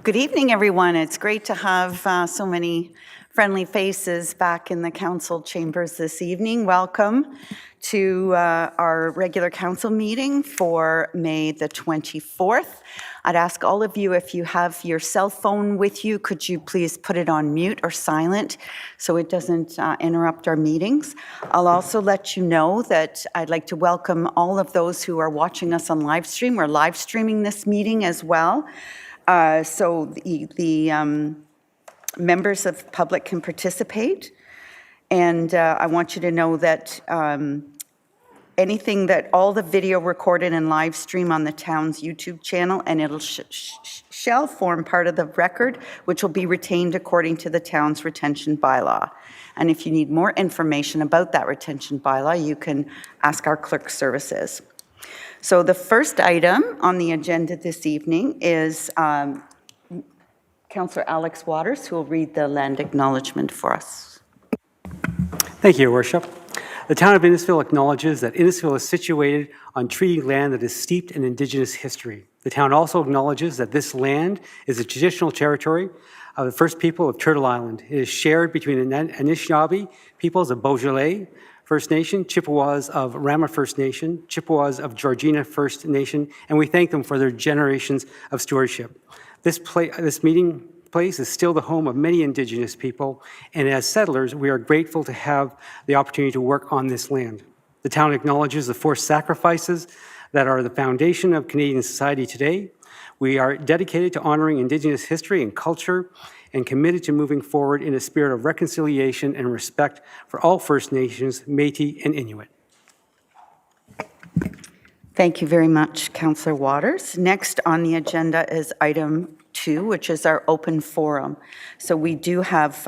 Good evening, everyone. It's great to have so many friendly faces back in the council chambers this evening. Welcome to our regular council meeting for May the 24th. I'd ask all of you, if you have your cell phone with you, could you please put it on mute or silent so it doesn't interrupt our meetings. I'll also let you know that I'd like to welcome all of those who are watching us on live stream. We're live streaming this meeting as well. So the members of the public can participate. And I want you to know that all the video recorded and live stream on the town's YouTube channel, and it'll shall form part of the record, which will be retained according to the town's retention bylaw. And if you need more information about that retention bylaw, you can ask our clerk services. So the first item on the agenda this evening is Councillor Alex Waters, who will read the land acknowledgement for us. Thank you, Your Worship. The town of Innisfil acknowledges that Innisfil is situated on treaty land that is steeped in Indigenous history. The town also acknowledges that this land is a traditional territory of the First People of Turtle Island. It is shared between the Anishinaabe peoples of Beaujolais First Nation, Chippewas of Rama First Nation, Chippewas of Georgina First Nation, and we thank them for their generations of stewardship. This meeting place is still the home of many Indigenous people, and as settlers, we are grateful to have the opportunity to work on this land. The town acknowledges the forced sacrifices that are the foundation of Canadian society today. We are dedicated to honoring Indigenous history and culture and committed to moving forward in a spirit of reconciliation and respect for all First Nations, Métis, and Inuit. Thank you very much, Councillor Waters. Next on the agenda is item 2, which is our open forum. So we do have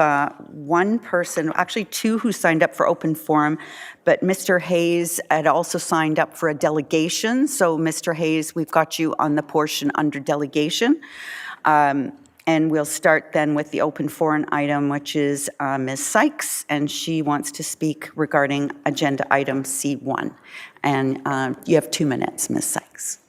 one person, actually 2 who signed up for open forum, but Mr. Hayes had also signed up for a delegation. So Mr. Hayes, we've got you on the portion under delegation. And we'll start then with the open forum item, which is Ms. Sykes, and she wants to speak regarding agenda item C1. And you have 2 minutes, Ms. Sykes.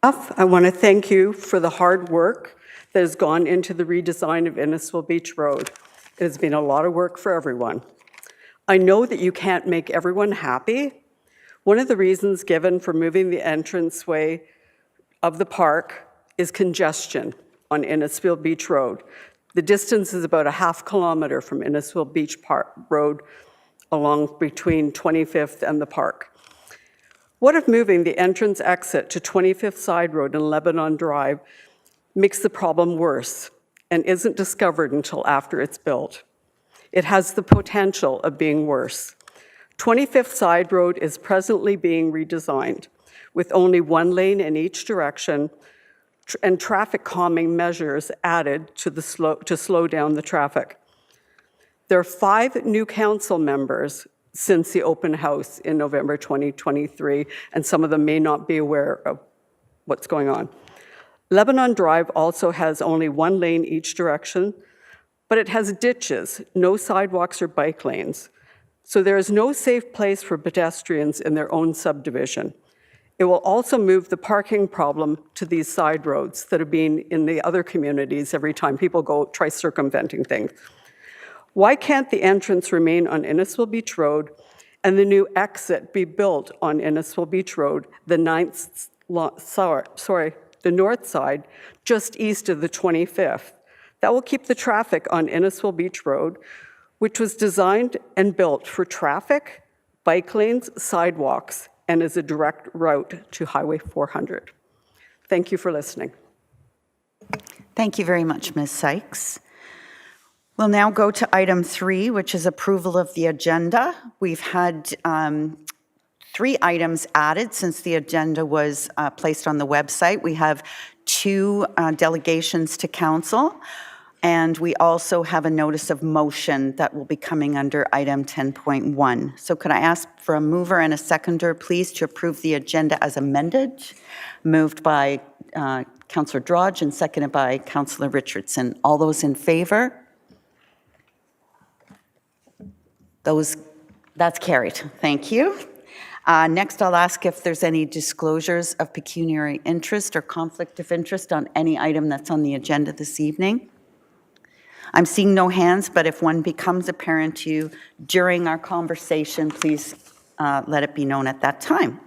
I want to thank you for the hard work that has gone into the redesign of Innisfil Beach Road. It has been a lot of work for everyone. I know that you can't make everyone happy. One of the reasons given for moving the entranceway of the park is congestion on Innisfil Beach Road. The distance is about a ½ kilometer from Innisfil Beach Road along between 25th and the park. What if moving the entrance exit to 25th Side Road and Lebanon Drive makes the problem worse and isn't discovered until after it's built? It has the potential of being worse. 25th Side Road is presently being redesigned with only 1 lane in each direction and traffic calming measures added to slow down the traffic. There are 5 new council members since the open house in November 2023, and some of them may not be aware of what's going on. Lebanon Drive also has only 1 lane each direction, but it has ditches, no sidewalks or bike lanes. So there is no safe place for pedestrians in their own subdivision. It will also move the parking problem to these side roads that have been in the other communities every time people go try circumventing things. Why can't the entrance remain on Innisfil Beach Road and the new exit be built on Innisfil Beach Road, the north side, just east of the 25th? That will keep the traffic on Innisfil Beach Road, which was designed and built for traffic, bike lanes, sidewalks, and is a direct route to Highway 400. Thank you for listening. Thank you very much, Ms. Sykes. We'll now go to item 3, which is approval of the agenda. We've had 3 items added since the agenda was placed on the website. We have 2 delegations to council, and we also have a notice of motion that will be coming under item 10.1. So could I ask for a mover and a seconder, please, to approve the agenda as amended? Moved by Councillor Drodge and seconded by Councillor Richardson. All those in favor? That's carried. Thank you. Next, I'll ask if there's any disclosures of pecuniary interest or conflict of interest on any item that's on the agenda this evening. I'm seeing no hands, but if one becomes apparent to you during our conversation, please let it be known at that time.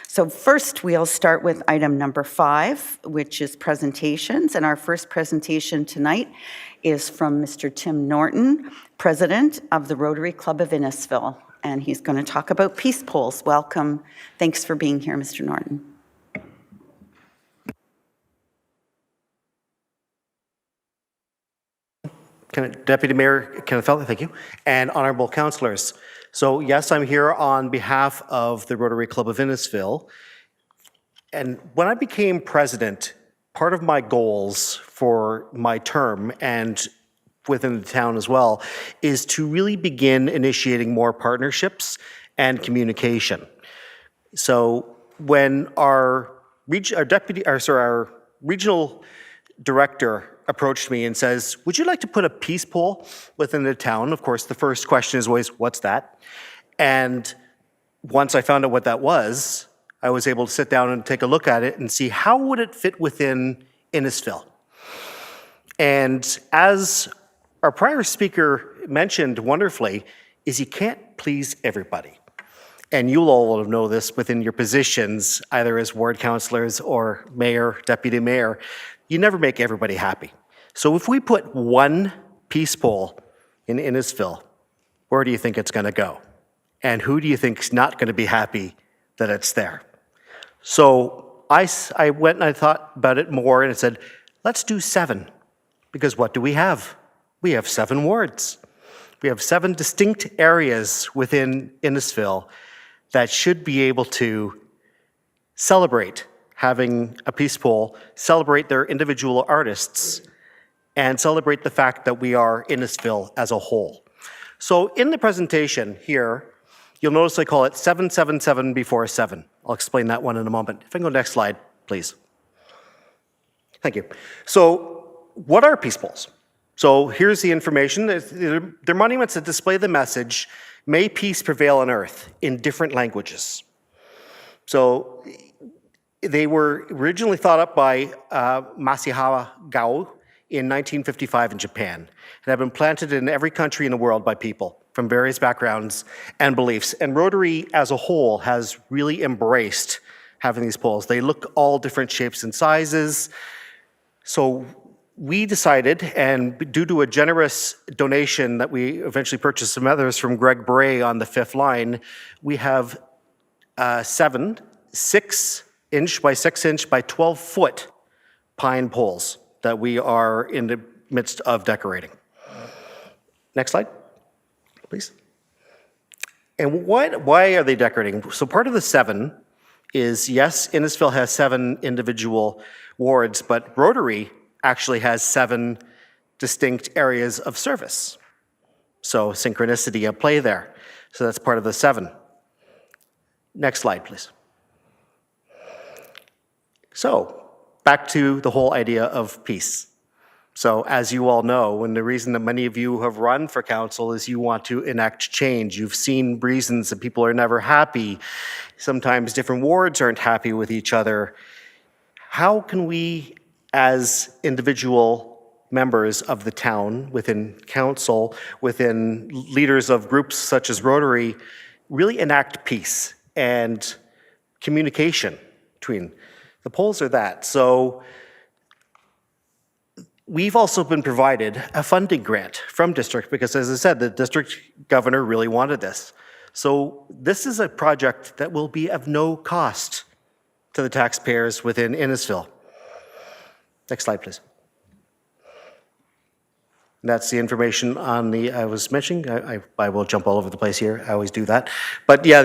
So first, we'll start with item number 5, which is presentations. And our first presentation tonight is from Mr. Tim Norton, President of the Rotary Club of Innisfil. And he's going to talk about peace poles. Welcome. Thanks for being here, Mr. Norton. Deputy Mayor Kenneth Feltley, thank you, and honorable councillors. So yes, I'm here on behalf of the Rotary Club of Innisfil. And when I became president, part of my goals for my term and within the town as well is to really begin initiating more partnerships and communication. So when our regional director approached me and says, would you like to put a peace pole within the town? Of course, the first question is always, what's that? And once I found out what that was, I was able to sit down and take a look at it and see how would it fit within Innisfil. And as our prior speaker mentioned wonderfully, is you can't please everybody. And you'll all know this within your positions, either as ward councillors or mayor, deputy mayor, you never make everybody happy. So if we put one peace pole in Innisfil, where do you think it's going to go? And who do you think's not going to be happy that it's there? So I went and I thought about it more and I said, let's do 7. Because what do we have? We have 7 wards. We have 7 distinct areas within Innisfil that should be able to celebrate having a peace pole, celebrate their individual artists, and celebrate the fact that we are Innisfil as a whole. So in the presentation here, you'll notice I call it 777 before 7. I'll explain that one in a moment. If I can go next slide, please. Thank you. So what are peace poles? So here's the information. They're monuments that display the message, may peace prevail on earth, in different languages. So they were originally thought up by Masahiro Gao in 1955 in Japan, and have been planted in every country in the world by people from various backgrounds and beliefs. And Rotary as a whole has really embraced having these poles. They look all different shapes and sizes. So we decided, and due to a generous donation that we eventually purchased some others from Greg Bray on the 5th line, we have 7 6-inch by 6-inch by 12-foot pine poles that we are in the midst of decorating. Next slide, please. And why are they decorating? So part of the 7 is, yes, Innisfil has 7 individual wards, but Rotary actually has 7 distinct areas of service. So synchronicity at play there. So that's part of the 7. Next slide, please. So back to the whole idea of peace. So as you all know, and the reason that many of you have run for council is you want to enact change. You've seen reasons that people are never happy. Sometimes different wards aren't happy with each other. How can we, as individual members of the town, within council, within leaders of groups such as Rotary, really enact peace and communication between the poles are that. So we've also been provided a funding grant from district because, as I said, the district governor really wanted this. So this is a project that will be of no cost to the taxpayers within Innisfil. Next slide, please. That's the information on the, I was mentioning, I will jump all over the place here, I always do that. But yeah,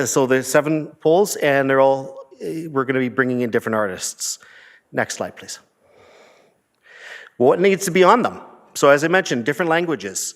so there's 7 poles and they're all, we're going to be bringing in different artists. Next slide, please. What needs to be on them? So as I mentioned, different languages.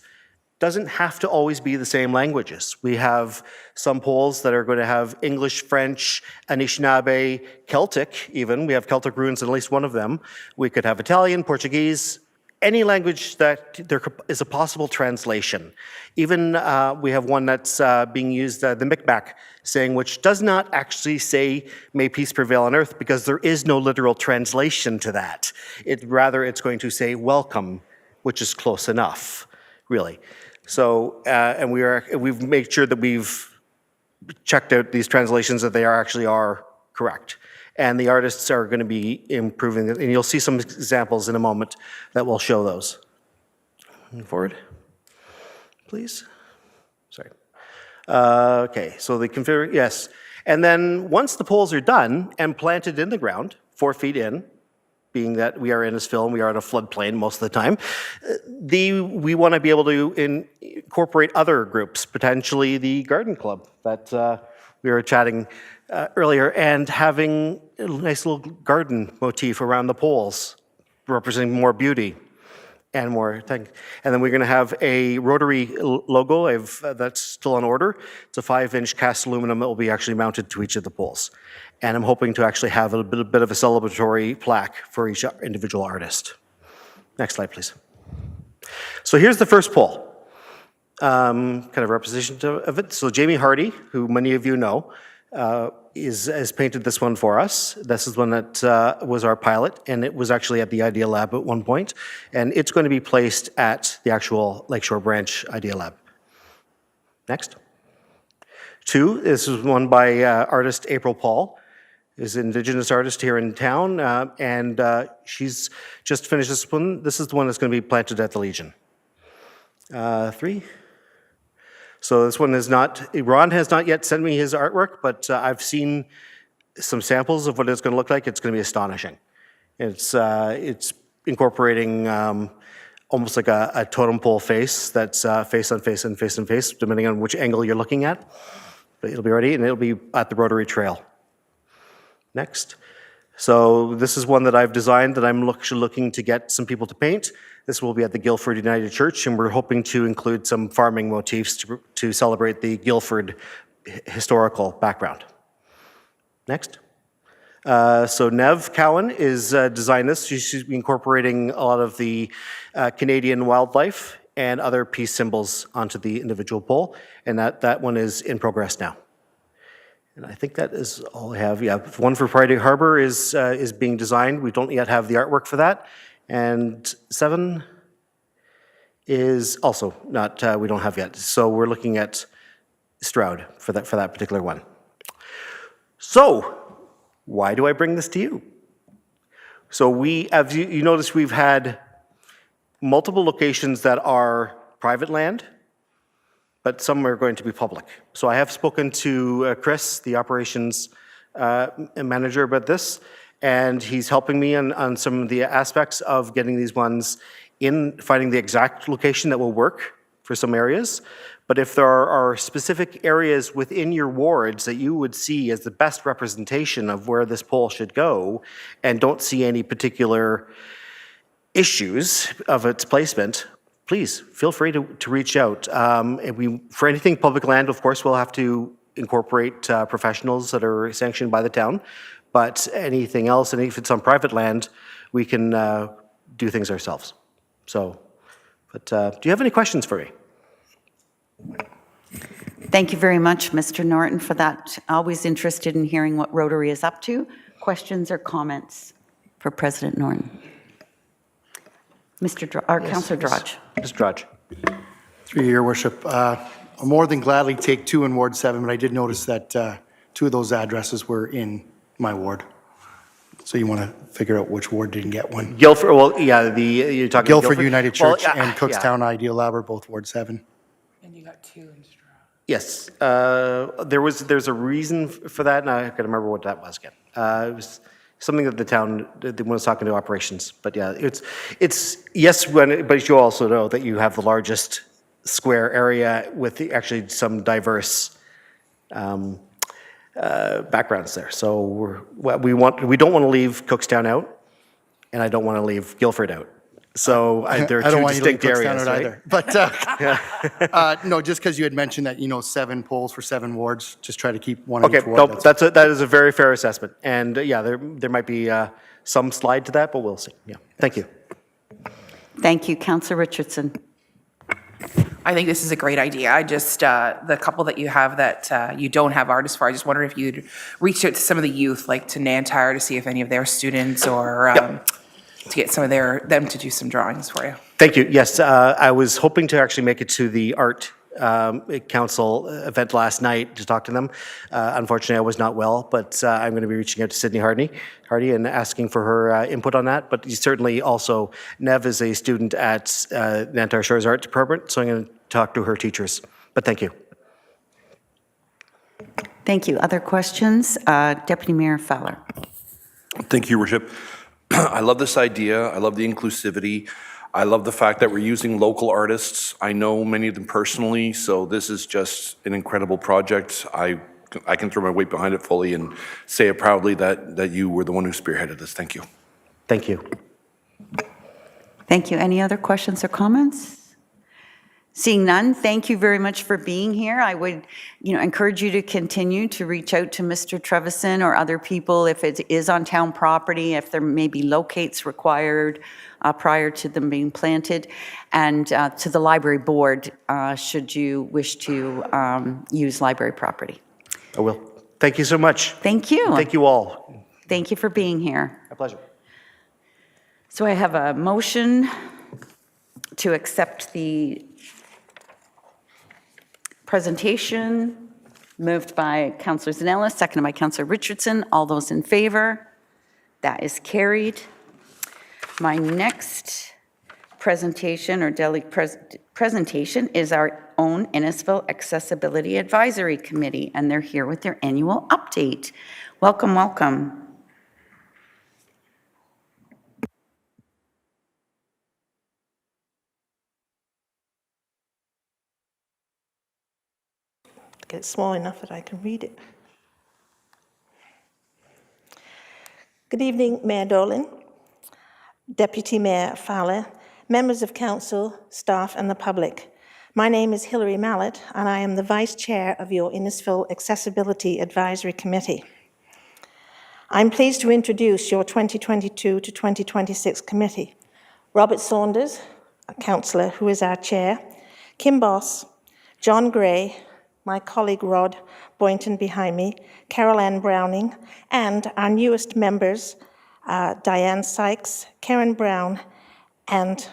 Doesn't have to always be the same languages. We have some poles that are going to have English, French, Anishinaabe, Celtic even. We have Celtic runes in at least one of them. We could have Italian, Portuguese, any language that there is a possible translation. Even we have one that's being used, the Micmac saying, which does not actually say, may peace prevail on earth, because there is no literal translation to that. Rather, it's going to say welcome, which is close enough, really. So, and we've made sure that we've checked out these translations that they actually are correct. And the artists are going to be improving it, and you'll see some examples in a moment that will show those. Moving forward, please. Sorry. Okay, so the configure, yes. And then once the poles are done and planted in the ground, 4 feet in, being that we are in Innisfil and we are in a floodplain most of the time, we want to be able to incorporate other groups, potentially the garden club that we were chatting earlier, and having a nice little garden motif around the poles, representing more beauty and more things. And then we're going to have a Rotary logo that's still on order. It's a 5-inch cast aluminum that will be actually mounted to each of the poles. And I'm hoping to actually have a bit of a celebratory plaque for each individual artist. Next slide, please. So here's the first pole, kind of representation of it. So Jamie Hardy, who many of you know, has painted this one for us. This is one that was our pilot, and it was actually at the Idea Lab at one point, and it's going to be placed at the actual Lakeshore Branch Idea Lab. Next. 2, this is one by artist April Paul, is an Indigenous artist here in town, and she's just finished this one. This is the one that's going to be planted at the Legion. 3. So this one is not, Ron has not yet sent me his artwork, but I've seen some samples of what it's going to look like. It's going to be astonishing. It's incorporating almost like a totem pole face that's face on face and face on face, depending on which angle you're looking at. But it'll be ready, and it'll be at the Rotary Trail. Next. So this is one that I've designed that I'm looking to get some people to paint. This will be at the Guildford United Church, and we're hoping to include some farming motifs to celebrate the Guildford historical background. Next. So Nev Cowan is designed this. She's incorporating a lot of the Canadian wildlife and other peace symbols onto the individual pole, and that one is in progress now. And I think that is all I have. Yeah, one for Friday Harbor is being designed. We don't yet have the artwork for that. And 7 is also not, we don't have yet. So we're looking at Stroud for that particular one. So why do I bring this to you? So as you notice, we've had multiple locations that are private land, but some are going to be public. So I have spoken to Chris, the operations manager, about this, and he's helping me on some of the aspects of getting these ones in, finding the exact location that will work for some areas. But if there are specific areas within your wards that you would see as the best representation of where this pole should go, and don't see any particular issues of its placement, please feel free to reach out. For anything public land, of course, we'll have to incorporate professionals that are sanctioned by the town. But anything else, and if it's on private land, we can do things ourselves. So, but do you have any questions for me? Thank you very much, Mr. Norton, for that. Always interested in hearing what Rotary is up to. Questions or comments for President Norton? Councillor Drudge. Mr. Drudge. Through your worship, I'll more than gladly take 2 in Ward 7, but I did notice that 2 of those addresses were in my ward. So you want to figure out which ward didn't get one. Guildford, well, yeah, you're talking Guildford United Church Well, and Cookstown Idea Lab are both Ward 7. And you got 2 in Stroud. Yes, there's a reason for that, and I can remember what that was again. It was something that the town was talking to operations, but yeah, it's yes, but you also know that you have the largest square area with actually some diverse backgrounds there. So we don't want to leave Cookstown out, and I don't want to leave Guildford out. So there are 2 distinct areas, right? Either. But no, just because you had mentioned that 7 polls for 7 wards, just try to keep one in Okay, each ward. no, that is a very fair assessment, and yeah, there might be some slide to that, but we'll see. Yeah, thank you. Thank you. Councillor Richardson. I think this is a great idea. I just, the couple that you have that you don't have artists for, I just wonder if you'd reach out to some of the youth, like to Nantyre, to see if any of their students or to get some of them to do some drawings for you. Thank you. Yes, I was hoping to actually make it to the Art Council event last night to talk to them. Unfortunately, I was not well, but I'm going to be reaching out to Sydney Hardy and asking for her input on that. But certainly also, Nev is a student at Nantyre Shores Art Department, so I'm going to talk to her teachers. But thank you. Thank you. Other questions? Deputy Mayor Fowler. Thank you, Worship. I love this idea. I love the inclusivity. I love the fact that we're using local artists. I know many of them personally, so this is just an incredible project. I can throw my weight behind it fully and say it proudly that you were the one who spearheaded this. Thank you. Thank you. Thank you. Any other questions or comments? Seeing none, thank you very much for being here. I would, encourage you to continue to reach out to Mr. Trevison or other people if it is on town property, if there may be locates required prior to them being planted, and to the library board should you wish to use library property. I will. Thank you so much. Thank you. Thank you all. Thank you for being here. My pleasure. So I have a motion to accept the presentation, moved by Councillor Zanella, seconded by Councillor Richardson. All those in favor? That is carried. My next presentation or presentation is our own Innisfil Accessibility Advisory Committee, and they're here with their annual update. Welcome, welcome. Get it small enough that I can read it. Good evening, Mayor Dolan, Deputy Mayor Fowler, members of council, staff and the public. My name is Hilary Mallett and I am the Vice Chair of your Innisfil Accessibility Advisory Committee. I'm pleased to introduce your 2022 to 2026 committee. Robert Saunders, a councillor who is our chair, Kim Boss, John Gray, my colleague Rod Boynton behind me, Carol Ann Browning, and our newest members, Diane Sykes, Karen Brown, and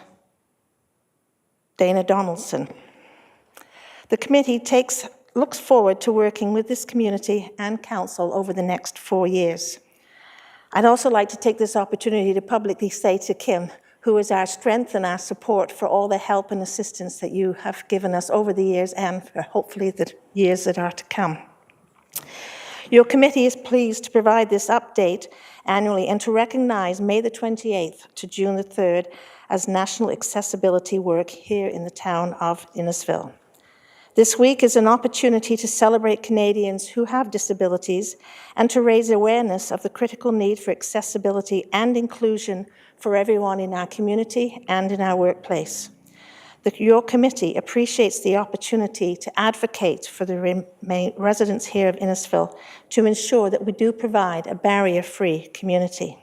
Dana Donaldson. The committee looks forward to working with this community and council over the next 4 years. I'd also like to take this opportunity to publicly say to Kim, who is our strength and our support for all the help and assistance that you have given us over the years and for hopefully the years that are to come. Your committee is pleased to provide this update annually and to recognize May the 28th to June the 3rd as National Accessibility Work here in the town of Innisfil. This week is an opportunity to celebrate Canadians who have disabilities and to raise awareness of the critical need for accessibility and inclusion for everyone in our community and in our workplace. Your committee appreciates the opportunity to advocate for the residents here of Innisfil to ensure that we do provide a barrier-free community.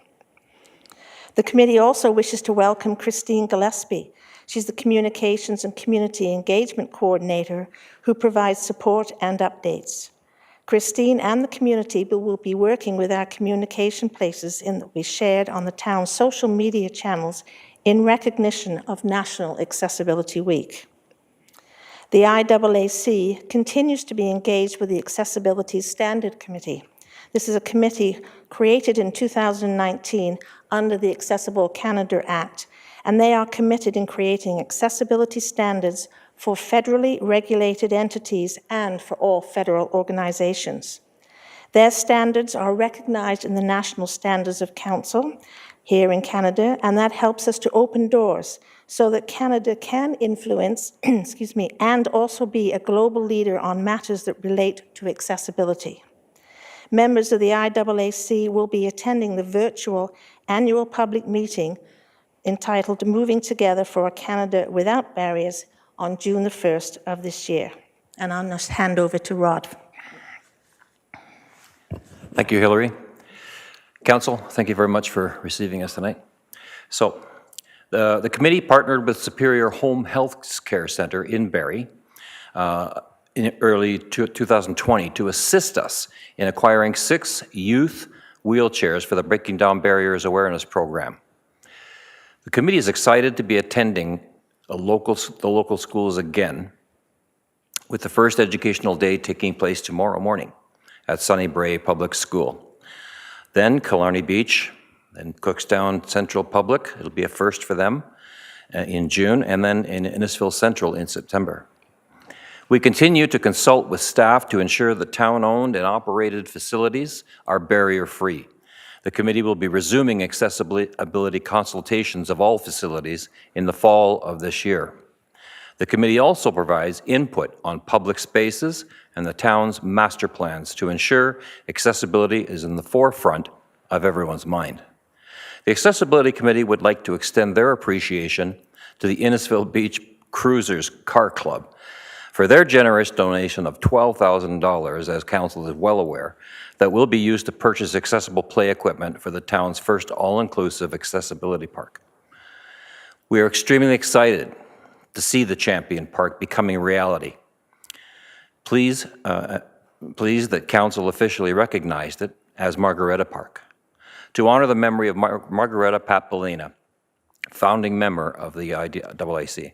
The committee also wishes to welcome Christine Gillespie. She's the Communications and Community Engagement Coordinator who provides support and updates. Christine and the community will be working with our communication places that we shared on the town's social media channels in recognition of National Accessibility Week. The IAAC continues to be engaged with the Accessibility Standard Committee. This is a committee created in 2019 under the Accessible Canada Act, and they are committed in creating accessibility standards for federally regulated entities and for all federal organizations. Their standards are recognized in the National Standards of Council here in Canada, and that helps us to open doors so that Canada can influence, and also be a global leader on matters that relate to accessibility. Members of the IAAC will be attending the virtual annual public meeting entitled Moving Together for a Canada Without Barriers on June the 1st of this year. And I'll just hand over to Rod. Thank you, Hilary. Council, thank you very much for receiving us tonight. So, The committee partnered with Superior Home Health Care Center in Barrie in early 2020 to assist us in acquiring 6 youth wheelchairs for the Breaking Down Barriers Awareness Program. The committee is excited to be attending the local schools again, with the first educational day taking place tomorrow morning at Sunnybrae Public School. Then Killarney Beach, then Cookstown Central Public, it'll be a first for them in June, and then in Innisfil Central in September. We continue to consult with staff to ensure the town-owned and operated facilities are barrier-free. The committee will be resuming accessibility consultations of all facilities in the fall of this year. The committee also provides input on public spaces and the town's master plans to ensure accessibility is in the forefront of everyone's mind. The Accessibility Committee would like to extend their appreciation to the Innisfil Beach Cruisers Car Club for their generous donation of $12,000, as council is well aware, that will be used to purchase accessible play equipment for the town's first all-inclusive accessibility park. We are extremely excited to see the Champion Park becoming reality. Pleased that council officially recognized it as Margaretta Park. To honor the memory of Margaretta Papolina, founding member of the IAAC,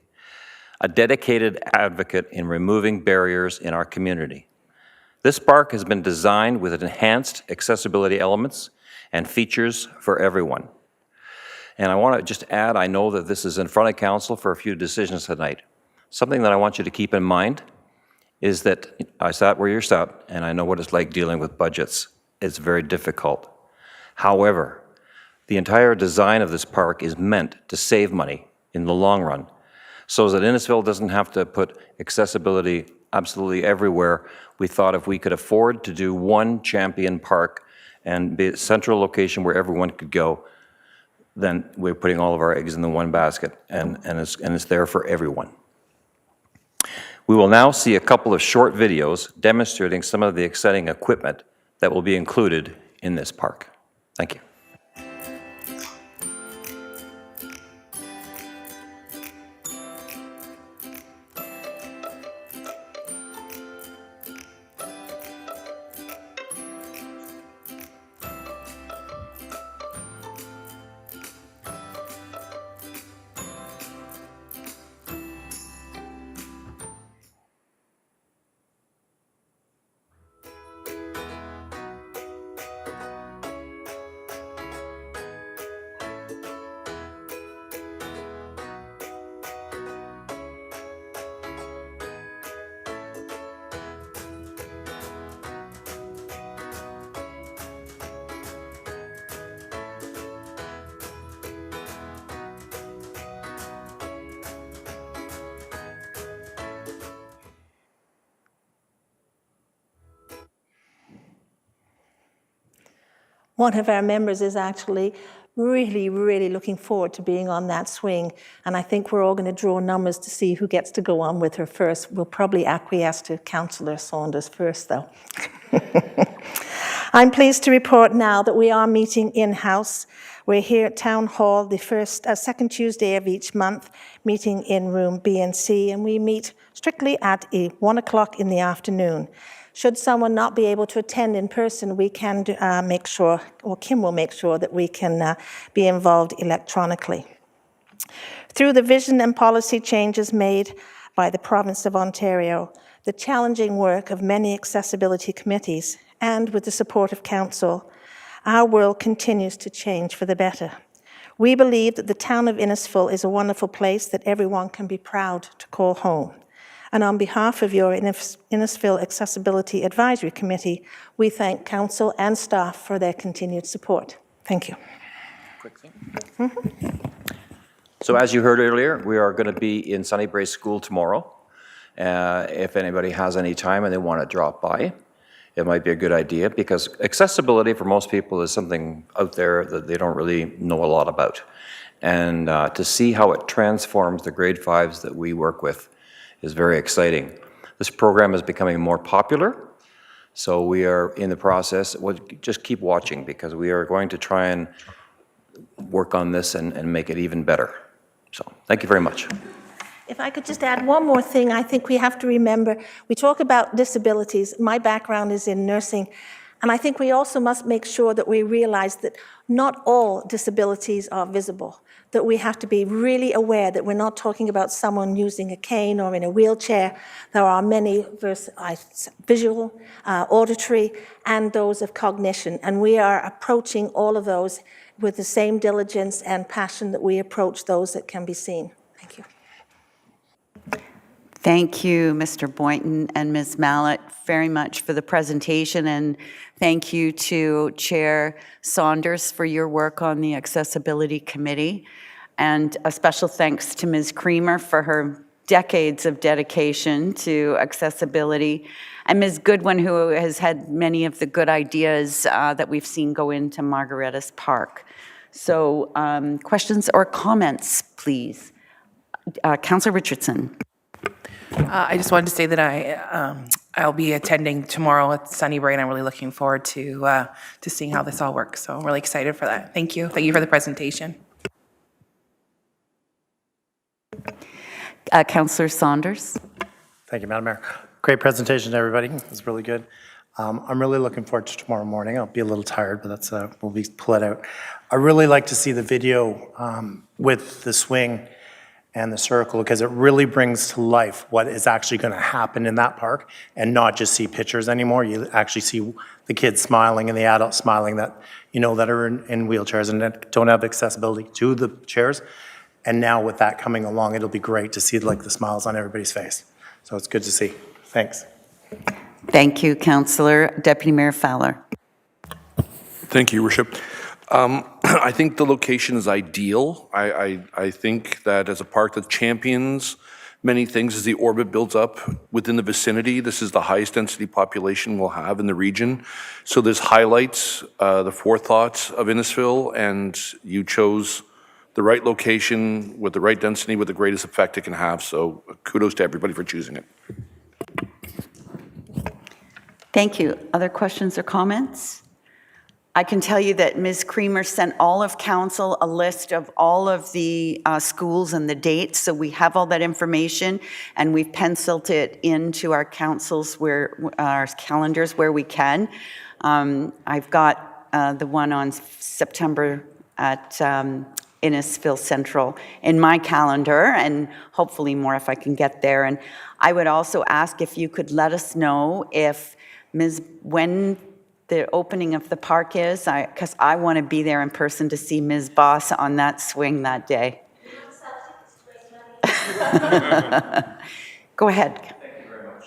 a dedicated advocate in removing barriers in our community. This park has been designed with enhanced accessibility elements and features for everyone. And I want to just add, I know that this is in front of council for a few decisions tonight. Something that I want you to keep in mind is that I sat where you're sat, and I know what it's like dealing with budgets. It's very difficult. However, the entire design of this park is meant to save money in the long run, so that Innisfil doesn't have to put accessibility absolutely everywhere. We thought if we could afford to do one Champion Park and be a central location where everyone could go, then we're putting all of our eggs in the one basket, and it's there for everyone. We will now see a couple of short videos demonstrating some of the exciting equipment that will be included in this park. Thank you. One of our members is actually really looking forward to being on that swing, and I think we're all going to draw numbers to see who gets to go on with her first. We'll probably acquiesce to Councillor Saunders first, though. I'm pleased to report now that we are meeting in-house. We're here at Town Hall the second Tuesday of each month, meeting in room B and C, and we meet strictly at 1 o'clock in the afternoon. Should someone not be able to attend in person, we can make sure, or Kim will make sure, that we can be involved electronically. Through the vision and policy changes made by the province of Ontario, the challenging work of many accessibility committees, and with the support of council, our world continues to change for the better. We believe that the town of Innisfil is a wonderful place that everyone can be proud to call home. And on behalf of your Innisfil Accessibility Advisory Committee, we thank council and staff for their continued support. Thank you. Quick thing. So as you heard earlier, we are going to be in Sunnybrae School tomorrow. If anybody has any time and they want to drop by, it might be a good idea, because accessibility for most people is something out there that they don't really know a lot about. And to see how it transforms the grade 5s that we work with is very exciting. This program is becoming more popular, so we are in the process. Well, just keep watching, because we are going to try and work on this and make it even better. So thank you very much. If I could just add one more thing, I think we have to remember, we talk about disabilities. My background is in nursing, and I think we also must make sure that we realize that not all disabilities are visible, that we have to be really aware that we're not talking about someone using a cane or in a wheelchair. There are many visual, auditory, and those of cognition, and we are approaching all of those with the same diligence and passion that we approach those that can be seen. Thank you. Thank you, Mr. Boynton and Ms. Mallett, very much for the presentation, and thank you to Chair Saunders for your work on the Accessibility Committee, and a special thanks to Ms. Creamer for her decades of dedication to accessibility, and Ms. Goodwin, who has had many of the good ideas that we've seen go into Margaretta's Park. So questions or comments, please? Councillor Richardson. I just wanted to say that I'll be attending tomorrow at Sunnybury, and I'm really looking forward to seeing how this all works. So I'm really excited for that. Thank you. Thank you for the presentation. Councillor Saunders. Thank you, Madam Mayor. Great presentation, everybody. It was really good. I'm really looking forward to tomorrow morning. I'll be a little tired, but that's we'll pull it out. I really like to see the video with the swing and the circle, because it really brings to life what is actually going to happen in that park, and not just see pictures anymore. You actually see the kids smiling and the adults smiling that, you know, that are in wheelchairs and that don't have accessibility to the chairs. And now with that coming along, it'll be great to see like the smiles on everybody's face. So it's good to see. Thanks. Thank you, Councillor. Deputy Mayor Fowler. Thank you, Your Worship. I think the location is ideal. I think that as a park that champions many things as the orbit builds up within the vicinity, this is the highest density population we'll have in the region. So this highlights the forethought of Innisfil, and you chose the right location with the right density with the greatest effect it can have. So kudos to everybody for choosing it. Thank you. Other questions or comments? I can tell you that Ms. Creamer sent all of council a list of all of the schools and the dates, so we have all that information, and we've penciled it into our councils our calendars where we can. I've got the one on September at Innisfil Central in my calendar, and hopefully more if I can get there. And I would also ask if you could let us know if when the opening of the park is, because I want to be there in person to see Ms. Boss on that swing that day. Go ahead. Thank you very much.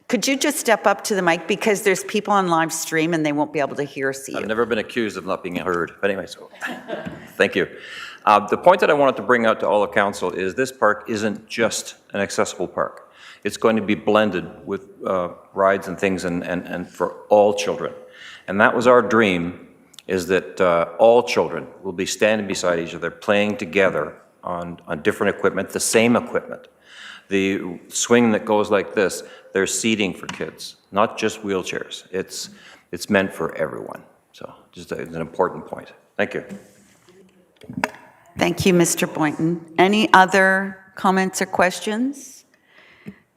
Could you just step up to the mic, because there's people on live stream and they won't be able to hear or see you. I've never been accused of not being heard, but anyway, so thank you. The point that I wanted to bring out to all of council is this park isn't just an accessible park. It's going to be blended with rides and things and for all children. And that was our dream, is that all children will be standing beside each other, playing together on different equipment, the same equipment. The swing that goes like this, there's seating for kids, not just wheelchairs. It's meant for everyone. So just an important point. Thank you. Thank you, Mr. Boynton. Any other comments or questions?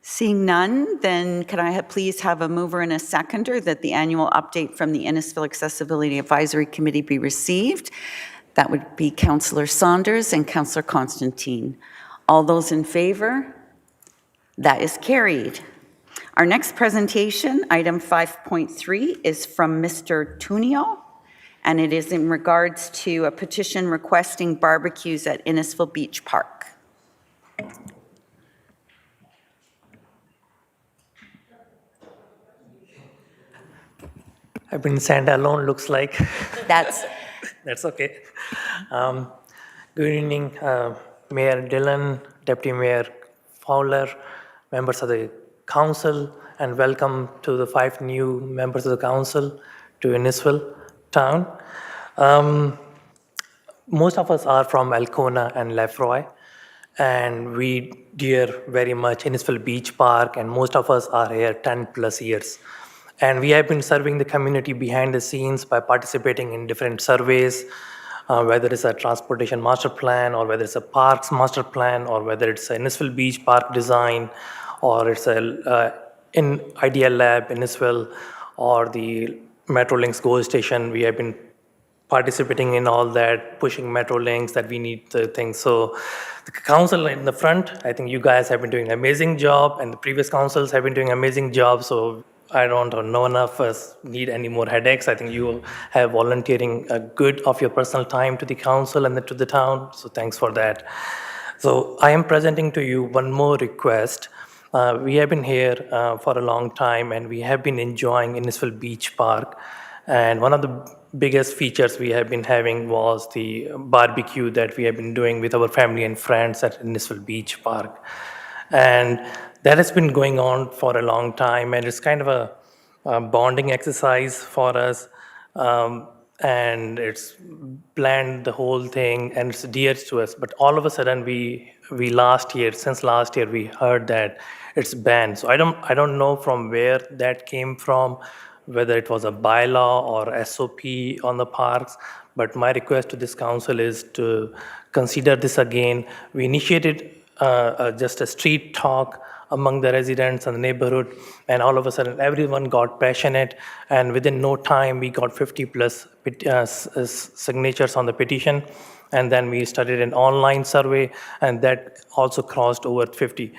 Seeing none, then could I please have a mover and a seconder that the annual update from the Innisfil Accessibility Advisory Committee be received? That would be Councillor Saunders and Councillor Constantine. All those in favor? That is carried. Our next presentation, item 5.3, is from Mr. Tunio, and it is in regards to a petition requesting barbecues at Innisfil Beach Park. I've been sent alone, looks like. That's okay. Good evening, Mayor Dillon, Deputy Mayor Fowler, members of the council, and welcome to the 5 new members of the council to Innisfil town. Most of us are from Alcona and Lefroy, and we dear very much Innisfil Beach Park, and most of us are here 10 plus years. And we have been serving the community behind the scenes by participating in different surveys, whether it's a transportation master plan, or whether it's a parks master plan, or whether it's a Innisfil Beach Park design, or it's a in Idea Lab, Innisfil, or the Metrolinx Go Station. We have been participating in all that, pushing Metrolinx that we need the things. So the council in the front, I think you guys have been doing an amazing job, and the previous councils have been doing an amazing job. So I don't know, none of us need any more headaches. I think you have volunteering a good of your personal time to the council and to the town. So thanks for that. So I am presenting to you one more request. We have been here for a long time, and we have been enjoying Innisfil Beach Park. And one of the biggest features we have been having was the barbecue that we have been doing with our family and friends at Innisfil Beach Park. And that has been going on for a long time, and it's kind of a bonding exercise for us. And it's planned the whole thing, and it's dear to us. But all of a sudden, since last year, we heard that it's banned. So I don't know from where that came from, whether it was a bylaw or SOP on the parks. But my request to this council is to consider this again. We initiated just a street talk among the residents and the neighborhood, and all of a sudden everyone got passionate, and within no time we got 50 plus signatures on the petition. And then we started an online survey, and that also crossed over 50.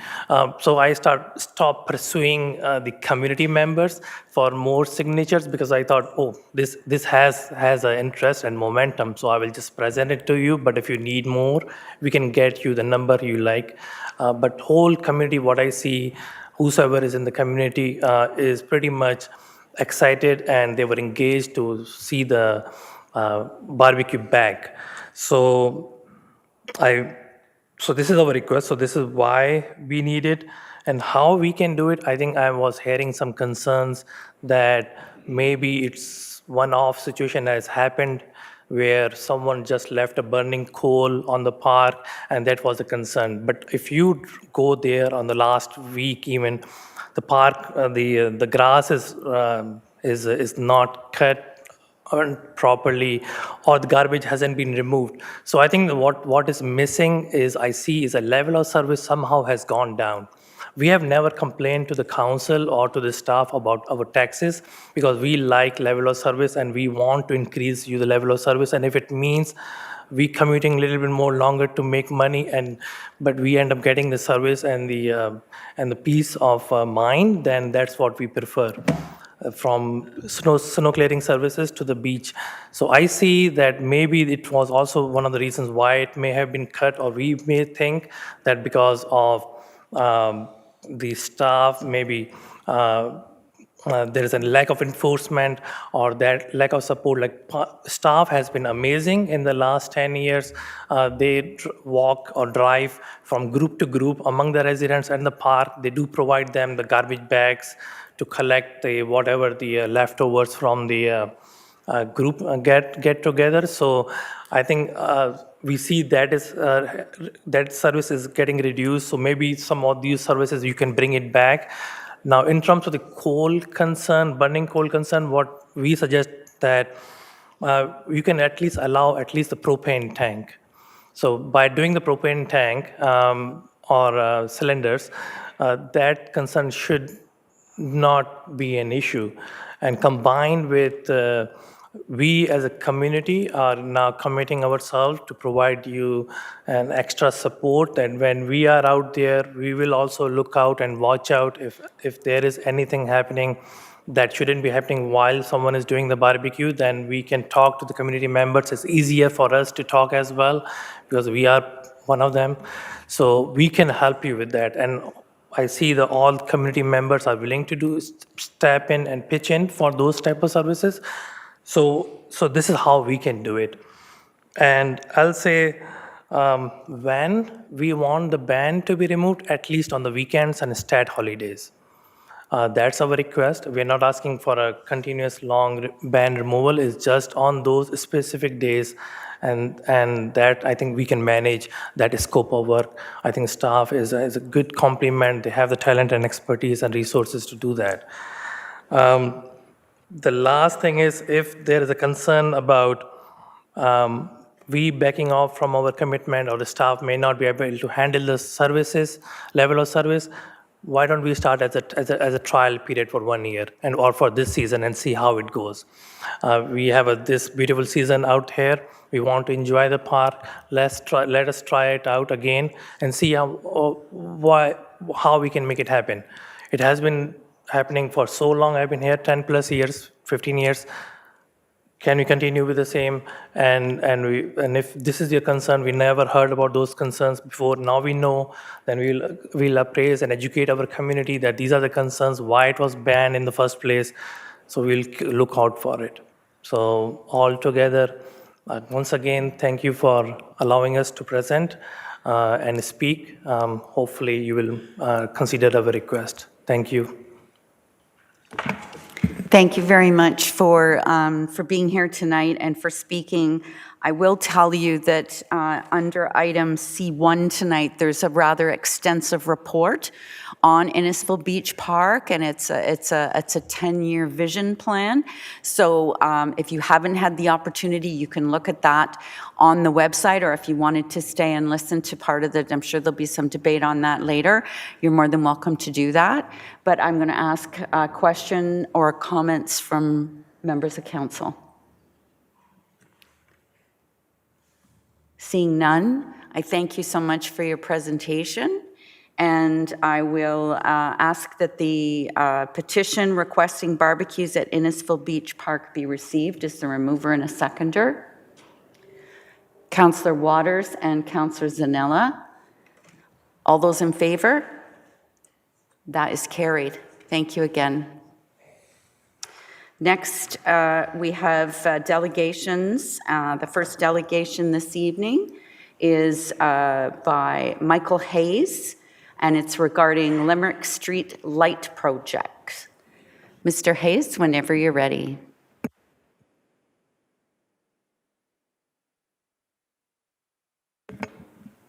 So I stopped pursuing the community members for more signatures, because I thought, oh, this has an interest and momentum, so I will just present it to you. But if you need more, we can get you the number you like. But whole community, what I see, whosoever is in the community is pretty much excited, and they were engaged to see the barbecue back. So this is our request. So this is why we need it, and how we can do it. I think I was hearing some concerns that maybe it's one-off situation has happened where someone just left a burning coal on the park, and that was a concern. But if you go there on the last week, even the park, the grass is not cut properly, or the garbage hasn't been removed. So I think what is missing is a level of service somehow has gone down. We have never complained to the council or to the staff about our taxes, because we like level of service and we want to increase the level of service. And if it means we commuting a little bit more longer to make money, but we end up getting the service and the peace of mind, then that's what we prefer. From snow clearing services to the beach. So I see that maybe it was also one of the reasons why it may have been cut, or we may think that because of the staff, maybe there is a lack of enforcement or that lack of support. Like staff has been amazing in the last 10 years. They walk or drive from group to group among the residents and the park. They do provide them the garbage bags to collect whatever the leftovers from the group get together. So I think we see that service is getting reduced. So maybe some of these services you can bring it back. Now, in terms of the burning coal concern, what we suggest that you can at least allow at least the propane tank. So by doing the propane tank or cylinders, that concern should not be an issue. And combined with we as a community are now committing ourselves to provide you an extra support, and when we are out there, we will also look out and watch out if there is anything happening that shouldn't be happening while someone is doing the barbecue. Then we can talk to the community members. It's easier for us to talk as well, because we are one of them. So we can help you with that. And I see that all community members are willing to step in and pitch in for those type of services. So this is how we can do it. And I'll say when we want the ban to be removed, at least on the weekends and state holidays. That's our request. We're not asking for a continuous long ban removal. It's just on those specific days. And that I think we can manage that scope of work. I think staff is a good complement. They have the talent and expertise and resources to do that. The last thing is, if there is a concern about we backing off from our commitment or the staff may not be able to handle the services, level of service, why don't we start as a trial period for 1 year or for this season and see how it goes. We have this beautiful season out here. We want to enjoy the park. Let us try it out again and see how we can make it happen. It has been happening for so long. I've been here 10 plus years, 15 years. Can we continue with the same? And if this is your concern, we never heard about those concerns before. Now we know. Then we'll appraise and educate our community that these are the concerns, why it was banned in the first place. So we'll look out for it. So all together, once again, thank you for allowing us to present and speak. Hopefully, you will consider our request. Thank you. Thank you very much for being here tonight and for speaking. I will tell you that under item C1 tonight, there's a rather extensive report on Innisfil Beach Park, and it's a 10-year vision plan. So if you haven't had the opportunity, you can look at that on the website, or if you wanted to stay and listen to part of it, I'm sure there'll be some debate on that later. You're more than welcome to do that. But I'm going to ask a question or comments from members of council. Seeing none, I thank you so much for your presentation. And I will ask that the petition requesting barbecues at Innisfil Beach Park be received. Is there a mover and a seconder? Councillor Waters and Councillor Zanella. All those in favor? That is carried. Thank you again. Next, we have delegations. The first delegation this evening is by Michael Hayes, and it's regarding Limerick Street Light Project. Mr. Hayes, whenever you're ready.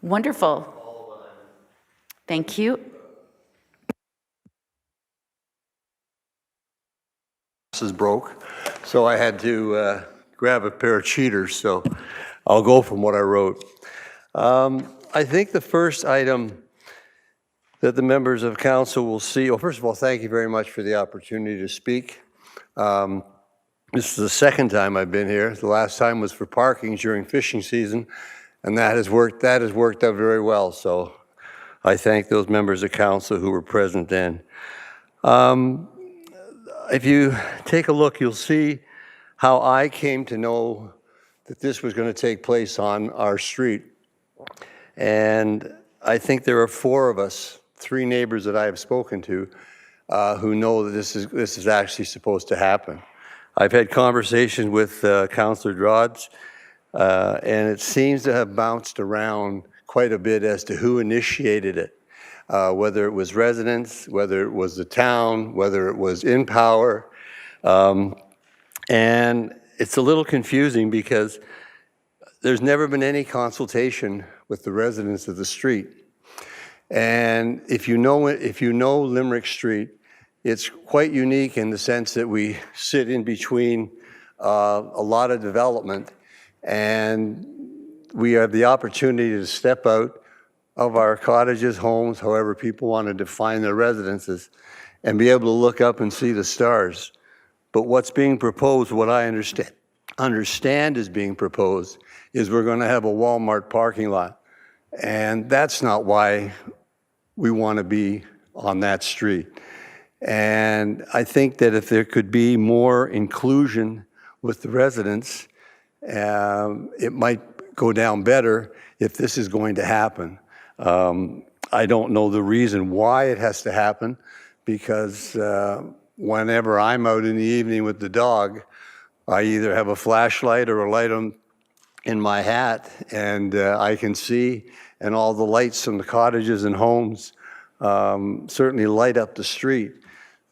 Wonderful. Thank you. Is broke, so I had to grab a pair of cheaters, so I'll go from what I wrote. I think the first item that the members of council will see, well, first of all, thank you very much for the opportunity to speak. This is the second time I've been here. The last time was for parking during fishing season, and that has worked out very well, so I thank those members of council who were present then. If you take a look, you'll see how I came to know that this was going to take place on our street. And I think there are 4 of us, 3 neighbors that I have spoken to, who know that this is actually supposed to happen. I've had conversations with Councillor Drodds, and it seems to have bounced around quite a bit as to who initiated it. Whether it was residents, whether it was the town, whether it was in power. And it's a little confusing because there's never been any consultation with the residents of the street. And if you know Limerick Street, it's quite unique in the sense that we sit in between a lot of development, and we have the opportunity to step out of our cottages, homes, however people want to define their residences, and be able to look up and see the stars. But what's being proposed, what I understand is being proposed, is we're going to have a Walmart parking lot. And that's not why we want to be on that street. And I think that if there could be more inclusion with the residents, it might go down better if this is going to happen. I don't know the reason why it has to happen, because whenever I'm out in the evening with the dog, I either have a flashlight or a light in my hat, and I can see, and all the lights from the cottages and homes certainly light up the street.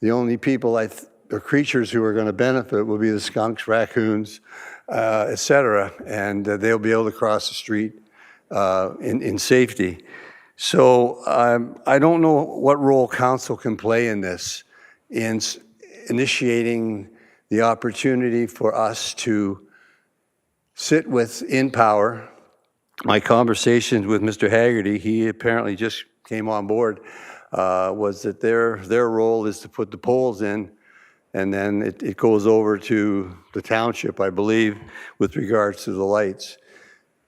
The only people or creatures who are going to benefit will be the skunks, raccoons, et cetera, and they'll be able to cross the street in safety. So I don't know what role council can play in this, in initiating the opportunity for us to sit with In Power. My conversations with Mr. Haggerty, he apparently just came on board, was that their role is to put the poles in, and then it goes over to the township, I believe, with regards to the lights.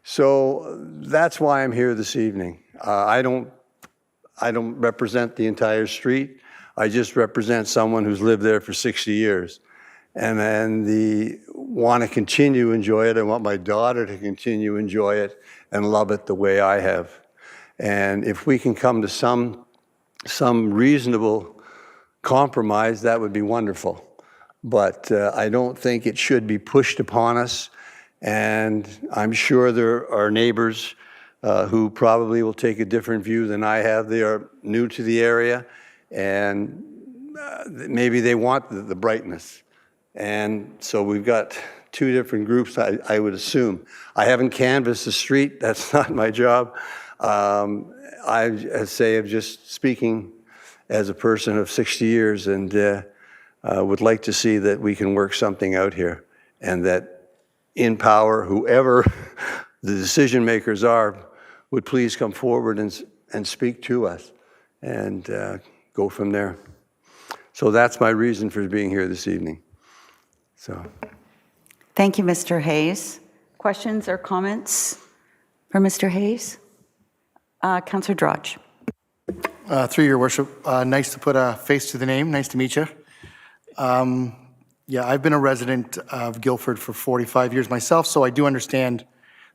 So that's why I'm here this evening. I don't represent the entire street. I just represent someone who's lived there for 60 years. And then want to continue to enjoy it. I want my daughter to continue to enjoy it and love it the way I have. And if we can come to some reasonable compromise, that would be wonderful. But I don't think it should be pushed upon us. And I'm sure there are neighbors who probably will take a different view than I have. They are new to the area, and maybe they want the brightness. And so we've got two different groups, I would assume. I haven't canvassed the street. That's not my job. I say I'm just speaking as a person of 60 years, and would like to see that we can work something out here, and that In Power, whoever the decision makers are, would please come forward and speak to us and go from there. So that's my reason for being here this evening. So. Thank you, Mr. Hayes. Questions or comments for Mr. Hayes? Councillor Drudge. Through your worship, nice to put a face to the name. Nice to meet you. Yeah, I've been a resident of Guildford for 45 years myself, so I do understand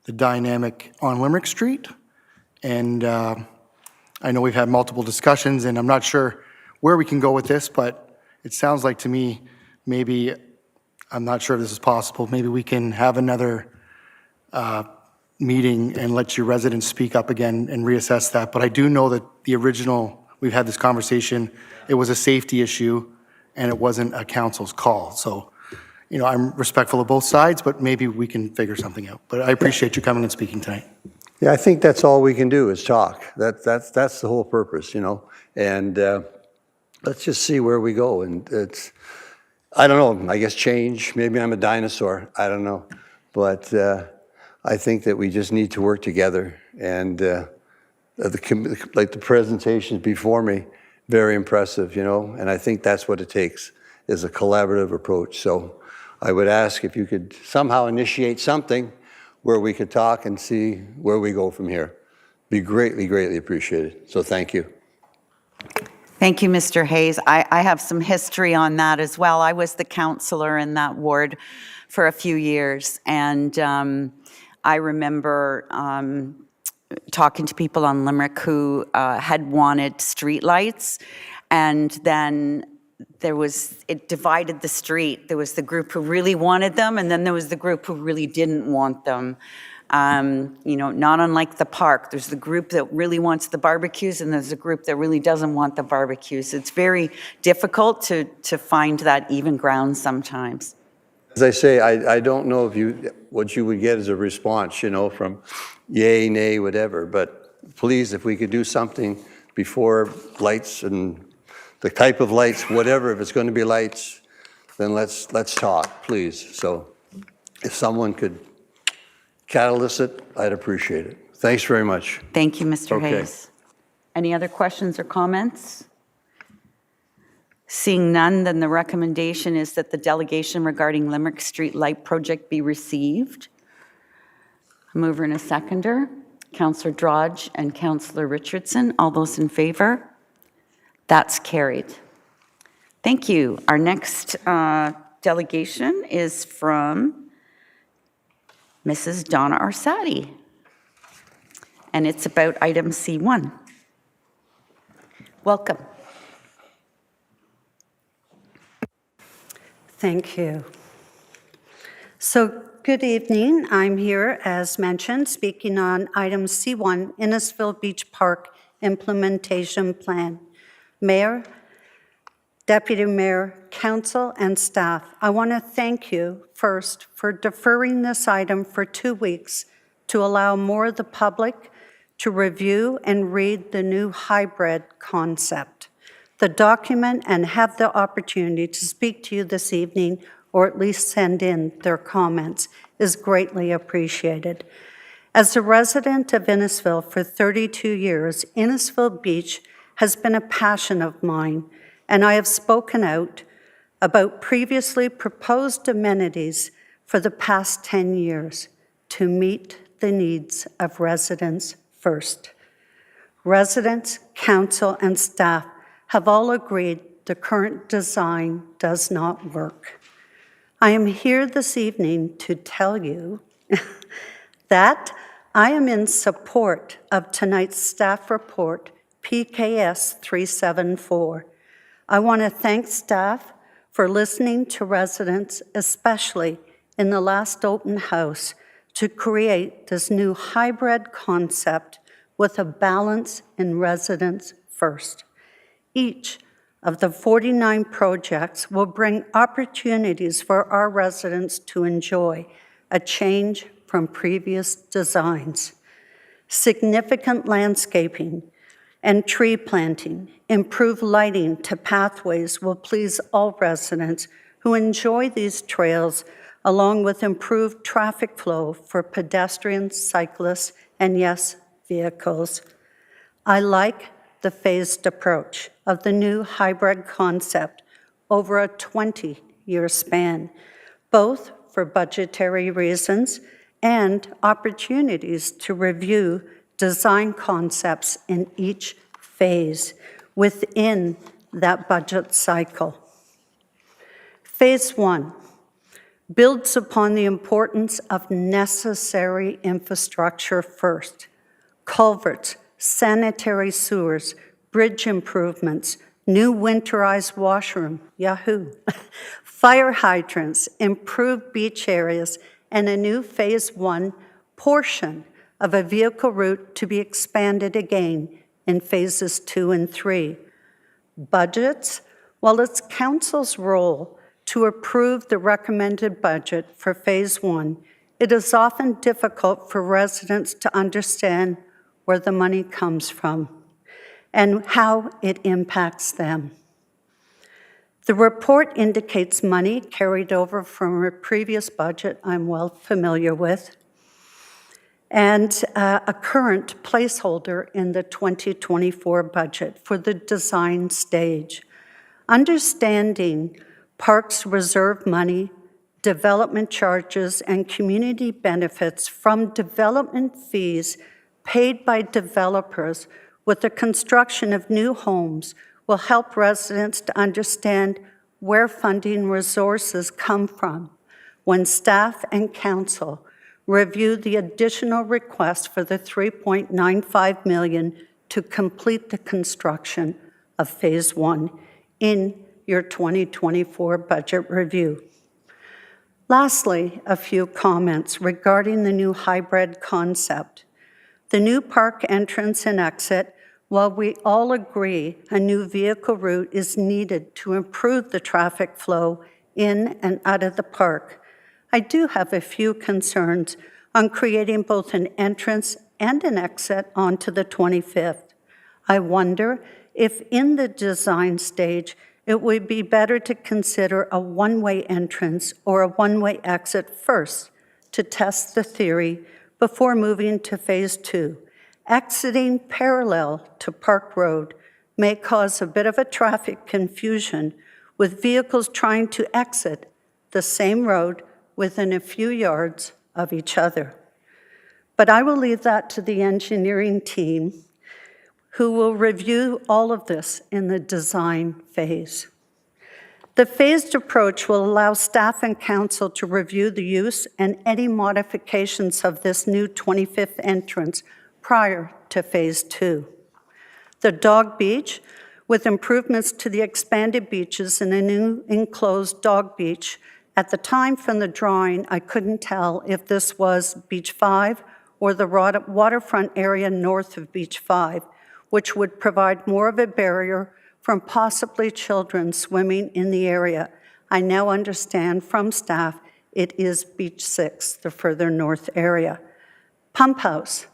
the dynamic on Limerick Street. And I know we've had multiple discussions, and I'm not sure where we can go with this, but it sounds like to me, maybe, I'm not sure if this is possible, maybe we can have another meeting and let your residents speak up again and reassess that. But I do know that the original, we've had this conversation, it was a safety issue, and it wasn't a council's call. So, you know, I'm respectful of both sides, but maybe we can figure something out. But I appreciate you coming and speaking tonight. Yeah, I think that's all we can do is talk. That's the whole purpose, you know. And let's just see where we go. And it's, I don't know, I guess change. Maybe I'm a dinosaur. I don't know. But I think that we just need to work together. And like the presentations before me, very impressive, you know. And I think that's what it takes, is a collaborative approach. So I would ask if you could somehow initiate something where we could talk and see where we go from here. Be greatly, greatly appreciated. So thank you. Thank you, Mr. Hayes. I have some history on that as well. I was the councillor in that ward for a few years, and I remember talking to people on Limerick who had wanted streetlights, and then it divided the street. There was the group who really wanted them, and then there was the group who really didn't want them. You know, not unlike the park, there's the group that really wants the barbecues, and there's a group that really doesn't want the barbecues. It's very difficult to find that even ground sometimes. As I say, I don't know if what you would get as a response, you know, from yay, nay, whatever, but please, if we could do something before lights and the type of lights, whatever, if it's going to be lights, then let's talk, please. So if someone could catalyst it, I'd appreciate it. Thanks very much. Thank you, Mr. Okay. Hayes. Any other questions or comments? Seeing none, then the recommendation is that the delegation regarding Limerick Street Light Project be received. A mover and a seconder, Councillor Drudge and Councillor Richardson. All those in favor? That's carried. Thank you. Our next delegation is from Mrs. Donna Arsati, and it's about item C1. Welcome. Thank you. So, good evening. I'm here, as mentioned, speaking on item C1, Innisfil Beach Park Implementation Plan. Mayor, Deputy Mayor, Council, and staff, I want to thank you first for deferring this item for 2 weeks to allow more of the public to review and read the new hybrid concept. The document and have the opportunity to speak to you this evening or at least send in their comments, is greatly appreciated. As a resident of Innisfil for 32 years, Innisfil Beach has been a passion of mine, and I have spoken out about previously proposed amenities for the past 10 years to meet the needs of residents first. Residents, council, and staff have all agreed the current design does not work. I am here this evening to tell you that I am in support of tonight's staff report, PKS 374. I want to thank staff for listening to residents, especially in the last open house, to create this new hybrid concept with a balance in residents first. Each of the 49 projects will bring opportunities for our residents to enjoy a change from previous designs. Significant landscaping and tree planting, improved lighting to pathways will please all residents who enjoy these trails, along with improved traffic flow for pedestrians, cyclists, and yes, vehicles. I like the phased approach of the new hybrid concept over a 20-year span, both for budgetary reasons and opportunities to review design concepts in each phase within that budget cycle. Phase 1 builds upon the importance of necessary infrastructure first: culverts, sanitary sewers, bridge improvements, new winterized washroom, yahoo, fire hydrants, improved beach areas, and a new Phase 1 portion of a vehicle route to be expanded again in Phases 2 and 3. Budgets, while it's council's role to approve the recommended budget for Phase 1, it is often difficult for residents to understand where the money comes from and how it impacts them. The report indicates money carried over from a previous budget I'm well familiar with, and a current placeholder in the 2024 budget for the design stage. Understanding Parks Reserve money, development charges, and community benefits from development fees paid by developers with the construction of new homes will help residents to understand where funding resources come from when staff and council review the additional request for the $3.95 million to complete the construction of Phase 1 in your 2024 budget review. Lastly, a few comments regarding the new hybrid concept. The new park entrance and exit, while we all agree a new vehicle route is needed to improve the traffic flow in and out of the park, I do have a few concerns on creating both an entrance and an exit onto the 25th. I wonder if in the design stage, it would be better to consider a one-way entrance or a one-way exit first to test the theory before moving to Phase 2. Exiting parallel to Park Road may cause a bit of a traffic confusion with vehicles trying to exit the same road within a few yards of each other. But I will leave that to the engineering team, who will review all of this in the design phase. The phased approach will allow staff and council to review the use and any modifications of this new 25th entrance prior to Phase 2. The Dog Beach, with improvements to the expanded beaches and a new enclosed dog beach. At the time from the drawing, I couldn't tell if this was Beach 5 or the waterfront area north of Beach 5, which would provide more of a barrier from possibly children swimming in the area. I now understand from staff it is Beach 6, the further north area. Pump house.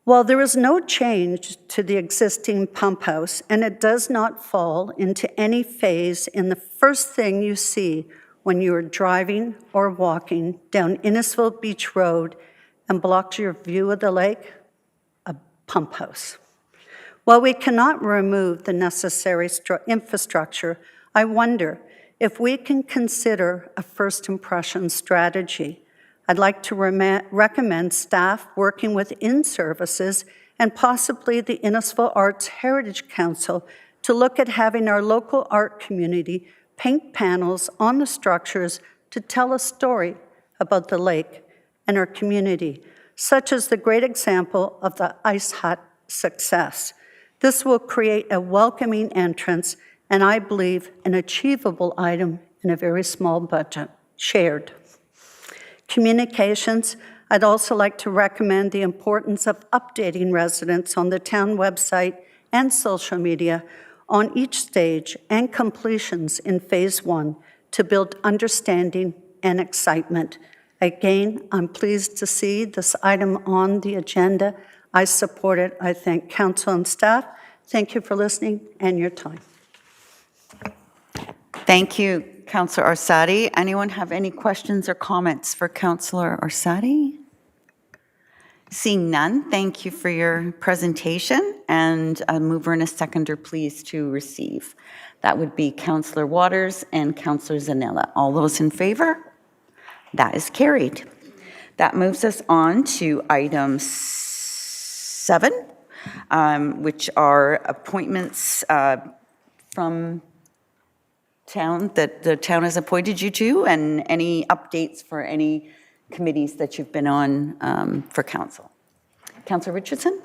While there is no change to the existing pump house, and it does not fall into any phase in the first thing you see when you are driving or walking down Innisfil Beach Road and blocks your view of the lake? A pump house. While we cannot remove the necessary infrastructure, I wonder if we can consider a first impression strategy. I'd like to recommend staff working with in-services and possibly the Innisfil Arts Heritage Council to look at having our local art community paint panels on the structures to tell a story about the lake and our community, such as the great example of the Ice Hut success. This will create a welcoming entrance and I believe an achievable item in a very small budget, shared. Communications, I'd also like to recommend the importance of updating residents on the town website and social media on each stage and completions in Phase 1 to build understanding and excitement. Again, I'm pleased to see this item on the agenda. I support it. I thank council and staff. Thank you for listening and your time. Thank you, Councillor Orsatti. Anyone have any questions or comments for Councillor Orsatti? Seeing none, thank you for your presentation, and a mover and a seconder, please, to receive. That would be Councillor Waters and Councillor Zanella. All those in favor? That is carried. That moves us on to item 7, which are appointments from town that the town has appointed you to, and any updates for any committees that you've been on for council. Councillor Richardson?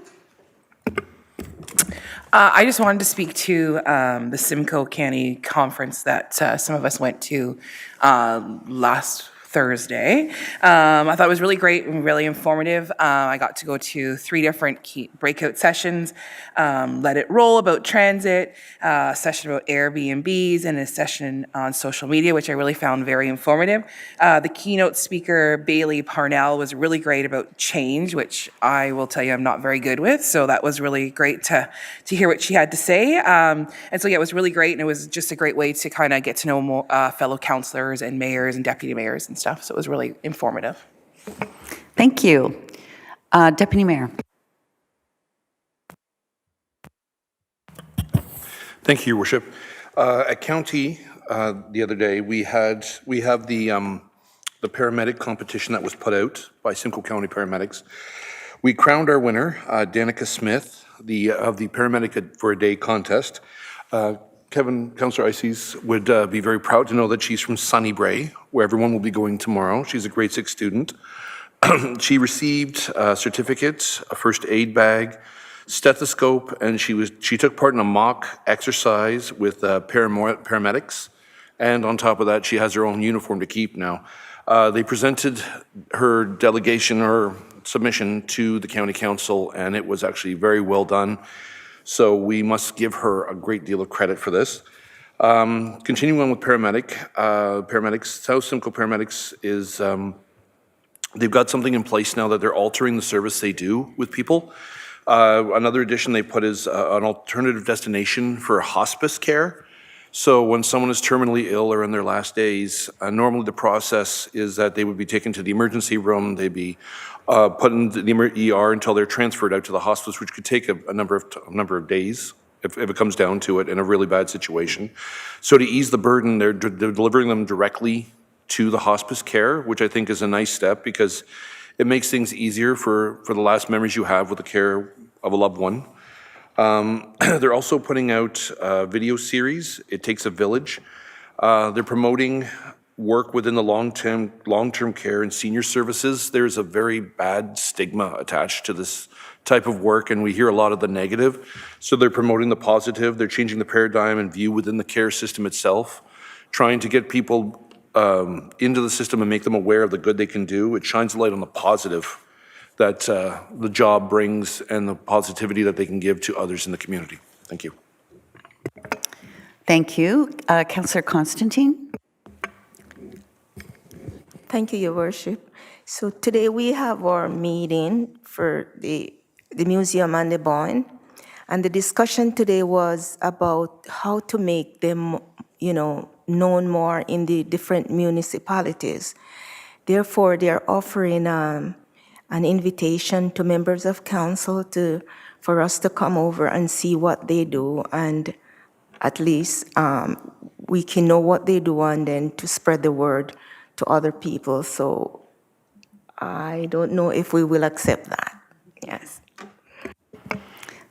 I just wanted to speak to the Simcoe County Conference that some of us went to last Thursday. I thought it was really great and really informative. I got to go to 3 different key breakout sessions. Let It Roll about transit, a session about Airbnbs, and a session on social media, which I really found very informative. The keynote speaker, Bailey Parnell, was really great about change, which I will tell you I'm not very good with. So that was really great to hear what she had to say. And so, yeah, it was really great. And it was just a great way to kind of get to know more fellow councillors and mayors and deputy mayors and stuff. So it was really informative. Thank you. Deputy Mayor. Thank you, Your Worship. At County the other day, we have the paramedic competition that was put out by Simcoe County Paramedics. We crowned our winner, Danica Smith, of the Paramedic for a Day contest. Councillor Ices would be very proud to know that she's from Sunnybray, where everyone will be going tomorrow. She's a grade 6 student. She received certificates, a first aid bag, stethoscope, and she took part in a mock exercise with paramedics. And on top of that, she has her own uniform to keep now. They presented her delegation or submission to the county council, and it was actually very well done. So we must give her a great deal of credit for this. Continuing on with paramedics, South Simcoe Paramedics is, they've got something in place now that they're altering the service they do with people. Another addition they put is an alternative destination for hospice care. So when someone is terminally ill or in their last days, normally the process is that they would be taken to the emergency room, they'd be put in the ER until they're transferred out to the hospice, which could take a number of days if it comes down to it in a really bad situation. So to ease the burden, they're delivering them directly to the hospice care, which I think is a nice step because it makes things easier for the last memories you have with the care of a loved one. They're also putting out a video series, It Takes a Village. They're promoting work within the long-term care and senior services. There's a very bad stigma attached to this type of work, and we hear a lot of the negative. So they're promoting the positive. They're changing the paradigm and view within the care system itself, trying to get people into the system and make them aware of the good they can do. It shines a light on the positive that the job brings and the positivity that they can give to others in the community. Thank you. Thank you. Councillor Constantine? Thank you, Your Worship. So today we have our meeting for the museum and the barn, and the discussion today was about how to make them, known more in the different municipalities. Therefore, they're offering an invitation to members of council for us to come over and see what they do, and at least we can know what they do and then to spread the word to other people. So I don't know if we will accept that. Yes.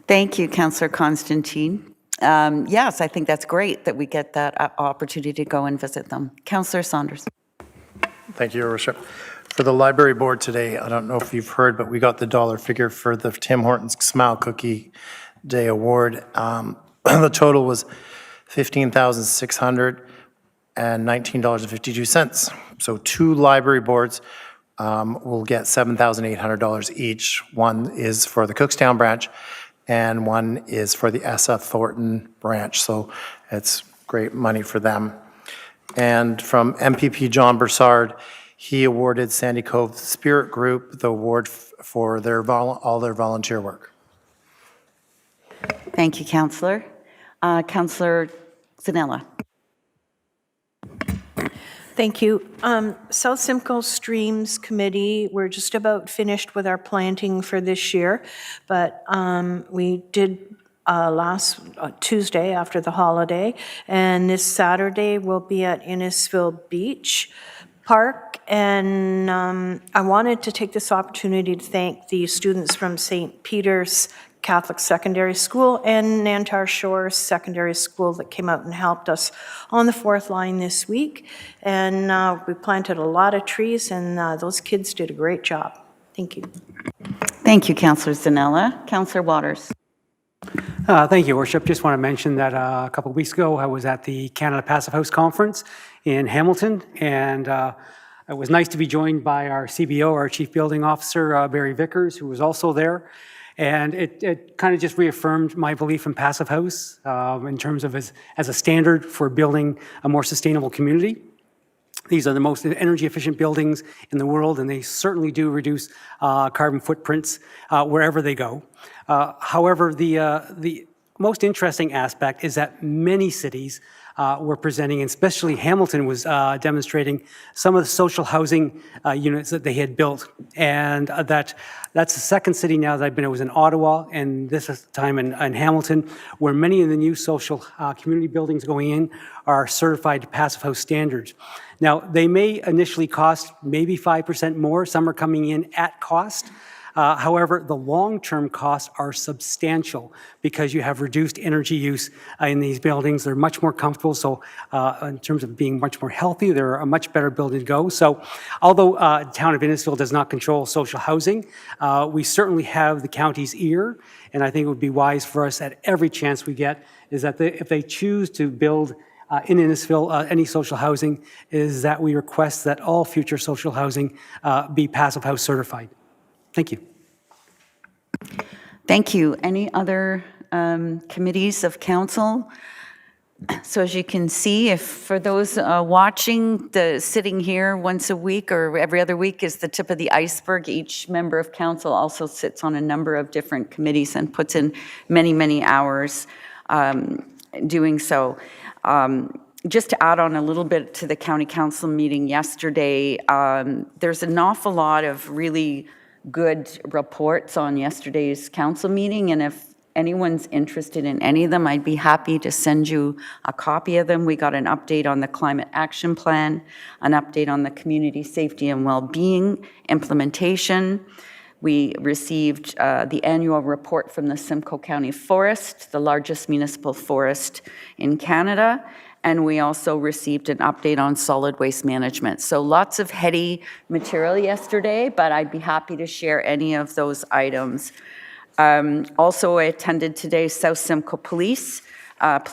Thank you, Councillor Constantine. Yes, I think that's great that we get that opportunity to go and visit them. Councillor Saunders. Thank you, Your Worship. For the library board today, I don't know if you've heard, but we got the dollar figure for the Tim Hortons Smile Cookie Day Award. The total was $15,619.52. So 2 library boards will get $7,800 each. One is for the Cookstown branch, and one is for the SF Thornton branch. So it's great money for them. And from MPP John Broussard, he awarded Sandy Cove Spirit Group the award for all their volunteer work. Thank you, Councillor. Councillor Zanella. Thank you. South Simcoe Streams Committee, we're just about finished with our planting for this year, but we did last Tuesday after the holiday, and this Saturday we'll be at Innisfil Beach Park, and I wanted to take this opportunity to thank the students from St. Peter's Catholic Secondary School and Nantar Shores Secondary School that came out and helped us on the 4th line this week. And we planted a lot of trees, and those kids did a great job. Thank you. Thank you, Councillor Zanella. Councillor Waters. Thank you, Worship. Just want to mention that a couple of weeks ago, I was at the Canada Passive House Conference in Hamilton, and it was nice to be joined by our CBO, our Chief Building Officer, Barry Vickers, who was also there. And it kind of just reaffirmed my belief in Passive House in terms of as a standard for building a more sustainable community. These are the most energy efficient buildings in the world, and they certainly do reduce carbon footprints wherever they go. However, the most interesting aspect is that many cities were presenting, and especially Hamilton was demonstrating some of the social housing units that they had built. And that's the second city now that I've been. It was in Ottawa, and this time in Hamilton, where many of the new social community buildings going in are certified to Passive House standards. Now, they may initially cost maybe 5% more. Some are coming in at cost. However, the long-term costs are substantial because you have reduced energy use in these buildings. They're much more comfortable, so in terms of being much more healthy, they're a much better building to go. So although the town of Innisfil does not control social housing, we certainly have the county's ear, and I think it would be wise for us at every chance we get is that if they choose to build in Innisfil any social housing, is that we request that all future social housing be Passive House certified. Thank you. Thank you. Any other committees of council? So as you can see, if for those watching, the sitting here once a week or every other week is the tip of the iceberg. Each member of council also sits on a number of different committees and puts in many, many hours doing so. Just to add on a little bit to the county council meeting yesterday, there's an awful lot of really good reports on yesterday's council meeting, and if anyone's interested in any of them, I'd be happy to send you a copy of them. We got an update on the climate action plan, an update on the community safety and well-being implementation. We received the annual report from the Simcoe County Forest, the largest municipal forest in Canada, and we also received an update on solid waste management. So lots of heady material yesterday, but I'd be happy to share any of those items. Also, I attended today's South Simcoe Police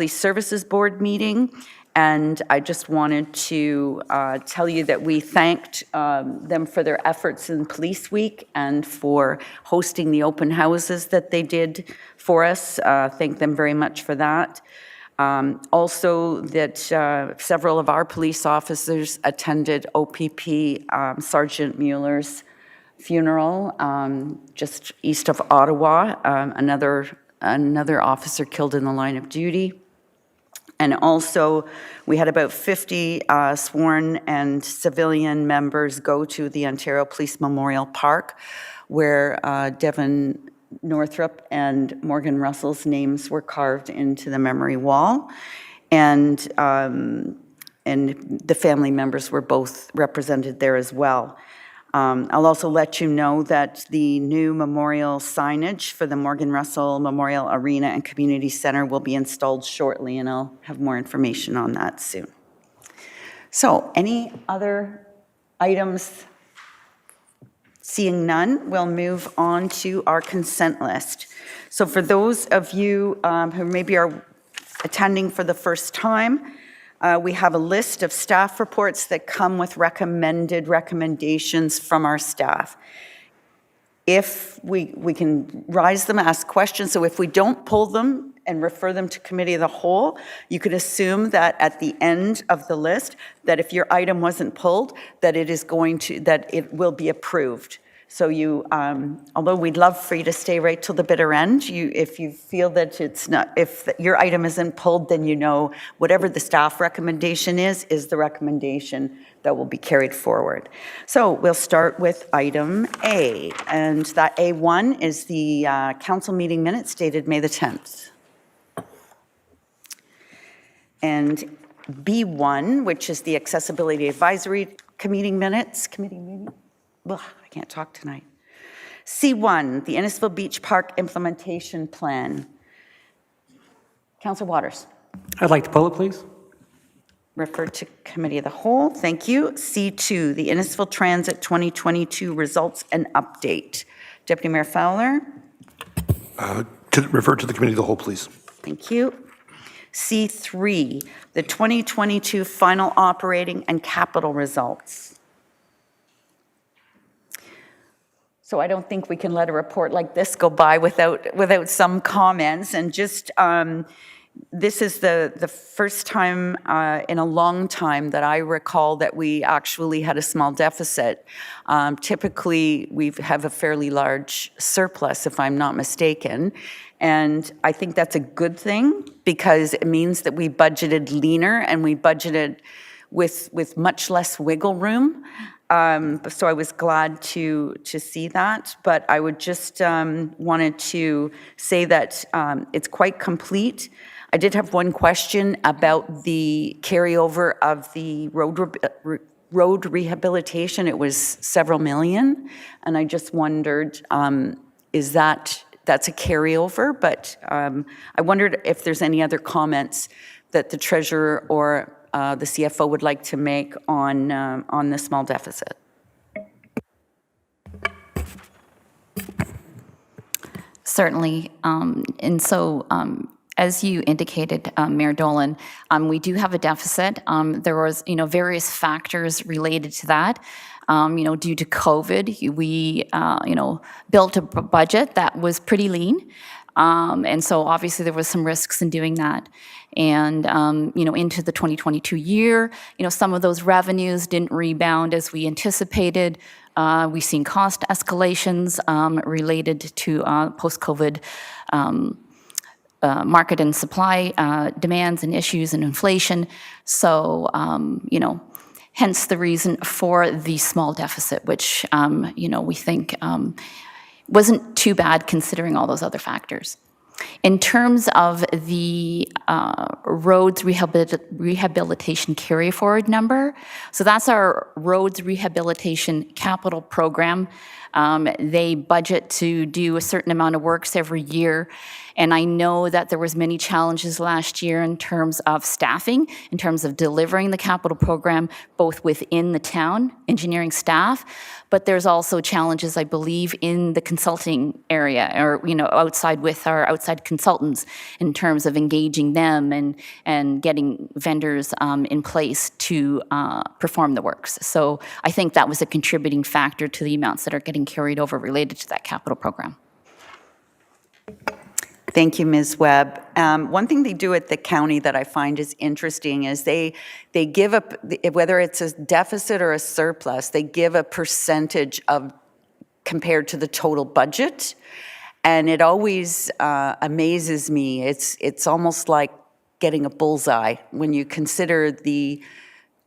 Services Board meeting, and I just wanted to tell you that we thanked them for their efforts in Police Week and for hosting the open houses that they did for us. Thank them very much for that. Also, that several of our police officers attended OPP Sergeant Mueller's funeral just east of Ottawa, another officer killed in the line of duty. And also, we had about 50 sworn and civilian members go to the Ontario Police Memorial Park, where Devon Northrup and Morgan Russell's names were carved into the memory wall. And the family members were both represented there as well. I'll also let you know that the new memorial signage for the Morgan Russell Memorial Arena and Community Center will be installed shortly, and I'll have more information on that soon. So, any other items? Seeing none, we'll move on to our consent list. So for those of you who maybe are attending for the first time, we have a list of staff reports that come with recommendations from our staff. If we can rise them, ask questions, so if we don't pull them and refer them to committee of the whole, you could assume that at the end of the list, that if your item wasn't pulled, that it will be approved. So you, although we'd love for you to stay right till the bitter end, if you feel that it's not, if your item isn't pulled, then you know whatever the staff recommendation is the recommendation that will be carried forward. So we'll start with item A, and that A1 is the council meeting minutes dated May the 10th. And B1, which is the Accessibility Advisory Committee minutes, Ugh, I can't talk tonight. C1, the Innisfil Beach Park Implementation Plan. Councillor Waters. I'd like to pull it, please. Referred to Committee of the Whole. Thank you. C2, the Innisfil Transit 2022 Results and Update. Deputy Mayor Fowler. To refer to the Committee of the Whole, please. Thank you. C3, the 2022 Final Operating and Capital Results. So I don't think we can let a report like this go by without some comments. And just, this is the first time in a long time that I recall that we actually had a small deficit. Typically, we have a fairly large surplus, if I'm not mistaken. And I think that's a good thing, because it means that we budgeted leaner and we budgeted with much less wiggle room. So I was glad to see that, but I would just wanted to say that it's quite complete. I did have one question about the carryover of the road rehabilitation. It was several million, and I just wondered, is that's a carryover? But I wondered if there's any other comments that the treasurer or the CFO would like to make on the small deficit. Certainly, and so as you indicated, Mayor Dolan, we do have a deficit. There was, various factors related to that. Due to COVID, we, built a budget that was pretty lean. And so obviously there was some risks in doing that. And, into the 2022 year, some of those revenues didn't rebound as we anticipated. We've seen cost escalations related to post-COVID market and supply demands and issues and inflation. So, hence the reason for the small deficit, which, we think wasn't too bad considering all those other factors. In terms of the roads rehabilitation carry forward number, so that's our roads rehabilitation capital program. They budget to do a certain amount of works every year. And I know that there was many challenges last year in terms of staffing, in terms of delivering the capital program, both within the town, engineering staff, but there's also challenges, I believe, in the consulting area, or, outside with our outside consultants in terms of engaging them and getting vendors in place to perform the works. So I think that was a contributing factor to the amounts that are getting carried over related to that capital program. Thank you, Ms. Webb. One thing they do at the county that I find is interesting is they give up, whether it's a deficit or a surplus, they give a percentage of compared to the total budget. And it always amazes me. It's almost like getting a bullseye when you consider the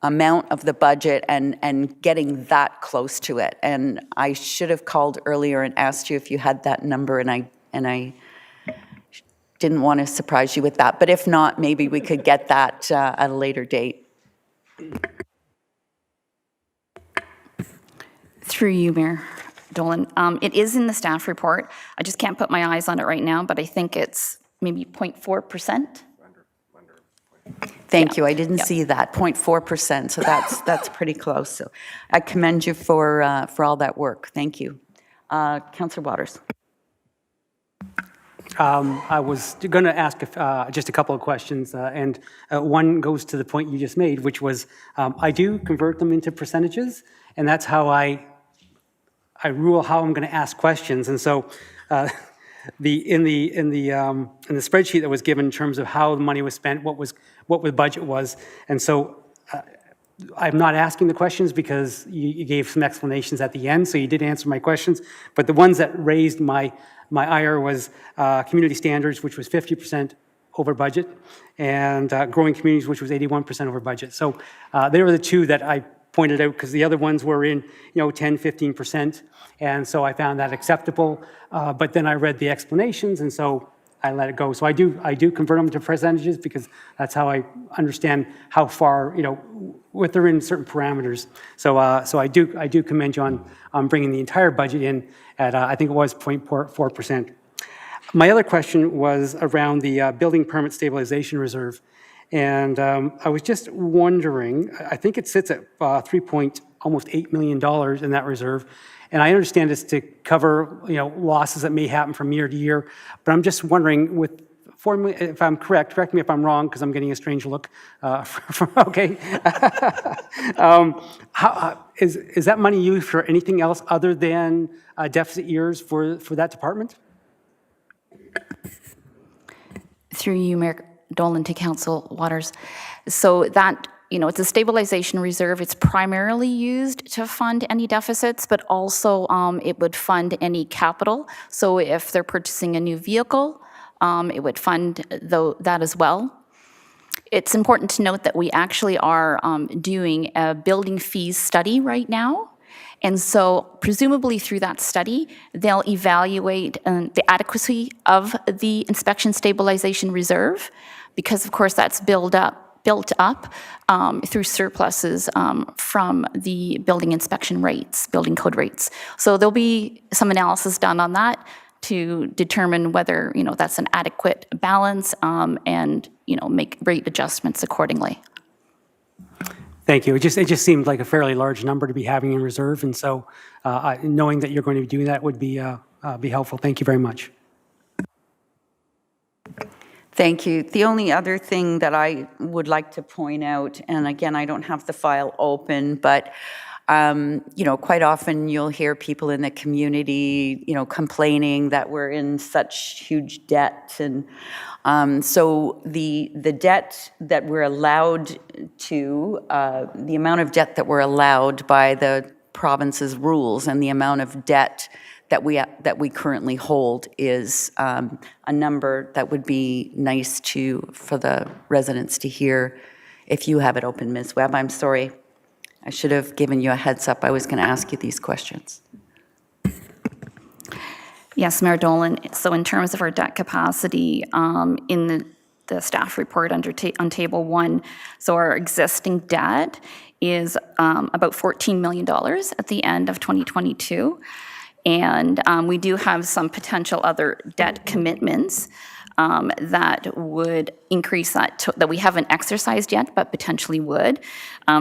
amount of the budget and getting that close to it. And I should have called earlier and asked you if you had that number, and I didn't want to surprise you with that. But if not, maybe we could get that at a later date. Through you, Mayor Dolan. It is in the staff report. I just can't put my eyes on it right now, but I think it's maybe 0.4%. Thank you. I didn't see that, 0.4%. So that's pretty close. So I commend you for all that work. Thank you. Councillor Waters. I was going to ask just a couple of questions, and one goes to the point you just made, which was I do convert them into percentages, and that's how I rule how I'm going to ask questions. And so in the spreadsheet that was given in terms of how the money was spent, what the budget was, and so I'm not asking the questions because you gave some explanations at the end, so you did answer my questions. But the ones that raised my ire was community standards, which was 50% over budget, and growing communities, which was 81% over budget. So they were the two that I pointed out, because the other ones were in 10, 15%, and so I found that acceptable. But then I read the explanations, and so I let it go. So I do convert them to percentages because that's how I understand how far, they're in certain parameters. So I do commend you on bringing the entire budget in at I think it was 0.4%. My other question was around the building permit stabilization reserve, and I was just wondering. I think it sits at almost $8 million in that reserve. And I understand it's to cover, losses that may happen from year to year. But I'm just wondering, with $4 million, if I'm correct me if I'm wrong, because I'm getting a strange look. Okay. Is that money used for anything else other than deficit years for that department? Through you, Mayor Dolan, to Council Waters. So that, it's a stabilization reserve. It's primarily used to fund any deficits, but also it would fund any capital. So if they're purchasing a new vehicle, it would fund that as well. It's important to note that we actually are doing a building fees study right now. And so presumably through that study, they'll evaluate the adequacy of the inspection stabilization reserve, because of course that's built up through surpluses from the building inspection rates, building code rates. So there'll be some analysis done on that to determine whether that's an adequate balance and make rate adjustments accordingly. Thank you. It just seemed like a fairly large number to be having in reserve, and so knowing that you're going to be doing that would be helpful. Thank you very much. Thank you. The only other thing that I would like to point out, and again, I don't have the file open, but quite often you'll hear people in the community, complaining that we're in such huge debt, and so the debt that we're allowed to, the amount of debt that we're allowed by the province's rules, and the amount of debt that we currently hold is a number that would be nice for the residents to hear. If you have it open, Ms. Webb, I'm sorry. I should have given you a heads up. I was going to ask you these questions. Yes, Mayor Dolan. So in terms of our debt capacity, in the staff report on Table 1, so our existing debt is about $14 million at the end of 2022. And we do have some potential other debt commitments that would increase that we haven't exercised yet, but potentially would.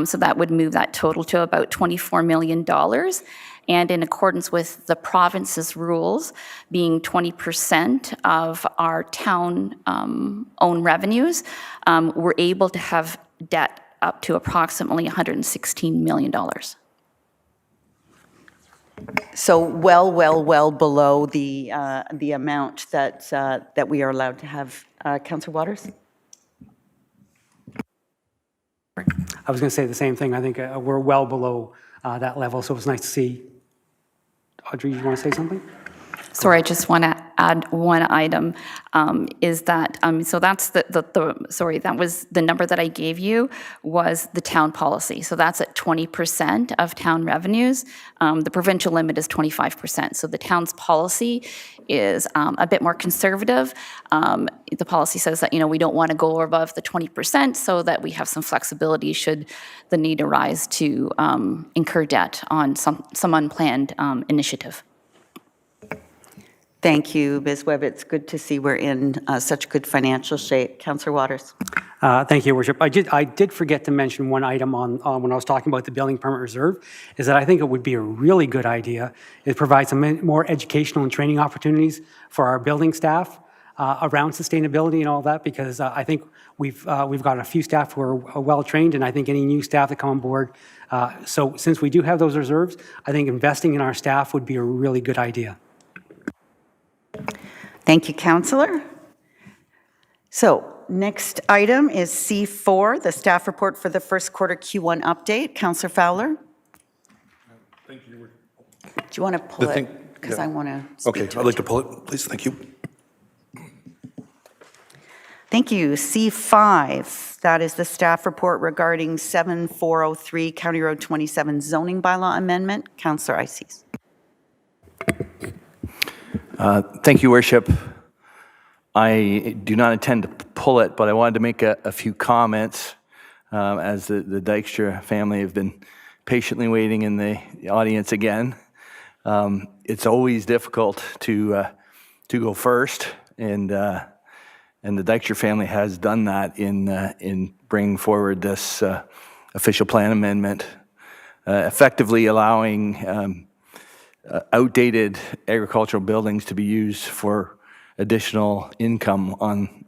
So that would move that total to about $24 million. And in accordance with the province's rules, being 20% of our town own revenues, we're able to have debt up to approximately $116 million. So well below the amount that we are allowed to have. Councillor Waters? I was going to say the same thing. I think we're well below that level, so it was nice to see. Audrey, you want to say something? Sorry, I just want to add one item, is that, so that's sorry, that was the number that I gave you was the town policy. So that's at 20% of town revenues. The provincial limit is 25%. So the town's policy is a bit more conservative. The policy says that, we don't want to go above the 20% so that we have some flexibility should the need arise to incur debt on some unplanned initiative. Thank you, Ms. Webb. It's good to see we're in such good financial shape. Councillor Waters. Thank you, Your Worship. I did forget to mention one item on when I was talking about the building permit reserve, is that I think it would be a really good idea is provide some more educational and training opportunities for our building staff around sustainability and all that, because I think we've got a few staff who are well-trained, and I think any new staff that come on board. So since we do have those reserves, I think investing in our staff would be a really good idea. Thank you, Councillor. So next item is C4, the staff report for the first quarter Q1 update. Councillor Fowler? Thank you. Do you want to pull it? Because I want to speak Okay, to I'd it. like to pull it, please. Thank you. Thank you. C5, that is the staff report regarding 7403 County Road 27 zoning bylaw amendment. Councillor Ices. Thank you, Worship. I do not intend to pull it, but I wanted to make a few comments as the Dykstra family have been patiently waiting in the audience again. It's always difficult to go first, and the Dykstra family has done that in bringing forward this official plan amendment, effectively allowing outdated agricultural buildings to be used for additional income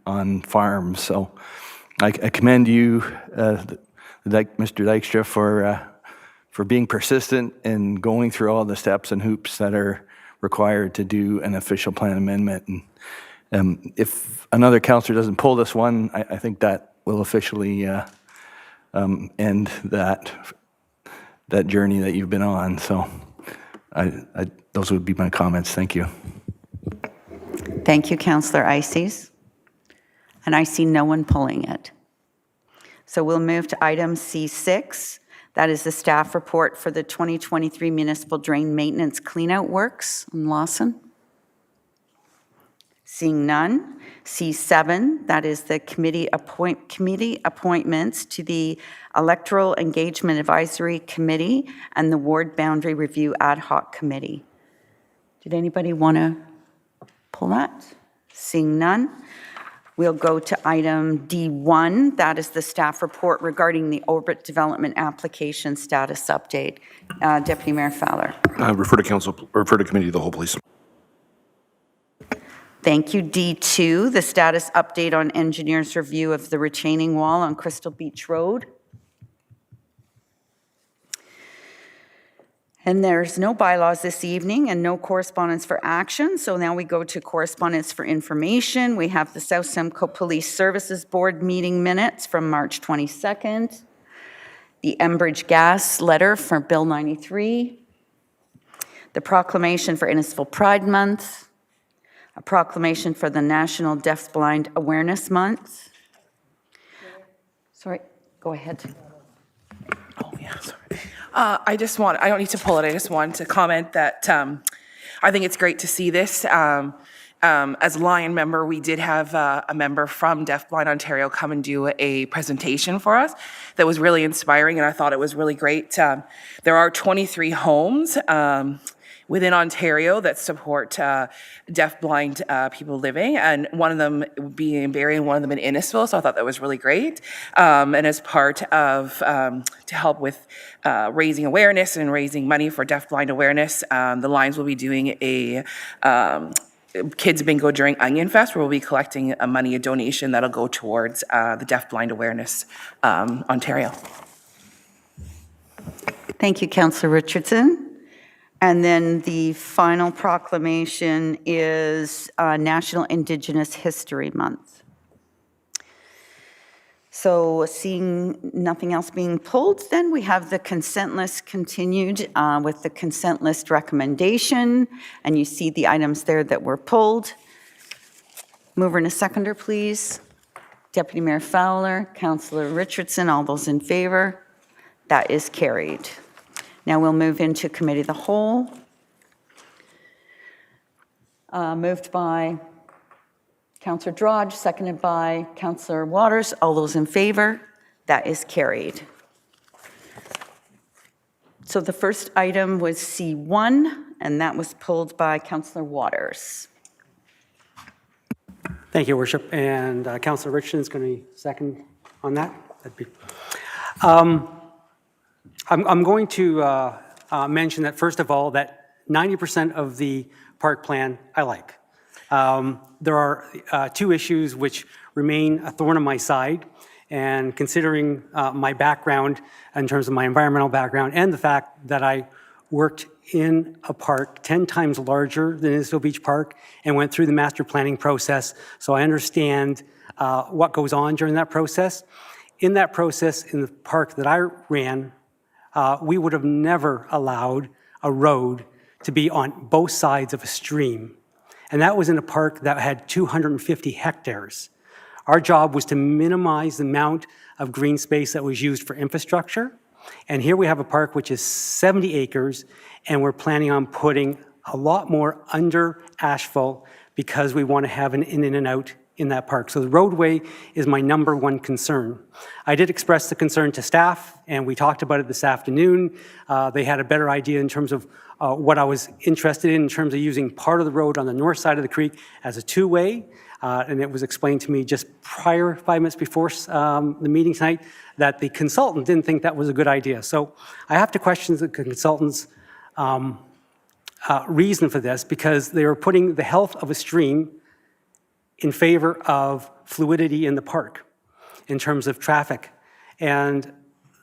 on farms. So I commend you, Mr. Dykstra, for being persistent and going through all the steps and hoops that are required to do an official plan amendment. And if another councillor doesn't pull this one, I think that will officially end that journey that you've been on. So those would be my comments. Thank you. Thank you, Councillor Ices. And I see no one pulling it. So we'll move to item C6. That is the staff report for the 2023 municipal drain maintenance cleanout works in Lawson. Seeing none. C7, that is the committee appointments to the Electoral Engagement Advisory Committee and the Ward Boundary Review Ad Hoc Committee. Did anybody want to pull that? Seeing none. We'll go to item D1. That is the staff report regarding the Orbit Development Application Status Update. Deputy Mayor Fowler. Refer to council, refer to committee of the whole, please. Thank you. D2, the status update on engineer's review of the retaining wall on Crystal Beach Road. And there's no bylaws this evening and no correspondence for action. So now we go to correspondence for information. We have the South Simcoe Police Services Board meeting minutes from March 22nd. The Enbridge Gas letter for Bill 93. The proclamation for Innisfil Pride Month. A proclamation for the National Deafblind Awareness Month. Sorry, go ahead. Oh, yeah, sorry. I don't need to pull it, I just wanted to comment that I think it's great to see this. As a Lion member, we did have a member from Deafblind Ontario come and do a presentation for us that was really inspiring, and I thought it was really great. There are 23 homes within Ontario that support deafblind people living, and one of them being in Barrie and one of them in Innisfil, so I thought that was really great. And as part of, to help with raising awareness and raising money for deafblind awareness, the Lions will be doing a Kids Bingo during Onion Fest, where we'll be collecting a donation that'll go towards the Deafblind Awareness Ontario. Thank you, Councillor Richardson. And then the final proclamation is National Indigenous History Month. So seeing nothing else being pulled, then we have the consent list continued with the consent list recommendation, and you see the items there that were pulled. Mover and a seconder, please. Deputy Mayor Fowler, Councillor Richardson, all those in favor? That is carried. Now we'll move into Committee of the Whole. Moved by Councillor Drodge, seconded by Councillor Waters. All those in favor? That is carried. So the first item was C1, and that was pulled by Councillor Waters. Thank you, Your Worship. And Councillor Richardson is going to be second on that. I'm going to mention that, first of all, that 90% of the park plan I like. There are two issues which remain a thorn in my side, and considering my background in terms of my environmental background and the fact that I worked in a park 10 times larger than Innisfil Beach Park and went through the master planning process, so I understand what goes on during that process. In that process, in the park that I ran, we would have never allowed a road to be on both sides of a stream. And that was in a park that had 250 hectares. Our job was to minimize the amount of green space that was used for infrastructure. And here we have a park which is 70 acres, and we're planning on putting a lot more under asphalt because we want to have an in and out in that park. So the roadway is my number one concern. I did express the concern to staff, and we talked about it this afternoon. They had a better idea in terms of what I was interested in terms of using part of the road on the north side of the creek as a two-way. And it was explained to me just prior, 5 minutes before the meeting tonight, that the consultant didn't think that was a good idea. So I have to question the consultant's reason for this, because they were putting the health of a stream in favor of fluidity in the park in terms of traffic. And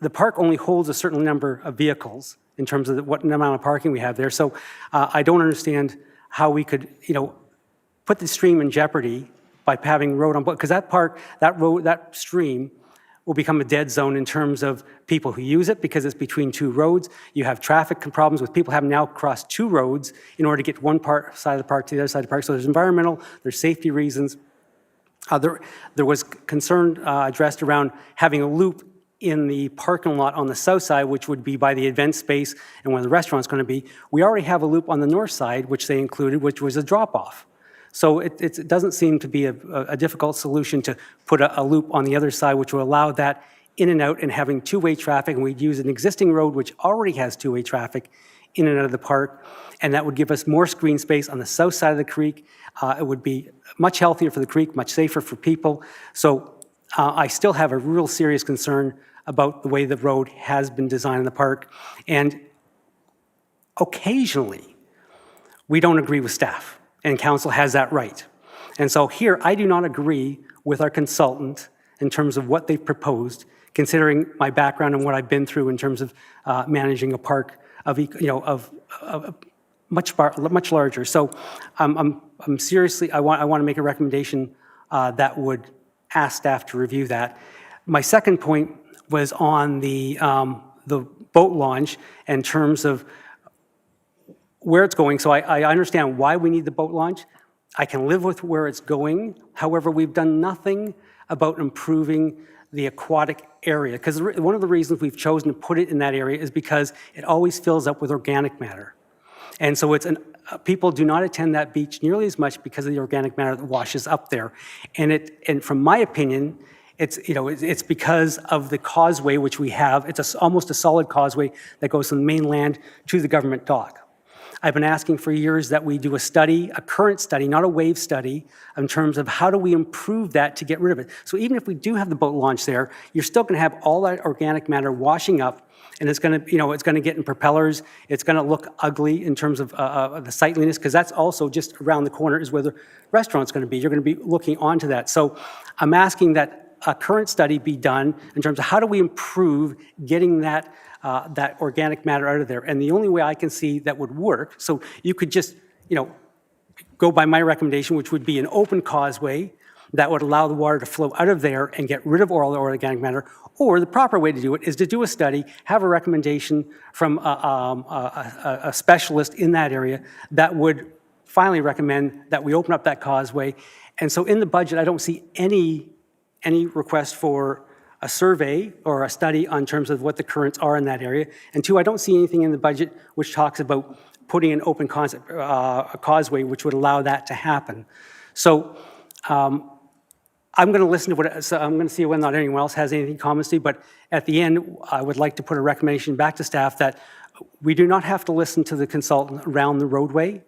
the park only holds a certain number of vehicles in terms of what amount of parking we have there. So I don't understand how we could, put the stream in jeopardy by having road on, because that park, that stream will become a dead zone in terms of people who use it because it's between two roads. You have traffic problems with people having now crossed two roads in order to get one side of the park to the other side of the park. So there's environmental, there's safety reasons. There was concern addressed around having a loop in the parking lot on the south side, which would be by the event space and where the restaurant's going to be. We already have a loop on the north side, which they included, which was a drop-off. So it doesn't seem to be a difficult solution to put a loop on the other side, which will allow that in and out and having two-way traffic. And we'd use an existing road, which already has two-way traffic in and out of the park. And that would give us more screen space on the south side of the creek. It would be much healthier for the creek, much safer for people. So I still have a real serious concern about the way the road has been designed in the park. And occasionally, we don't agree with staff. And council has that right. And so here, I do not agree with our consultant in terms of what they've proposed, considering my background and what I've been through in terms of managing a park of much larger. So I'm seriously, I want to make a recommendation that would ask staff to review that. My second point was on the boat launch in terms of where it's going. So I understand why we need the boat launch. I can live with where it's going. However, we've done nothing about improving the aquatic area, because one of the reasons we've chosen to put it in that area is because it always fills up with organic matter. And so people do not attend that beach nearly as much because of the organic matter that washes up there. And from my opinion, it's because of the causeway which we have. It's almost a solid causeway that goes from the mainland to the government dock. I've been asking for years that we do a study, a current study, not a wave study, in terms of how do we improve that to get rid of it. So even if we do have the boat launch there, you're still going to have all that organic matter washing up, and it's going to, it's going to get in propellers. It's going to look ugly in terms of the sightliness, because that's also just around the corner is where the restaurant's going to be. You're going to be looking onto that. So I'm asking that a current study be done in terms of how do we improve getting that that organic matter out of there. And the only way I can see that would work, so you could just, go by my recommendation, which would be an open causeway that would allow the water to flow out of there and get rid of all the organic matter. Or the proper way to do it is to do a study, have a recommendation from a specialist in that area that would finally recommend that we open up that causeway. And so in the budget, I don't see any request for a survey or a study on terms of what the currents are in that area. And two, I don't see anything in the budget which talks about putting an open concept, a causeway which would allow that to happen. So I'm going to listen to what, so I'm going to see whether or not anyone else has anything comments to, but at the end, I would like to put a recommendation back to staff that we do not have to listen to the consultant around the roadway,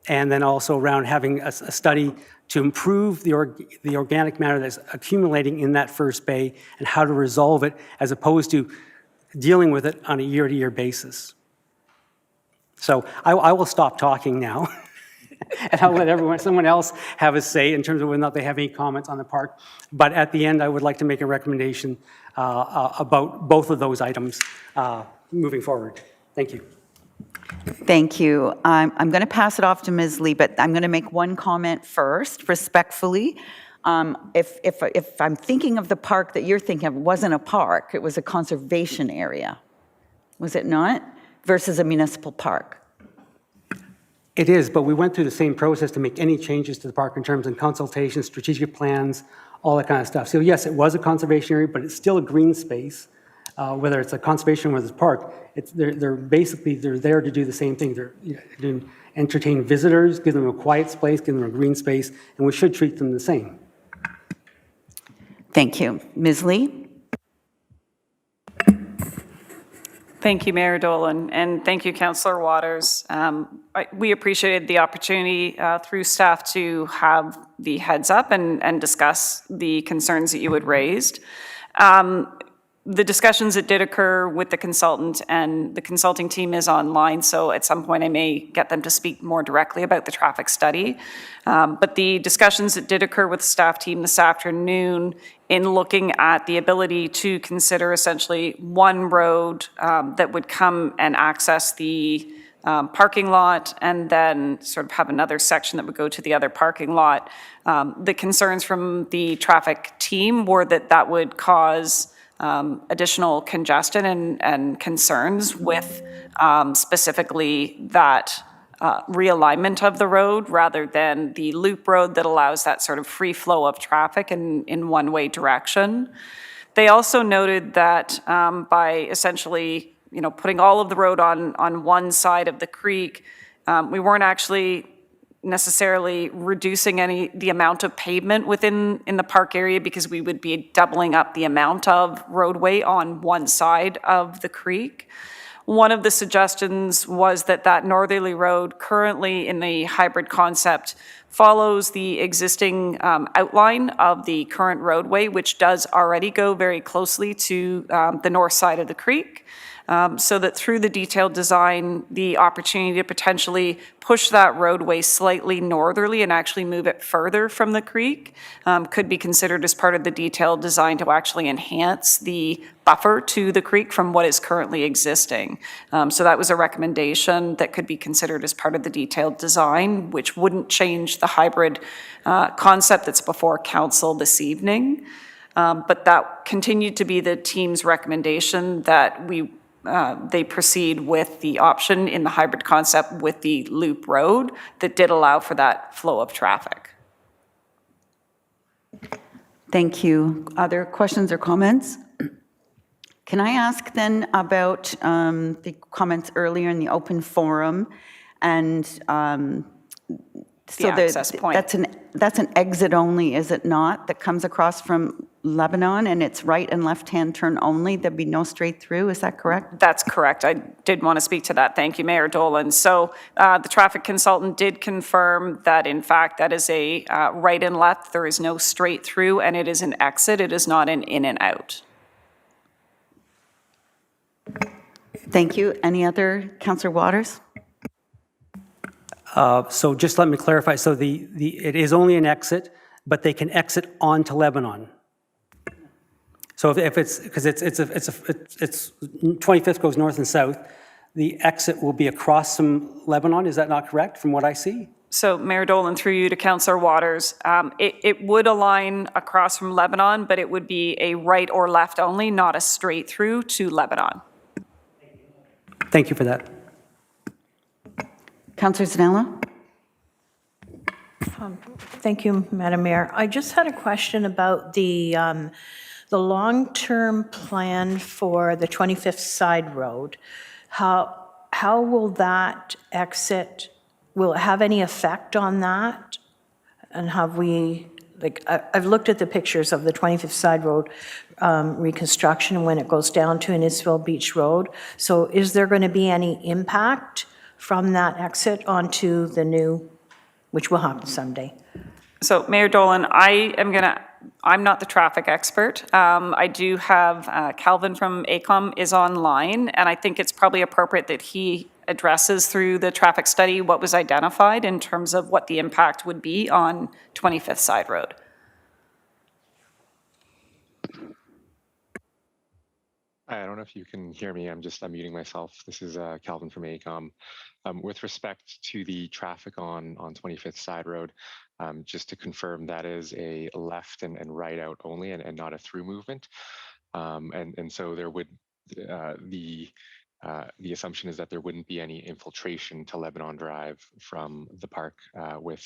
and then also around having a study to improve the organic matter that's accumulating in that first bay and how to resolve it, as opposed to dealing with it on a year-to-year basis. So I will stop talking now, and I'll let someone else have a say in terms of whether or not they have any comments on the park. But at the end, I would like to make a recommendation about both of those items moving forward. Thank you. Thank you. I'm going to pass it off to Ms. Lee, but I'm going to make one comment first, respectfully. If I'm thinking of the park that you're thinking of, it wasn't a park, it was a conservation area, was it not? Versus a municipal park. It is, but we went through the same process to make any changes to the park in terms of consultation, strategic plans, all that kind of stuff. So yes, it was a conservation area, but it's still a green space. Whether it's a conservation or whether it's a park, they're there to do the same thing. They're to entertain visitors, give them a quiet space, give them a green space, and we should treat them the same. Thank you. Ms. Lee? Thank you, Mayor Dolan, and thank you, Councillor Waters. We appreciated the opportunity through staff to have the heads up and discuss the concerns that you had raised. The discussions that did occur with the consultant, and the consulting team is online, so at some point I may get them to speak more directly about the traffic study. But the discussions that did occur with the staff team this afternoon in looking at the ability to consider essentially one road that would come and access the parking lot, and then sort of have another section that would go to the other parking lot. The concerns from the traffic team were that that would cause additional congestion and concerns with specifically that realignment of the road rather than the loop road that allows that sort of free flow of traffic in one-way direction. They also noted that by essentially putting all of the road on one side of the creek, we weren't actually necessarily reducing the amount of pavement in the park area, because we would be doubling up the amount of roadway on one side of the creek. One of the suggestions was that northerly road currently in the hybrid concept follows the existing outline of the current roadway, which does already go very closely to the north side of the creek. So that through the detailed design, the opportunity to potentially push that roadway slightly northerly and actually move it further from the creek could be considered as part of the detailed design to actually enhance the buffer to the creek from what is currently existing. So that was a recommendation that could be considered as part of the detailed design, which wouldn't change the hybrid concept that's before council this evening. But that continued to be the team's recommendation, that they proceed with the option in the hybrid concept with the loop road that did allow for that flow of traffic. Thank you. Other questions or comments? Can I ask then about the comments earlier in the open forum, and so access point. That's an exit only, is it not, that comes across from Lebanon, and it's right and left-hand turn only? There'd be no straight through, is that correct? That's correct. I did want to speak to that. Thank you, Mayor Dolan. So the traffic consultant did confirm that, in fact, that is a right and left. There is no straight through, and it is an exit. It is not an in and out. Thank you. Any other, Councillor Waters? So just let me clarify. So it is only an exit, but they can exit onto Lebanon. So if it's, because it's 25th goes north and south, the exit will be across from Lebanon. Is that not correct from what I see? So Mayor Dolan, through you to Councillor Waters, it would align across from Lebanon, but it would be a right or left only, not a straight through to Lebanon. Thank you for that. Councillor Zanella? Thank you, Madam Mayor. I just had a question about the long-term plan for the 25th Side Road. How will that exit, will it have any effect on that? And have we, like, I've looked at the pictures of the 25th Side Road reconstruction when it goes down to Innisfil Beach Road. So is there going to be any impact from that exit onto the new, which will happen someday? So Mayor Dolan, I'm not the traffic expert. I do have Calvin from AECOM is online, and I think it's probably appropriate that he addresses through the traffic study what was identified in terms of what the impact would be on 25th Side Road. I don't know if you can hear me. I'm muting myself. This is Calvin from AECOM. With respect to the traffic on 25th Side Road, just to confirm, that is a left and right out only and not a through movement. And so there would, the assumption is that there wouldn't be any infiltration to Lebanon Drive from the park with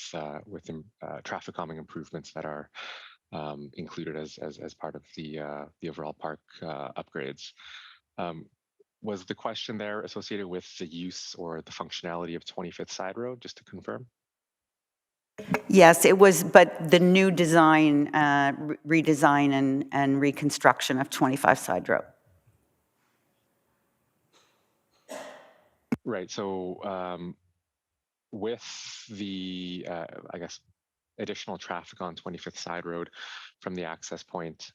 traffic calming improvements that are included as part of the overall park upgrades. Was the question there associated with the use or the functionality of 25th Side Road, just to confirm? Yes, it was, but the new design, redesign and reconstruction of 25 Side Road. Right, so with the, I guess, additional traffic on 25th Side Road from the access point,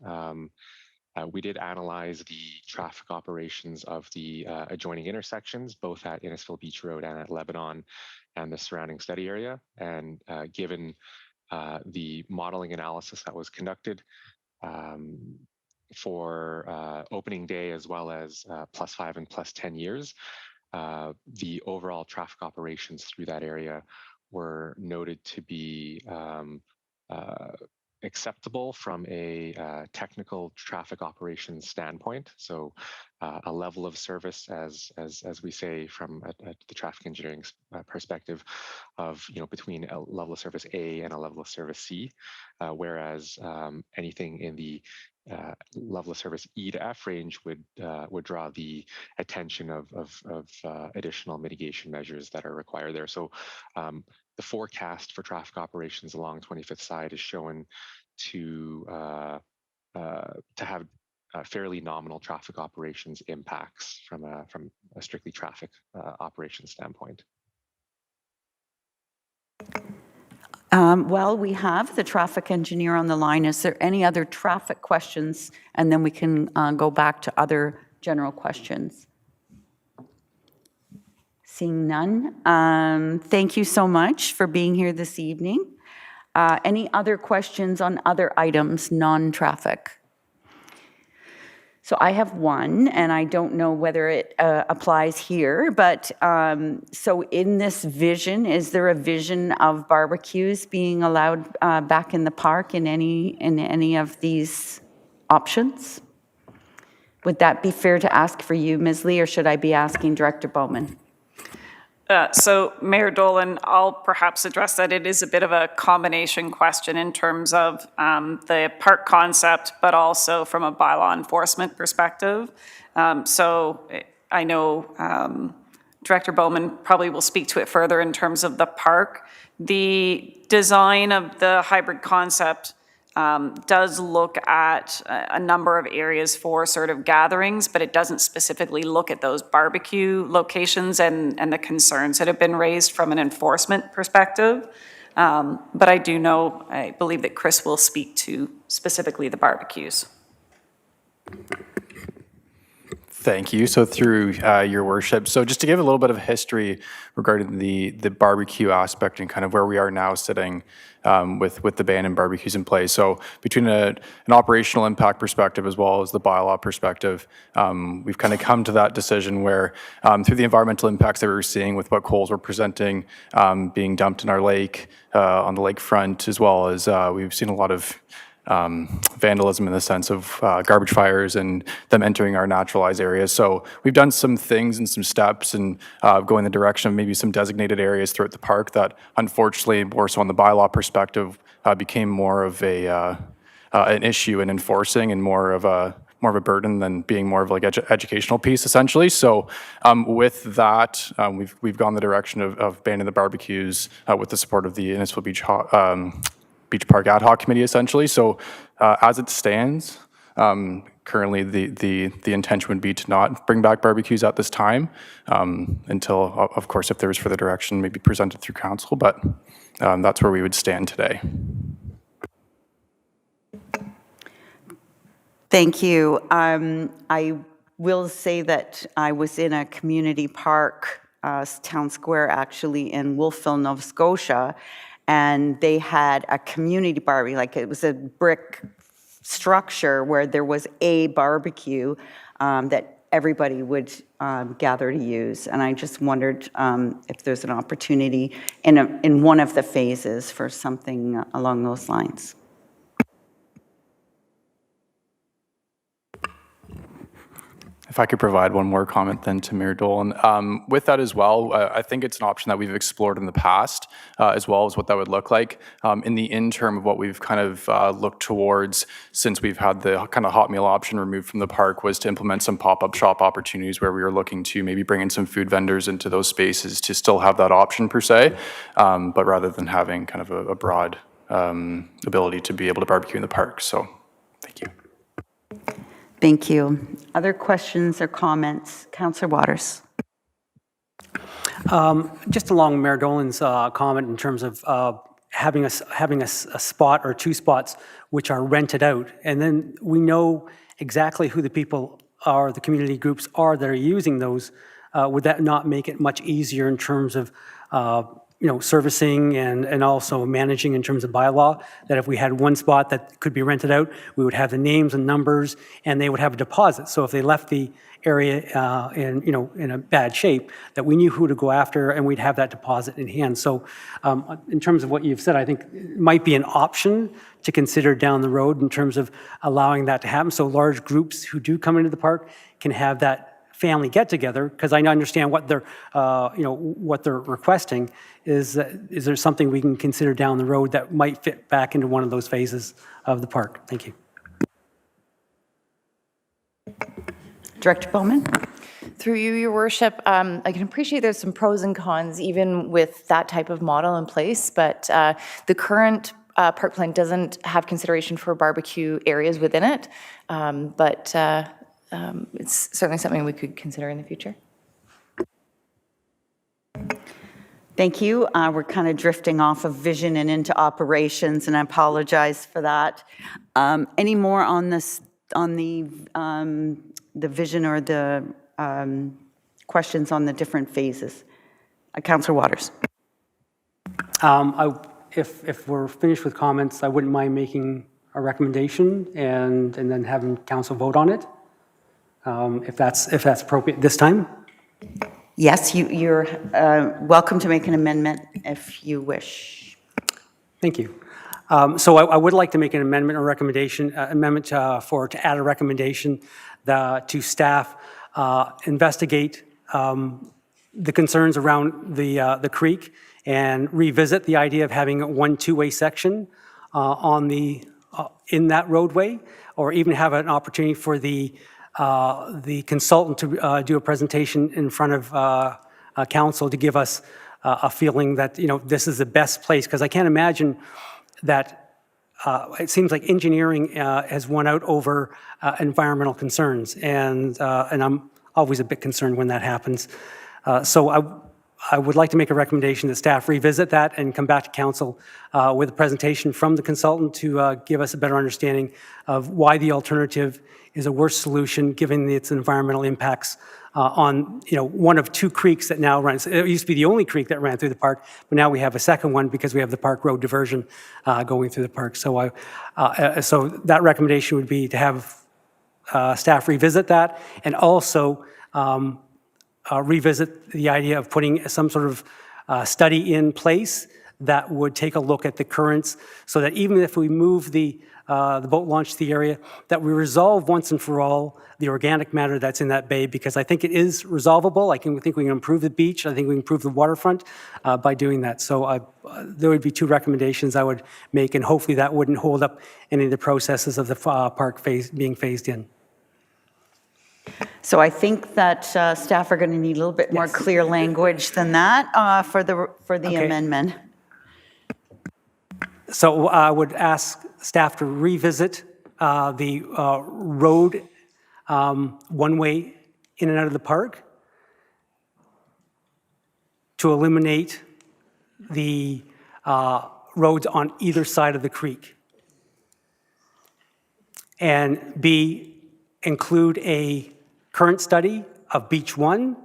we did analyze the traffic operations of the adjoining intersections, both at Innisfil Beach Road and at Lebanon and the surrounding study area. And given the modeling analysis that was conducted for opening day as well as +5 and +10 years, the overall traffic operations through that area were noted to be acceptable from a technical traffic operations standpoint. So a level of service, as we say from the traffic engineering perspective, of between a level of service A and a level of service C, whereas anything in the level of service E to F range would draw the attention of additional mitigation measures that are required there. So the forecast for traffic operations along 25th Side is shown to have fairly nominal traffic operations impacts from a strictly traffic operations standpoint. Well, we have the traffic engineer on the line. Is there any other traffic questions? And then we can go back to other general questions. Seeing none. Thank you so much for being here this evening. Any other questions on other items, non-traffic? So I have one, and I don't know whether it applies here, but so in this vision, is there a vision of barbecues being allowed back in the park in any of these options? Would that be fair to ask for you, Ms. Lee, or should I be asking Director Bowman? So Mayor Dolan, I'll perhaps address that. It is a bit of a combination question in terms of the park concept, but also from a bylaw enforcement perspective. So I know Director Bowman probably will speak to it further in terms of the park. The design of the hybrid concept does look at a number of areas for sort of gatherings, but it doesn't specifically look at those barbecue locations and the concerns that have been raised from an enforcement perspective. But I believe that Chris will speak to specifically the barbecues. Thank you. So through your worship, so just to give a little bit of history regarding the barbecue aspect and kind of where we are now sitting with the ban and barbecues in place. So between an operational impact perspective as well as the bylaw perspective, we've kind of come to that decision where through the environmental impacts that we were seeing with what coals were presenting being dumped in our lake, on the lakefront, as well as we've seen a lot of vandalism in the sense of garbage fires and them entering our naturalized areas. So we've done some things and some steps and go in the direction of maybe some designated areas throughout the park that unfortunately, more so on the bylaw perspective, became more of an issue in enforcing and more of a burden than being more of like educational piece essentially. So with that, we've gone the direction of banning the barbecues with the support of the Innisfil Beach Park Ad Hoc Committee, essentially. So as it stands, currently the intention would be to not bring back barbecues at this time until, of course, if there was further direction, maybe presented through council, but that's where we would stand today. Thank you. I will say that I was in a community park, town square actually, in Wolfville, Nova Scotia, and they had a community barbecue, like it was a brick structure where there was a barbecue that everybody would gather to use. And I just wondered if there's an opportunity in one of the phases for something along those lines. If I could provide one more comment then to Mayor Dolan. With that as well, I think it's an option that we've explored in the past, as well as what that would look like. In the interim of what we've kind of looked towards since we've had the kind of hot meal option removed from the park was to implement some pop-up shop opportunities where we were looking to maybe bring in some food vendors into those spaces to still have that option per se, but rather than having kind of a broad ability to be able to barbecue in the park. So, thank you. Thank you. Other questions or comments? Councillor Waters. Just along Mayor Dolan's comment in terms of having a spot or two spots which are rented out, and then we know exactly who the people are, the community groups are that are using those. Would that not make it much easier in terms of servicing and also managing in terms of bylaw, that if we had one spot that could be rented out, we would have the names and numbers and they would have a deposit. So if they left the area in a bad shape, that we knew who to go after and we'd have that deposit in hand. So in terms of what you've said, I think it might be an option to consider down the road in terms of allowing that to happen. So large groups who do come into the park can have that family get together, because I understand what they're, what they're requesting. Is there something we can consider down the road that might fit back into one of those phases of the park? Thank you. Director Bowman. Through you, Your Worship, I can appreciate there's some pros and cons even with that type of model in place, but the current park plan doesn't have consideration for barbecue areas within it, but it's certainly something we could consider in the future. Thank you. We're kind of drifting off of vision and into operations, and I apologize for that. Any more on this, on the vision or the questions on the different phases? Councillor Waters. If we're finished with comments, I wouldn't mind making a recommendation and then having council vote on it, if that's appropriate this time. Yes, you're welcome to make an amendment if you wish. Thank you. So I would like to make an amendment or recommendation, to add a recommendation to staff, investigate the concerns around the creek and revisit the idea of having one two-way section in that roadway, or even have an opportunity for the consultant to do a presentation in front of council to give us a feeling that this is the best place, because I can't imagine that it seems like engineering has won out over environmental concerns, and I'm always a bit concerned when that happens. So I would like to make a recommendation that staff revisit that and come back to council with a presentation from the consultant to give us a better understanding of why the alternative is a worse solution given its environmental impacts on, one of two creeks that now runs. It used to be the only creek that ran through the park, but now we have a second one because we have the Park Road diversion going through the park. So so that recommendation would be to have staff revisit that and also revisit the idea of putting some sort of study in place that would take a look at the currents so that even if we move the boat launch to the area, that we resolve once and for all the organic matter that's in that bay, because I think it is resolvable. I think we can improve the beach. I think we can improve the waterfront by doing that. So there would be two recommendations I would make, and hopefully that wouldn't hold up any of the processes of the park being phased in. So I think that staff are going to need a little bit more clear language than that for the amendment. So I would ask staff to revisit the road one-way in and out of the park to eliminate the roads on either side of the creek. And B, include a current study of Beach 1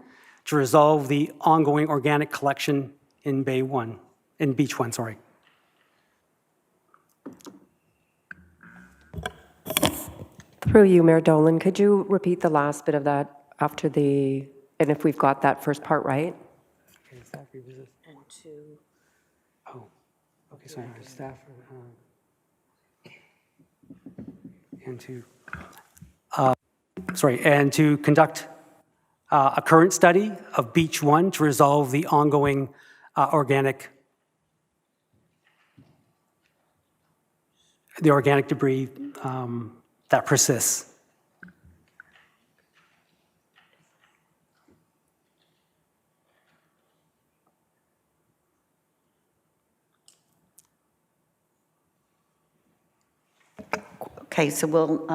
to resolve the ongoing organic collection in Beach 1, sorry. Through you, Mayor Dolan, could you repeat the last bit of that after and if we've got that first part right? Okay, staff revisit. Okay, sorry, staff. And to conduct a current study of Beach 1 to resolve the ongoing organic debris that persists. Okay, so we'll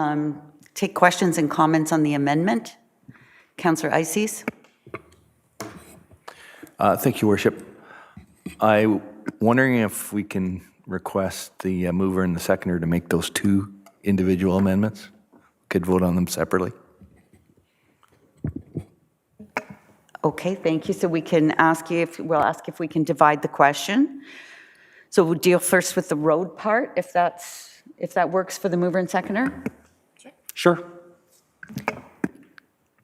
take questions and comments on the amendment. Councillor Ices. Thank you, Worship. I'm wondering if we can request the mover and the seconder to make those two individual amendments. Could vote on them separately. Okay, thank you. So we can we'll ask if we can divide the question. So we'll deal first with the road part, if that works for the mover and seconder. Sure.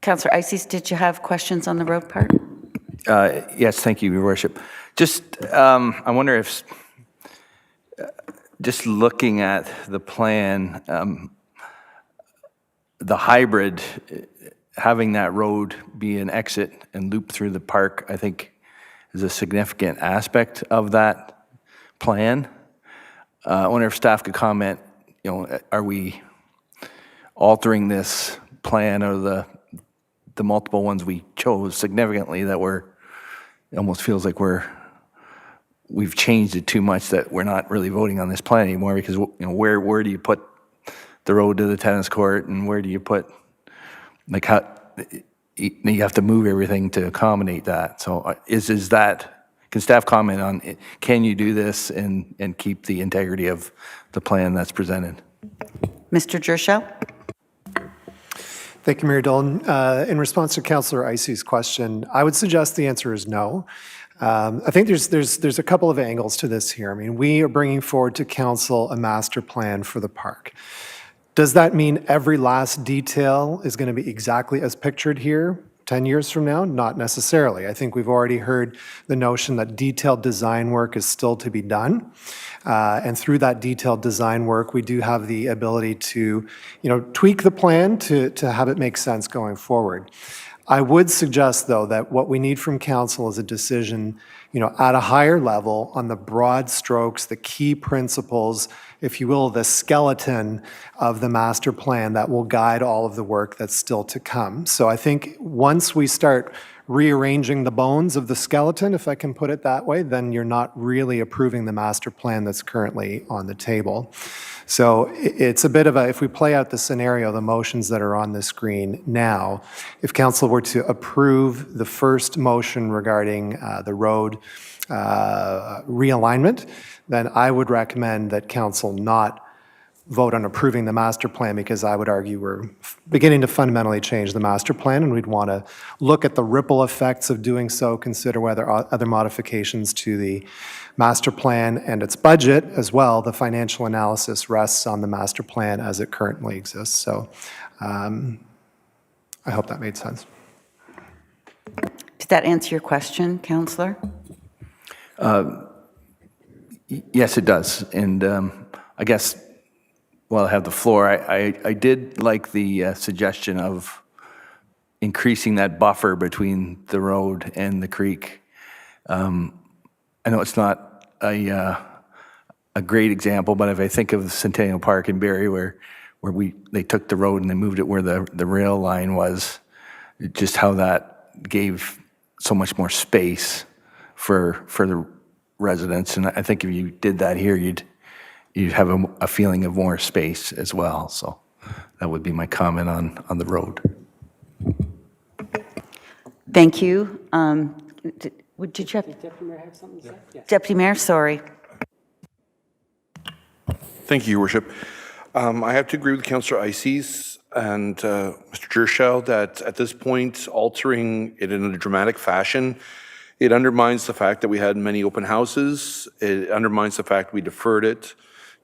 Councillor Ices, did you have questions on the road part? Yes, thank you, Your Worship. Just, I wonder if, just looking at the plan, the hybrid, having that road be an exit and loop through the park, I think is a significant aspect of that plan. I wonder if staff could comment, are we altering this plan or the multiple ones we chose significantly that it almost feels like we've changed it too much that we're not really voting on this plan anymore, because where do you put the road to the tennis court, and where do you put, like, how you have to move everything to accommodate that. So is that, can staff comment on it? Can you do this and keep the integrity of the plan that's presented? Mr. Jerschel. Thank you, Mayor Dolan. In response to Councillor Icy's question, I would suggest the answer is no. I think there's a couple of angles to this here. I mean, we are bringing forward to council a master plan for the park. Does that mean every last detail is going to be exactly as pictured here 10 years from now? Not necessarily. I think we've already heard the notion that detailed design work is still to be done. And through that detailed design work, we do have the ability to, tweak the plan to have it make sense going forward. I would suggest, though, that what we need from council is a decision, at a higher level on the broad strokes, the key principles, if you will, the skeleton of the master plan that will guide all of the work that's still to come. So I think once we start rearranging the bones of the skeleton, if I can put it that way, then you're not really approving the master plan that's currently on the table. So it's a bit of a, if we play out the scenario, the motions that are on the screen now, if council were to approve the first motion regarding the road realignment, then I would recommend that council not vote on approving the master plan, because I would argue we're beginning to fundamentally change the master plan, and we'd want to look at the ripple effects of doing so, consider whether other modifications to the master plan and its budget as well. The financial analysis rests on the master plan as it currently exists. So I hope that made sense. Did that answer your question, Councillor? Yes, it does. And I guess while I have the floor, I did like the suggestion of increasing that buffer between the road and the creek. I know it's not a great example, but if I think of Centennial Park in Barrie, where they took the road and they moved it where the rail line was, just how that gave so much more space for the residents. And I think if you did that here, you'd have a feeling of more space as well. So that would be my comment on the road. Thank you. Did you have? Deputy Mayor have something to say? Yes. Deputy Mayor, sorry. Thank you, Your Worship. I have to agree with Councillor Ices and Mr. Gershow that at this point, altering it in a dramatic fashion, it undermines the fact that we had many open houses. It undermines the fact we deferred it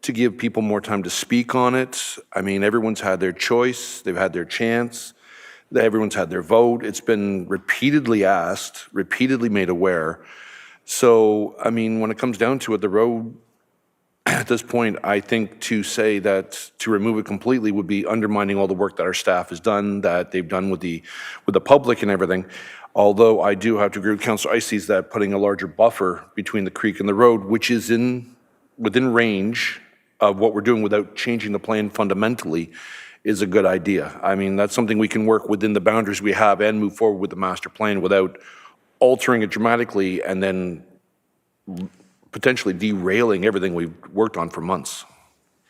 to give people more time to speak on it. I mean, everyone's had their choice. They've had their chance. Everyone's had their vote. It's been repeatedly asked, repeatedly made aware. So, I mean, when it comes down to it, the road, at this point, I think to say that to remove it completely would be undermining all the work that our staff has done, that they've done with the public and everything. Although I do have to agree with Councillor Ices that putting a larger buffer between the creek and the road, which is within range of what we're doing without changing the plan fundamentally, is a good idea. I mean, that's something we can work within the boundaries we have and move forward with the master plan without altering it dramatically and then potentially derailing everything we've worked on for months.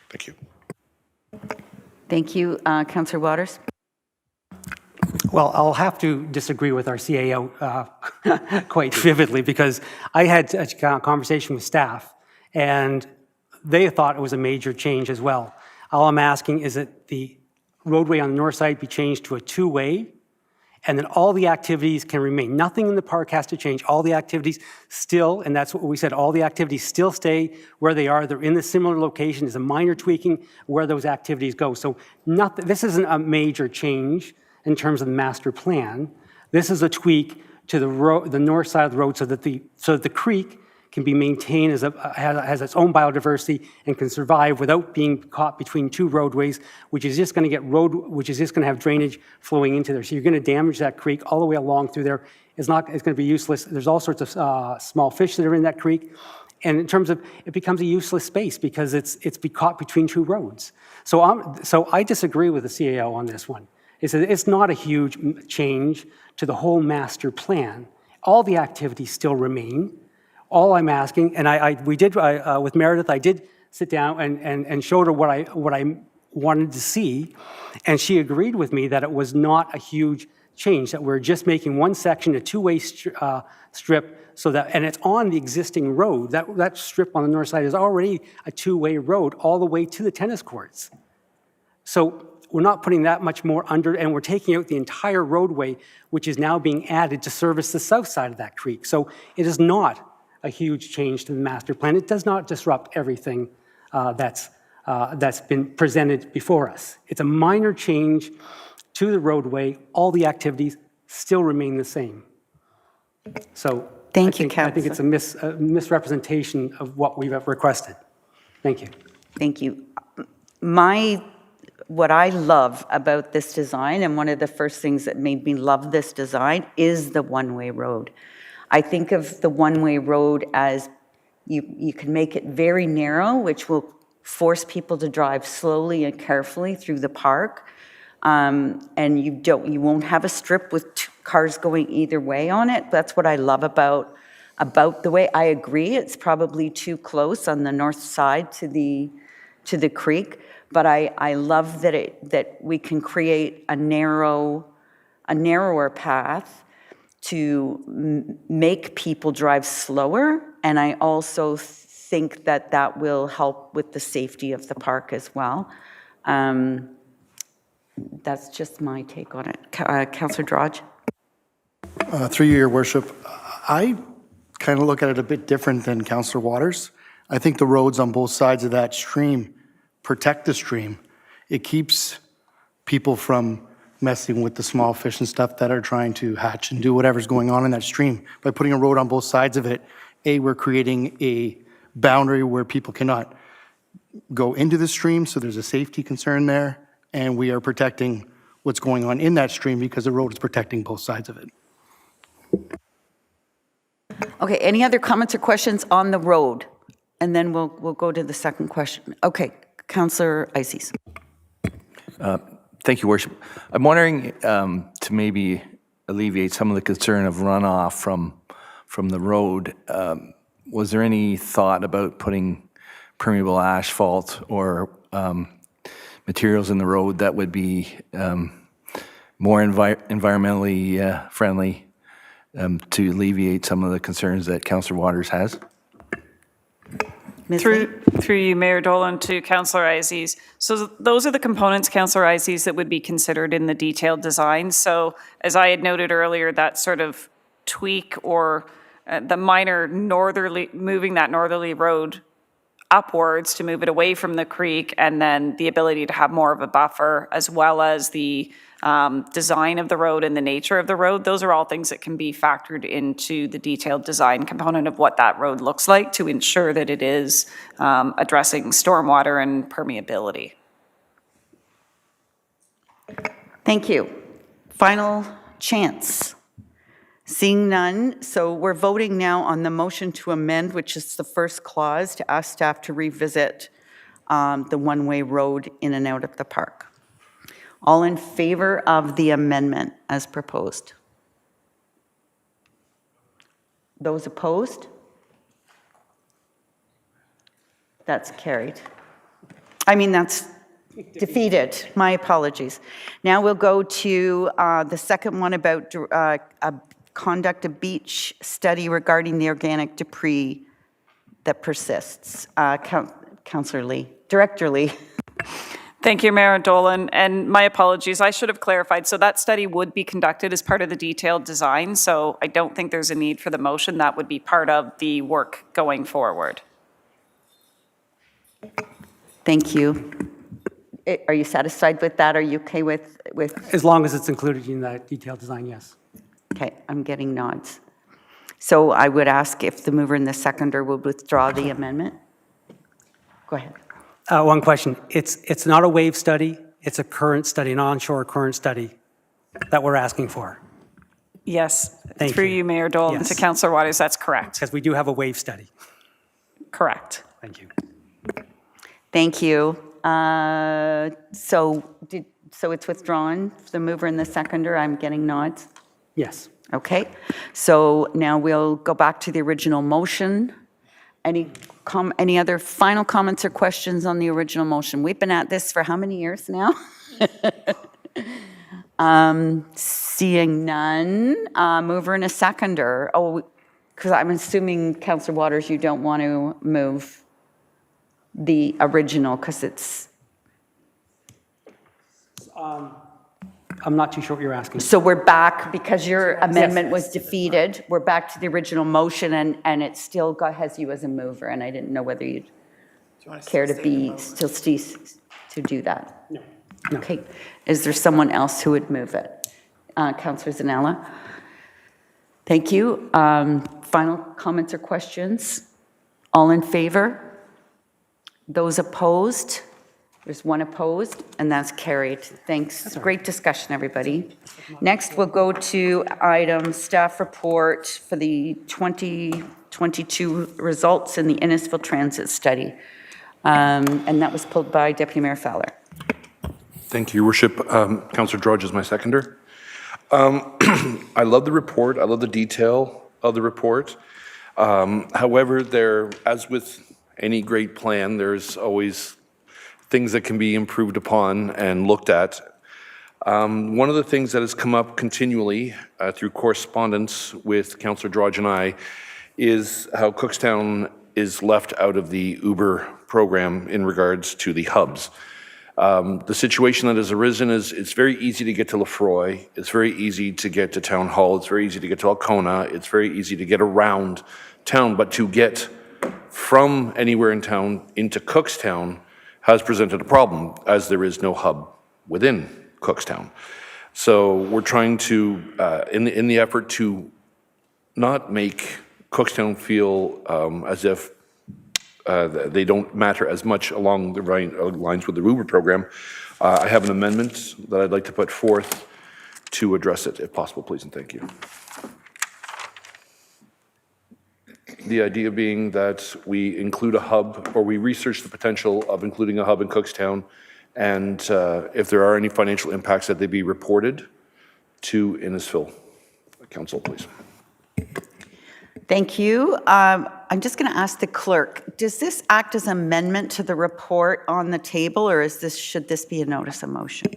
Thank you. Thank you. Councillor Waters? Well, I'll have to disagree with our CAO quite vividly, because I had a conversation with staff and they thought it was a major change as well. All I'm asking is that the roadway on the north side be changed to a two-way, and then all the activities can remain. Nothing in the park has to change. All the activities still, and that's what we said, all the activities still stay where they are. They're in the similar location. There's a minor tweaking where those activities go. So this isn't a major change in terms of the master plan. This is a tweak to the north side of the road so that the creek can be maintained has its own biodiversity and can survive without being caught between two roadways, which is just going to have drainage flowing into there. So you're going to damage that creek all the way along through there. It's going to be useless. There's all sorts of small fish that are in that creek. And in terms of, it becomes a useless space because it's caught between two roads. So I disagree with the CAO on this one. It's not a huge change to the whole master plan. All the activities still remain. All I'm asking, and we did with Meredith, I did sit down and showed her what I wanted to see, and she agreed with me that it was not a huge change, that we're just making one section a two-way strip, so that, and it's on the existing road. That strip on the north side is already a two-way road all the way to the tennis courts. So we're not putting that much more under, and we're taking out the entire roadway, which is now being added to service the south side of that creek. So it is not a huge change to the master plan. It does not disrupt everything that's been presented before us. It's a minor change to the roadway. All the activities still remain the same. So I think it's a misrepresentation of what we've requested. Thank you. Thank you. What I love about this design, and one of the first things that made me love this design, is the one-way road. I think of the one-way road as you can make it very narrow, which will force people to drive slowly and carefully through the park, and you won't have a strip with cars going either way on it. That's what I love about the way. I agree, it's probably too close on the north side to the creek, but I love that we can create a narrower path to make people drive slower, and I also think that will help with the safety of the park as well. That's just my take on it. Councillor Drodge? Through you, Your Worship, I kind of look at it a bit different than Councillor Waters. I think the roads on both sides of that stream protect the stream. It keeps people from messing with the small fish and stuff that are trying to hatch and do whatever's going on in that stream. By putting a road on both sides of it, we're creating a boundary where people cannot go into the stream, so there's a safety concern there, and we are protecting what's going on in that stream because the road is protecting both sides of it. Okay, any other comments or questions on the road? And then we'll go to the second question. Okay, Councillor Ices. Thank you, Worship. I'm wondering to maybe alleviate some of the concern of runoff from the road. Was there any thought about putting permeable asphalt or materials in the road that would be more environmentally friendly to alleviate some of the concerns that Councillor Waters has? Through you, Mayor Dolan, to Councillor Ices. So those are the components, Councillor Ices, that would be considered in the detailed design. So as I had noted earlier, that sort of tweak or the minor moving that northerly road upwards to move it away from the creek, and then the ability to have more of a buffer, as well as the design of the road and the nature of the road, those are all things that can be factored into the detailed design component of what that road looks like to ensure that it is addressing stormwater and permeability. Thank you. Final chance. Seeing none, so we're voting now on the motion to amend, which is the first clause, to ask staff to revisit the one-way road in and out of the park. All in favor of the amendment as proposed? Those opposed? That's carried. I mean, that's defeated. My apologies. Now we'll go to the second one about conduct a beach study regarding the organic debris that persists. Councillor Lee, Director Lee. Thank you, Mayor Dolan, and my apologies, I should have clarified. So that study would be conducted as part of the detailed design, so I don't think there's a need for the motion. That would be part of the work going forward. Thank you. Are you satisfied with that? Are you okay with? As long as it's included in that detailed design, yes. Okay, I'm getting nods. So I would ask if the mover and the seconder would withdraw the amendment. Go ahead. One question. It's not a wave study. It's a current study, an onshore current study that we're asking for. Yes, Thank through you. you, Mayor Dolan, Yes. to Councillor Waters, that's correct. Because we do have a wave study. Correct. Thank you. Thank you. So it's withdrawn, the mover and the seconder. I'm getting nods. Yes. Okay. So now we'll go back to the original motion. Any other final comments or questions on the original motion? We've been at this for how many years now? Seeing none, mover and a seconder. Oh, because I'm assuming, Councillor Waters, you don't want to move the original because it's... I'm not too sure what you're asking. So we're back, because your amendment was defeated, we're back to the original motion, and it still has you as a mover, and I didn't know whether you'd care to do that. No. Okay. Is there someone else who would move it? Councillor Zanella? Thank you. Final comments or questions? All in favor? Those opposed? There's one opposed, and that's carried. Thanks. Great discussion, everybody. Next, we'll go to item staff report for the 2022 results in the Innisfil Transit Study. And that was pulled by Deputy Mayor Fowler. Thank you, Your Worship. Councillor Drudge is my seconder. I love the report. I love the detail of the report. However, as with any great plan, there's always things that can be improved upon and looked at. One of the things that has come up continually through correspondence with Councillor Drodge and I is how Cookstown is left out of the Uber program in regards to the hubs. The situation that has arisen is it's very easy to get to Lefroy, it's very easy to get to Town Hall, it's very easy to get to Alcona, it's very easy to get around town, but to get from anywhere in town into Cookstown has presented a problem, as there is no hub within Cookstown. So we're trying to, in the effort to not make Cookstown feel as if they don't matter as much along the lines with the Uber program, I have an amendment that I'd like to put forth to address it, if possible, please, and thank you. The idea being that we include a hub, or we research the potential of including a hub in Cookstown, and if there are any financial impacts, that they be reported to Innisfil Council, please. Thank you. I'm just going to ask the clerk, does this act as amendment to the report on the table, or should this be a notice of motion?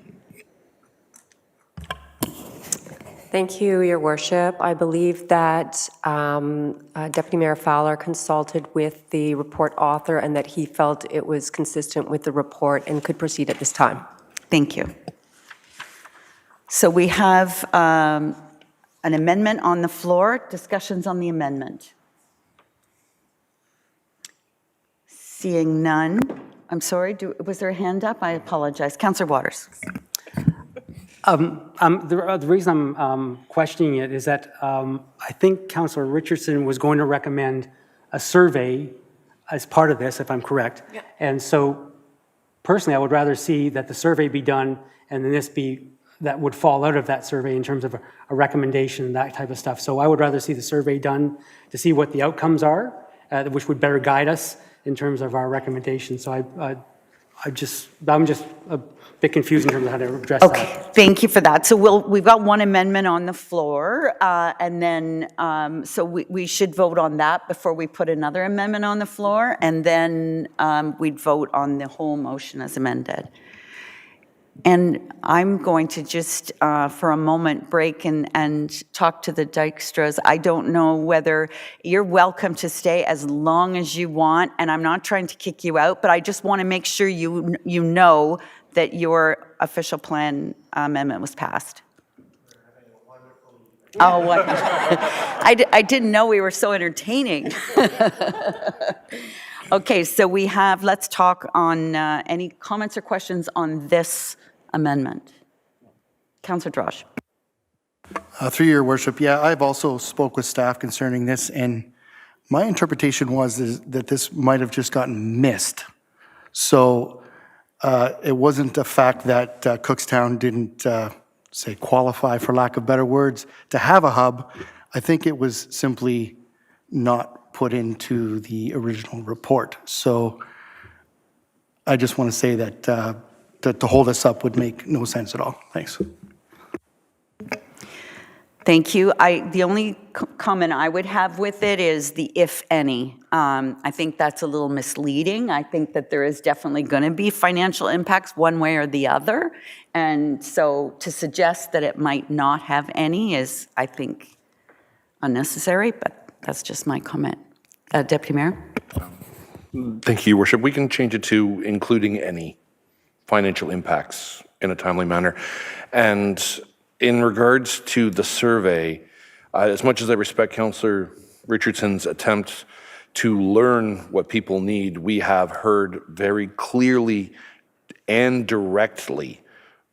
Thank you, Your Worship. I believe that Deputy Mayor Fowler consulted with the report author and that he felt it was consistent with the report and could proceed at this time. Thank you. So we have an amendment on the floor. Discussions on the amendment. Seeing none. I'm sorry, was there a hand up? I apologize. Councillor Waters. The reason I'm questioning it is that I think Councillor Richardson was going to recommend a survey as part of this, if I'm correct. Yeah. And so personally, I would rather see that the survey be done and then that would fall out of that survey in terms of a recommendation, that type of stuff. So I would rather see the survey done to see what the outcomes are, which would better guide us in terms of our recommendations. So I'm just a bit confused in terms of how to address that. Okay, thank you for that. So we've got one amendment on the floor, and then so we should vote on that before we put another amendment on the floor, and then we'd vote on the whole motion as amended. And I'm going to just, for a moment, break and talk to the Dykstras. I don't know whether you're welcome to stay as long as you want, and I'm not trying to kick you out, but I just want to make sure you know that your official plan amendment was passed. Oh, what? I didn't know we were so entertaining. Okay, so we have, let's talk on any comments or questions on this amendment. Councillor Drodge. Through your worship, yeah, I've also spoke with staff concerning this, and my interpretation was that this might have just gotten missed. So it wasn't a fact that Cookstown didn't, say, qualify, for lack of better words, to have a hub. I think it was simply not put into the original report. So I just want to say that to hold us up would make no sense at all. Thanks. Thank you. The only comment I would have with it is the if any. I think that's a little misleading. I think that there is definitely going to be financial impacts one way or the other. And so to suggest that it might not have any is, I think, unnecessary, but that's just my comment. Deputy Mayor? Thank you, Your Worship. We can change it to including any financial impacts in a timely manner. And in regards to the survey, as much as I respect Councillor Richardson's attempt to learn what people need, we have heard very clearly and directly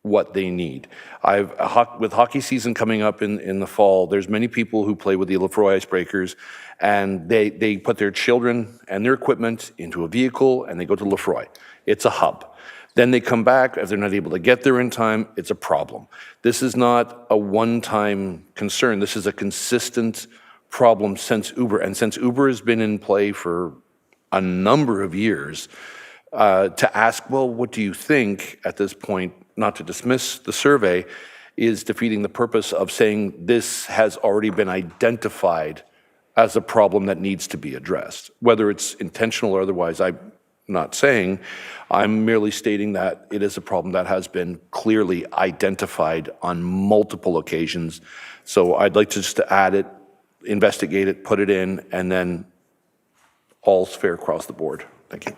what they need. With hockey season coming up in the fall, there's many people who play with the Lefroy Icebreakers, and they put their children and their equipment into a vehicle and they go to Lefroy. It's a hub. Then they come back. If they're not able to get there in time, it's a problem. This is not a one-time concern. This is a consistent problem since Uber. And since Uber has been in play for a number of years, to ask, well, what do you think at this point, not to dismiss the survey, is defeating the purpose of saying this has already been identified as a problem that needs to be addressed. Whether it's intentional or otherwise, I'm not saying. I'm merely stating that it is a problem that has been clearly identified on multiple occasions. So I'd like to just add it, investigate it, put it in, and then all's fair across the board. Thank you.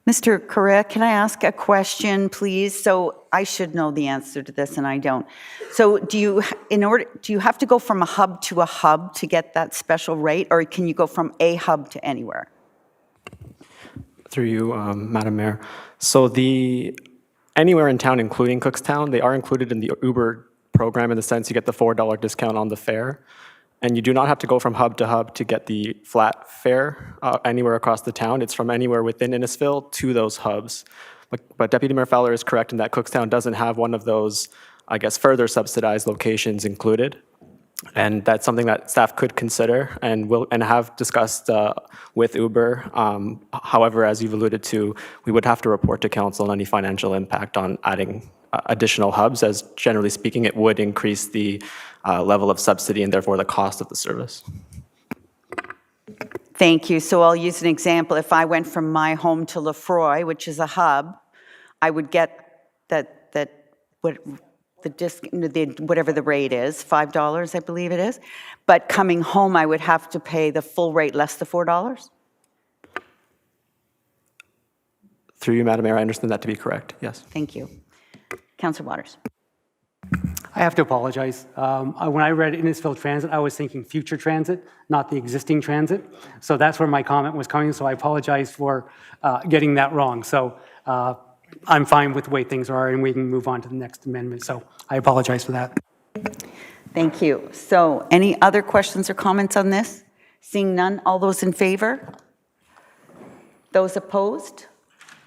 Mr. Correa, can I ask a question, please? So I should know the answer to this, and I don't. So do you have to go from a hub to get that special rate, or can you go from a hub to anywhere? Through you, Madam Mayor. So anywhere in town, including Cookstown, they are included in the Uber program in the sense you get the $4 discount on the fare. And you do not have to go from hub to hub to get the flat fare anywhere across the town. It's from anywhere within Innisfil to those hubs. But Deputy Mayor Fowler is correct in that Cookstown doesn't have one of those, I guess, further subsidized locations included. And that's something that staff could consider and have discussed with Uber. However, as you've alluded to, we would have to report to council any financial impact on adding additional hubs, as generally speaking, it would increase the level of subsidy and therefore the cost of the service. Thank you. So I'll use an example. If I went from my home to Lefroy, which is a hub, I would get whatever the rate is, $5, I believe it is. But coming home, I would have to pay the full rate less the $4? Through you, Madam Mayor, I understand that to be correct, yes. Thank you. Councillor Waters. I have to apologize. When I read Innisfil Transit, I was thinking future transit, not the existing transit. So that's where my comment was coming, so I apologize for getting that wrong. So I'm fine with the way things are, and we can move on to the next amendment. So I apologize for that. Thank you. So any other questions or comments on this? Seeing none, all those in favor? Those opposed?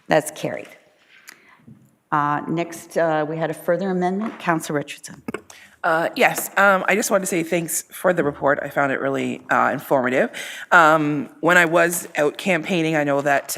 That's carried. Next, we had a further amendment. Councillor Richardson. Yes, I just wanted to say thanks for the report. I found it really informative. When I was out campaigning, I know that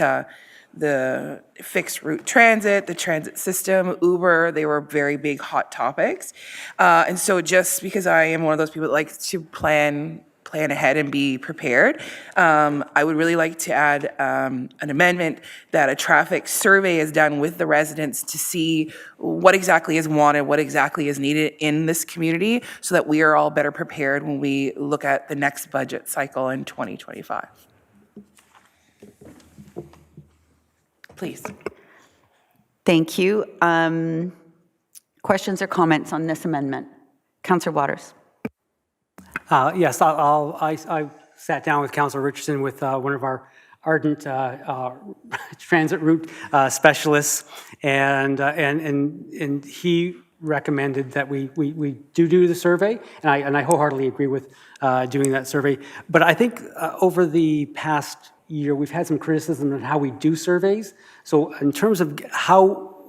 the fixed route transit, the transit system, Uber, they were very big hot topics. And so just because I am one of those people that likes to plan ahead and be prepared, I would really like to add an amendment that a traffic survey is done with the residents to see what exactly is wanted, what exactly is needed in this community, so that we are all better prepared when we look at the next budget cycle in 2025. Please. Thank you. Questions or comments on this amendment? Councillor Waters. Yes, I sat down with Councillor Richardson, with one of our ardent transit route specialists, and he recommended that we do the survey, and I wholeheartedly agree with doing that survey. But I think over the past year, we've had some criticism on how we do surveys. So in terms of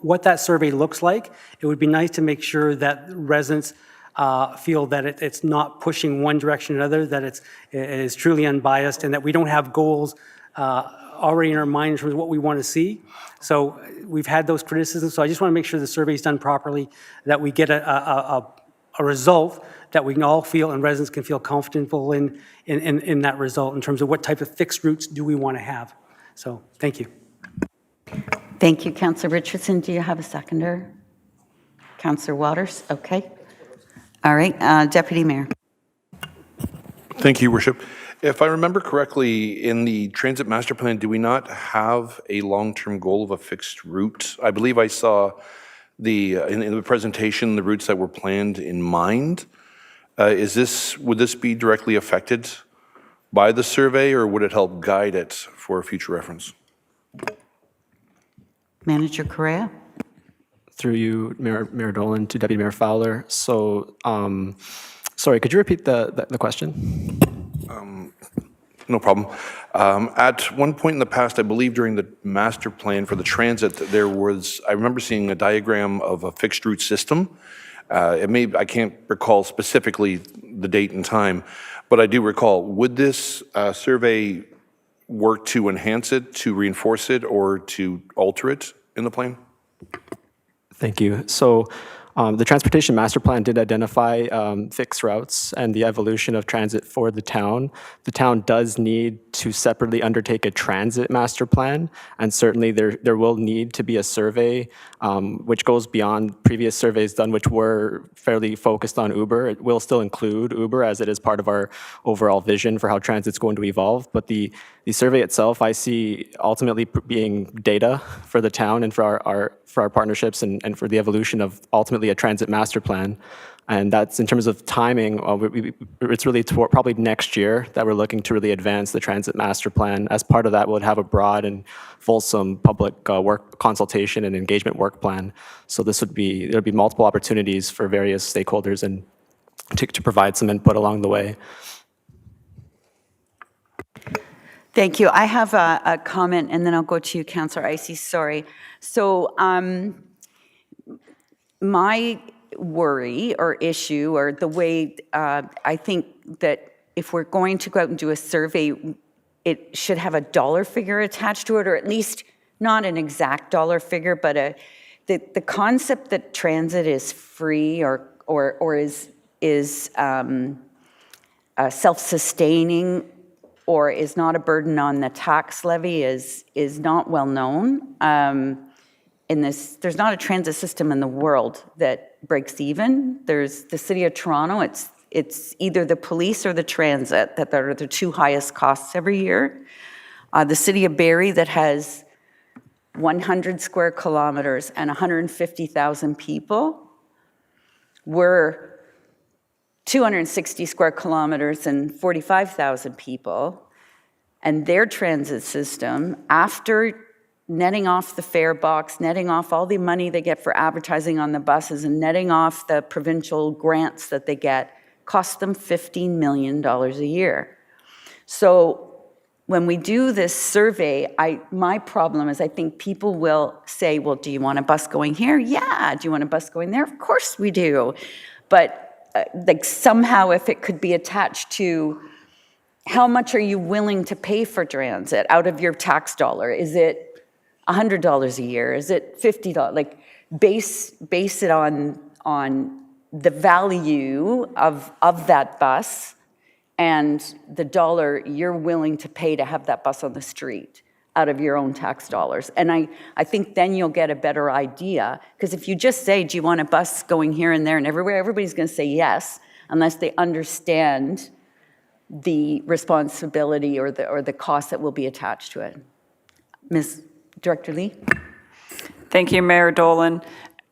what that survey looks like, it would be nice to make sure that residents feel that it's not pushing one direction or another, that it is truly unbiased, and that we don't have goals already in our mind in terms of what we want to see. So we've had those criticisms. So I just want to make sure the survey is done properly, that we get a result that we can all feel and residents can feel comfortable in that result in terms of what type of fixed routes do we want to have. So thank you. Thank you, Councillor Richardson. Do you have a seconder? Councillor Waters? Okay. All right, Deputy Mayor. Thank you, Worship. If I remember correctly, in the Transit Master Plan, do we not have a long-term goal of a fixed route? I believe I saw in the presentation the routes that were planned in mind. Would this be directly affected by the survey, or would it help guide it for future reference? Manager Correa. Through you, Mayor Dolan, to Deputy Mayor Fowler. So, sorry, could you repeat the question? No problem. At one point in the past, I believe during the master plan for the transit, I remember seeing a diagram of a fixed route system. I can't recall specifically the date and time, but I do recall. Would this survey work to enhance it, to reinforce it, or to alter it in the plan? Thank you. So The Transportation Master Plan did identify fixed routes and the evolution of transit for the town. The town does need to separately undertake a transit master plan, and certainly there will need to be a survey which goes beyond previous surveys done, which were fairly focused on Uber. It will still include Uber as it is part of our overall vision for how transit's going to evolve, but the survey itself I see ultimately being data for the town and for our partnerships and for the evolution of ultimately a transit master plan. And that's in terms of timing, it's really probably next year that we're looking to really advance the transit master plan. As part of that, we'll have a broad and fulsome public work consultation and engagement work plan. So there'll be multiple opportunities for various stakeholders and to provide some input along the way. Thank you. I have a comment, and then I'll go to you, Councillor Icey. Sorry. So my worry or issue, or the way I think that if we're going to go out and do a survey, it should have a dollar figure attached to it, or at least not an exact dollar figure, but the concept that transit is free or is self-sustaining or is not a burden on the tax levy is not well known. There's not a transit system in the world that breaks even. There's the City of Toronto, it's either the police or the transit that are the two highest costs every year. The City of Barrie that has 100 square kilometers and 150,000 people. We're 260 square kilometers and 45,000 people, and their transit system, after netting off the fare box, netting off all the money they get for advertising on the buses, and netting off the provincial grants that they get, costs them $15 million a year. So when we do this survey, my problem is I think people will say, well, do you want a bus going here? Yeah. Do you want a bus going there? Of course we do. But like somehow if it could be attached to how much are you willing to pay for transit out of your tax dollar? Is it $100 a year? Is it $50? Like base it on the value of that bus and the dollar you're willing to pay to have that bus on the street out of your own tax dollars. And I think then you'll get a better idea, because if you just say, do you want a bus going here and there and everywhere, everybody's going to say yes, unless they understand the responsibility or the cost that will be attached to it. Ms. Director Lee? Thank you, Mayor Dolan.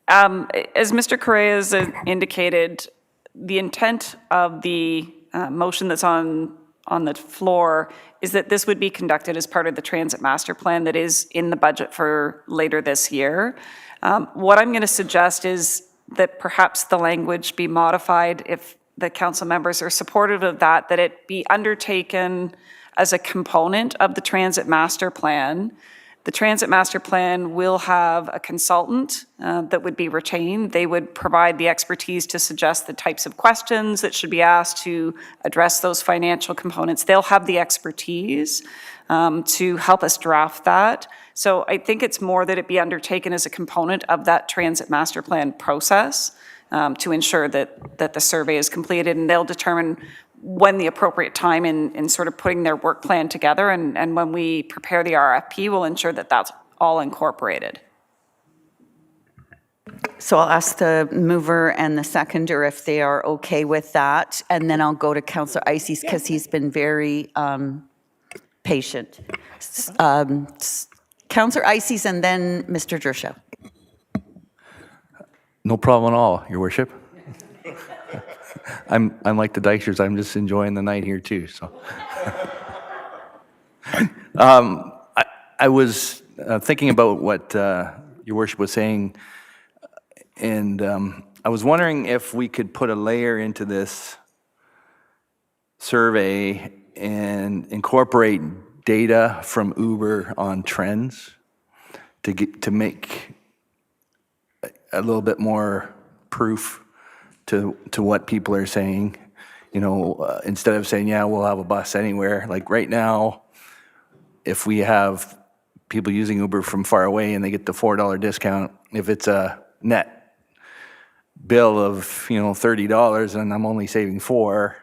As Mr. Correa has indicated, the intent of the motion that's on the floor is that this would be conducted as part of the transit master plan that is in the budget for later this year. What I'm going to suggest is that perhaps the language be modified if the council members are supportive of that it be undertaken as a component of the transit master plan. The transit master plan will have a consultant that would be retained. They would provide the expertise to suggest the types of questions that should be asked to address those financial components. They'll have the expertise to help us draft that. So I think it's more that it be undertaken as a component of that transit master plan process to ensure that the survey is completed, and they'll determine when the appropriate time in sort of putting their work plan together, and when we prepare the RFP, we'll ensure that that's all incorporated. So I'll ask the mover and the seconder if they are okay with that, and then I'll go to Councillor Icey because he's been very patient. Councillor Icey and then Mr. Jershow. No problem at all, Your Worship. I'm like the Dyksters, I'm just enjoying the night here too, so. I was thinking about what Your Worship was saying, and I was wondering if we could put a layer into this survey and incorporate data from Uber on trends to make a little bit more proof to what people are saying, you know, instead of saying, yeah, we'll have a bus anywhere. Like right now, if we have people using Uber from far away and they get the $4 discount, if it's a net bill of, you know, $30 and I'm only saving $4,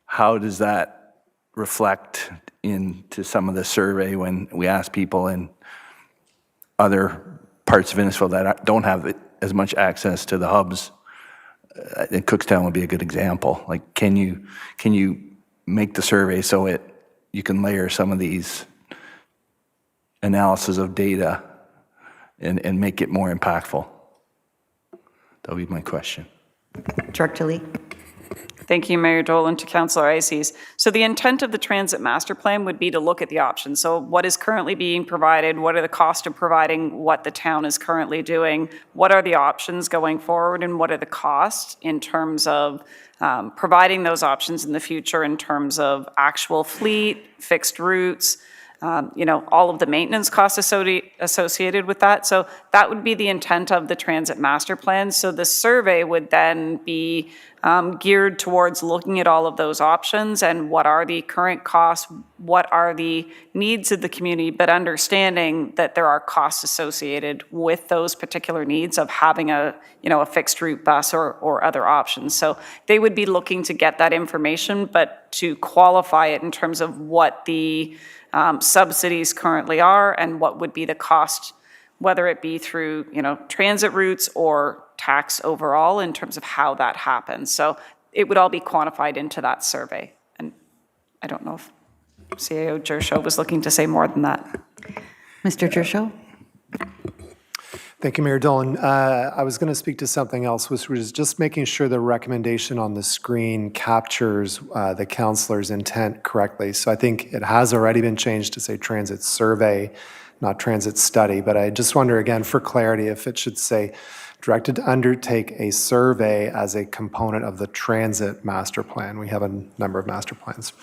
how does that reflect into some of the survey when we ask people in other parts of Innisfil that don't have as much access to the hubs? And Cookstown would be a good example. Like, can you make the survey so you can layer some of these analysis of data and make it more impactful? That would be my question. Director Lee. Thank you, Mayor Dolan, to Councillor Ices. So the intent of the Transit Master Plan would be to look at the options. So what is currently being provided? What are the costs of providing what the town is currently doing? What are the options going forward? And what are the costs in terms of providing those options in the future in terms of actual fleet, fixed routes, all of the maintenance costs associated with that. So that would be the intent of the Transit Master Plan. So the survey would then be geared towards looking at all of those options and what are the current costs, what are the needs of the community, but understanding that there are costs associated with those particular needs of having a fixed route bus or other options. So they would be looking to get that information, but to qualify it in terms of what the subsidies currently are and what would be the cost, whether it be through transit routes or tax overall in terms of how that happens. So it would all be quantified into that survey. And I don't know if CAO Gershow was looking to say more than that. Mr. Gershow? Thank you, Mayor Dolan. I was going to speak to something else, which was just making sure the recommendation on the screen captures the councillor's intent correctly. So I think it has already been changed to say transit survey, not transit study. But I just wonder, again, for clarity, if it should say directed to undertake a survey as a component of the transit master plan. We have a number of master plans.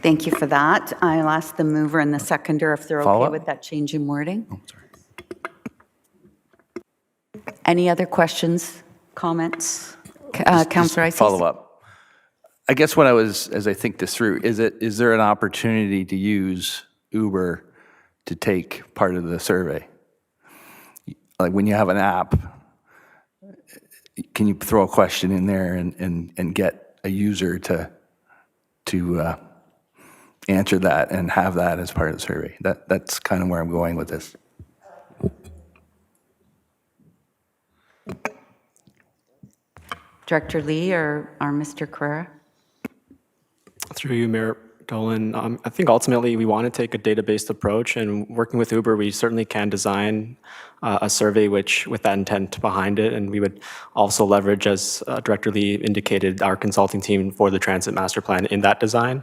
Thank you for that. I'll ask the mover and the seconder if they're okay Follow-up? with that change in wording. Any other questions, comments? Councillor Ices? Follow up. I guess as I think this through, is there an opportunity to use Uber to take part of the survey? Like when you have an app, can you throw a question in there and get a user to answer that and have that as part of the survey? That's kind of where I'm going with this. Director Lee or Mr. Carrera? Through you, Mayor Dolan. I think ultimately we want to take a data-based approach, and working with Uber, we certainly can design a survey with that intent behind it, and we would also leverage, as Director Lee indicated, our consulting team for the Transit Master Plan in that design,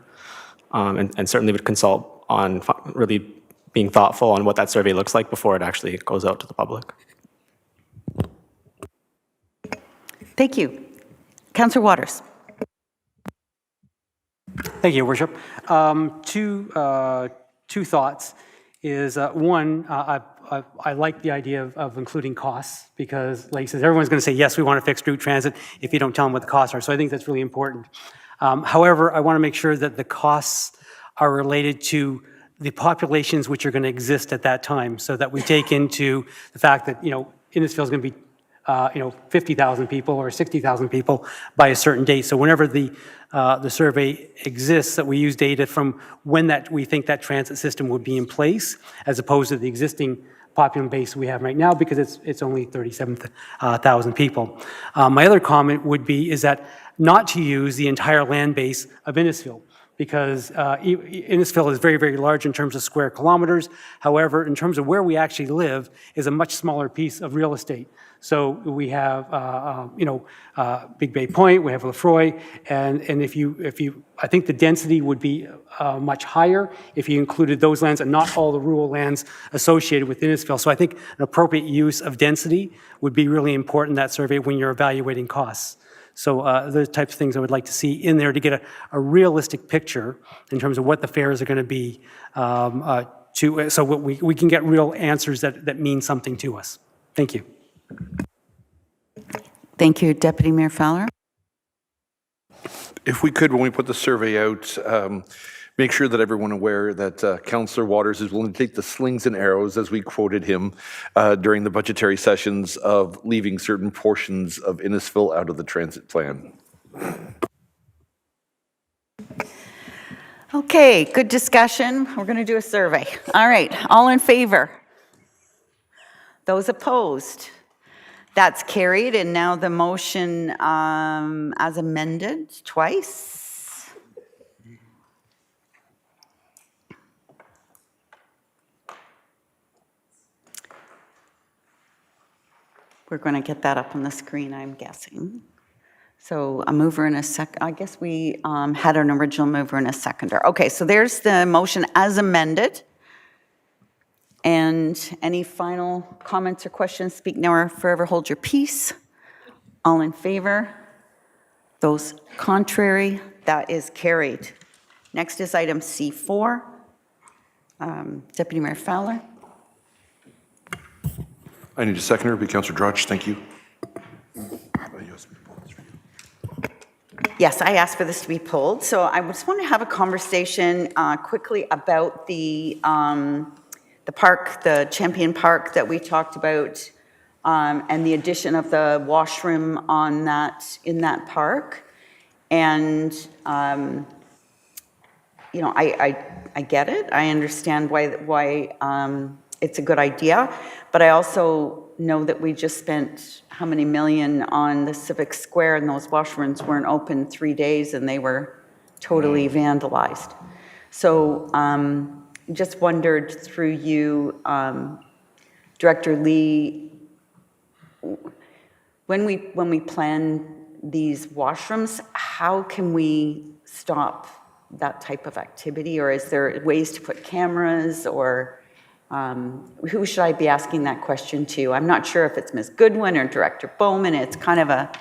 and certainly would consult on really being thoughtful on what that survey looks like before it actually goes out to the public. Thank you. Councillor Waters. Thank you, Your Worship. Two thoughts is, one, I like the idea of including costs because, like you said, everyone's going to say, yes, we want a fixed route transit if you don't tell them what the costs are. So I think that's really important. However, I want to make sure that the costs are related to the populations which are going to exist at that time so that we take into the fact that, Innisfil is going to be 50,000 people or 60,000 people by a certain date. So whenever the survey exists, that we use data from when we think that transit system would be in place, as opposed to the existing population base we have right now, because it's only 37,000 people. My other comment is that not to use the entire land base of Innisfil, because Innisfil is very, very large in terms of square kilometers. However, in terms of where we actually live is a much smaller piece of real estate. So we have, Big Bay Point, we have Lefroy, and I think the density would be much higher if you included those lands and not all the rural lands associated with Innisfil. So I think an appropriate use of density would be really important in that survey when you're evaluating costs. So those types of things I would like to see in there to get a realistic picture in terms of what the fares are going to be, so we can get real answers that mean something to us. Thank you. Thank you, Deputy Mayor Fowler. If we could, when we put the survey out, make sure that everyone aware that Councillor Waters is willing to take the slings and arrows, as we quoted him during the budgetary sessions, of leaving certain portions of Innisfil out of the transit plan. Okay, good discussion. We're going to do a survey. All right, all in favor? Those opposed? That's carried, and now the motion as amended twice. We're going to get that up on the screen, I'm guessing. So a mover and a second. I guess we had an original mover and a seconder. Okay, so there's the motion as amended. And any final comments or questions? Speak now or forever hold your peace. All in favor? Those contrary? That is carried. Next is item C4. Deputy Mayor Fowler. I need a seconder. It'll be Councillor Drudge. Thank you. Yes, I asked for this to be pulled. So I just want to have a conversation quickly about the park, the Champion Park that we talked about, and the addition of the washroom on that, in that park. And, you know, I get it. I understand why it's a good idea. But I also know that we just spent how many million on the Civic Square, and those washrooms weren't open 3 days and they were totally vandalized. So just wondered through you, Director Lee, when we plan these washrooms, how can we stop that type of activity? Or is there ways to put cameras, or who should I be asking that question to? I'm not sure if it's Ms. Goodwin or Director Bowman. It's kind of a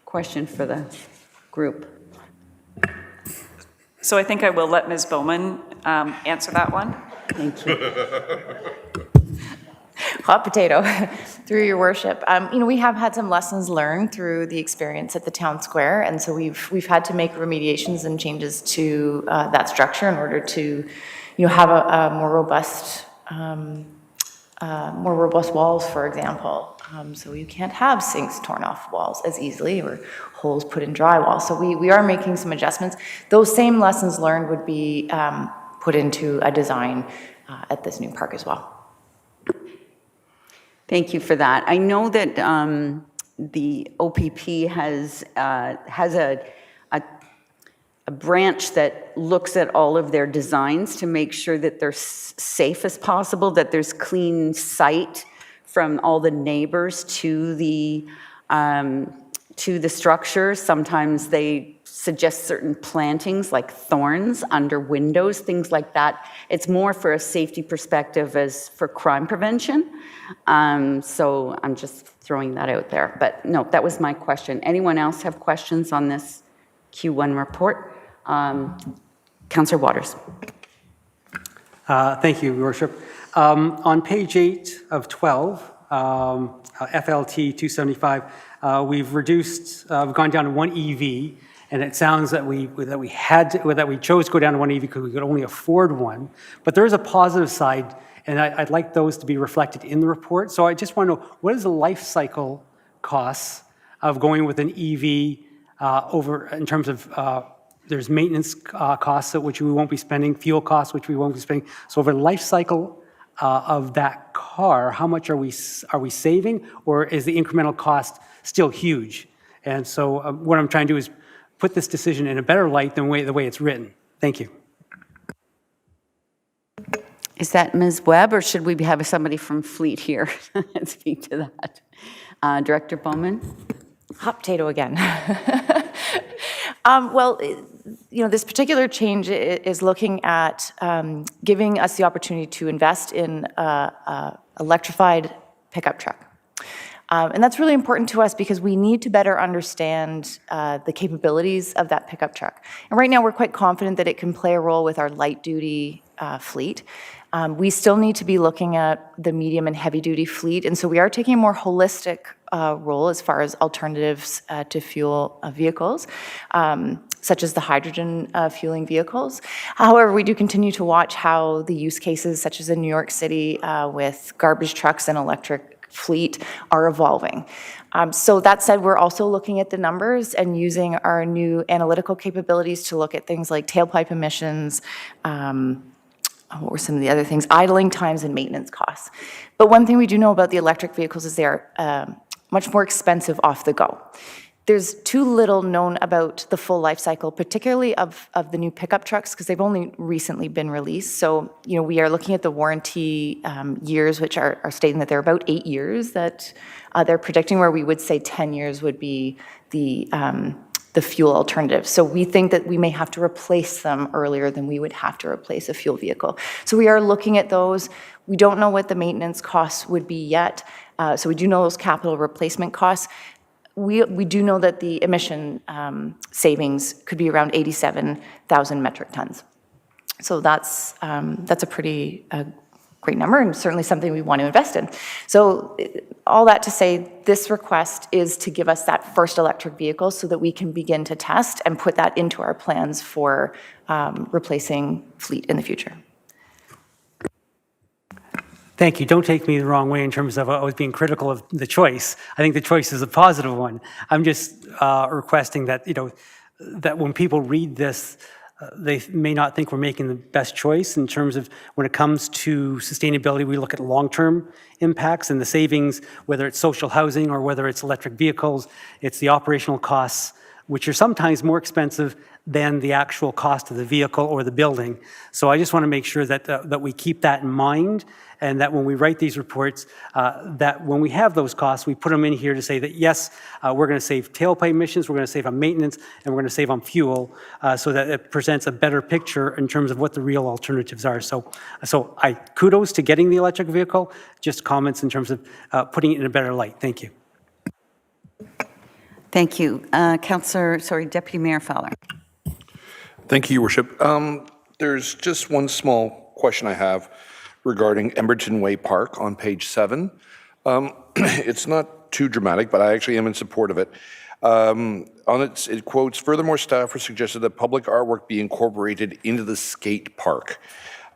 question for the group. So I think I will let Ms. Bowman answer that one. Thank you. Hot potato, through your worship. You know, we have had some lessons learned through the experience at the town square, and so we've had to make remediations and changes to that structure in order to, you know, have a more robust walls, for example. So you can't have sinks torn off walls as easily, or holes put in drywall. So we are making some adjustments. Those same lessons learned would be put into a design at this new park as well. Thank you for that. I know that the OPP has a branch that looks at all of their designs to make sure that they're safe as possible, that there's clean sight from all the neighbors to the structure. Sometimes they suggest certain plantings like thorns under windows, things like that. It's more for a safety perspective as for crime prevention. So I'm just throwing that out there. But no, that was my question. Anyone else have questions on this Q1 report? Councillor Waters. Thank you, Your Worship. On page 8 of 12, FLT 275, we've gone down to one EV, and it sounds that we chose to go down to one EV because we could only afford one. But there is a positive side, and I'd like those to be reflected in the report. So I just want to know, what is the life cycle costs of going with an EV over in terms of there's maintenance costs which we won't be spending, fuel costs which we won't be spending. So over the life cycle of that car, how much are we saving, or is the incremental cost still huge? And so what I'm trying to do is put this decision in a better light than the way it's written. Thank you. Is that Ms. Webb, or should we have somebody from Fleet here speak to that? Director Bowman? Hot potato again. Well, you know, this particular change is looking at giving us the opportunity to invest in an electrified pickup truck. And that's really important to us because we need to better understand the capabilities of that pickup truck. And right now, we're quite confident that it can play a role with our light-duty fleet. We still need to be looking at the medium and heavy-duty fleet, and so we are taking a more holistic role as far as alternatives to fuel vehicles. such as the hydrogen fueling vehicles. However, we do continue to watch how the use cases, such as in New York City with garbage trucks and electric fleet, are evolving. So that said, we're also looking at the numbers and using our new analytical capabilities to look at things like tailpipe emissions, what were some of the other things? Idling times and maintenance costs. But one thing we do know about the electric vehicles is they are much more expensive off the go. There's too little known about the full life cycle, particularly of the new pickup trucks, because they've only recently been released. So, we are looking at the warranty years, which are stating that they're about 8 years that they're predicting, where we would say 10 years would be the fuel alternative. So we think that we may have to replace them earlier than we would have to replace a fuel vehicle. So we are looking at those. We don't know what the maintenance costs would be yet. So we do know those capital replacement costs. We do know that the emission savings could be around 87,000 metric tons. So that's a pretty great number, and certainly something we want to invest in. So all that to say, this request is to give us that first electric vehicle so that we can begin to test and put that into our plans for replacing fleet in the future. Thank you. Don't take me the wrong way in terms of I was being critical of the choice. I think the choice is a positive one. I'm just requesting that, that when people read this, they may not think we're making the best choice in terms of when it comes to sustainability. We look at long-term impacts and the savings, whether it's social housing or whether it's electric vehicles. It's the operational costs, which are sometimes more expensive than the actual cost of the vehicle or the building. So I just want to make sure that we keep that in mind, and that when we write these reports, that when we have those costs, we put them in here to say that, yes, we're going to save tailpipe emissions, we're going to save on maintenance, and we're going to save on fuel, so that it presents a better picture in terms of what the real alternatives are. So I kudos to getting the electric vehicle, just comments in terms of putting it in a better light. Thank you. Thank you. Deputy Mayor Fowler. Thank you, Your Worship. There's just one small question I have regarding Emberton Way Park on page 7. It's not too dramatic, but I actually am in support of it. It quotes, furthermore, staff have suggested that public artwork be incorporated into the skate park.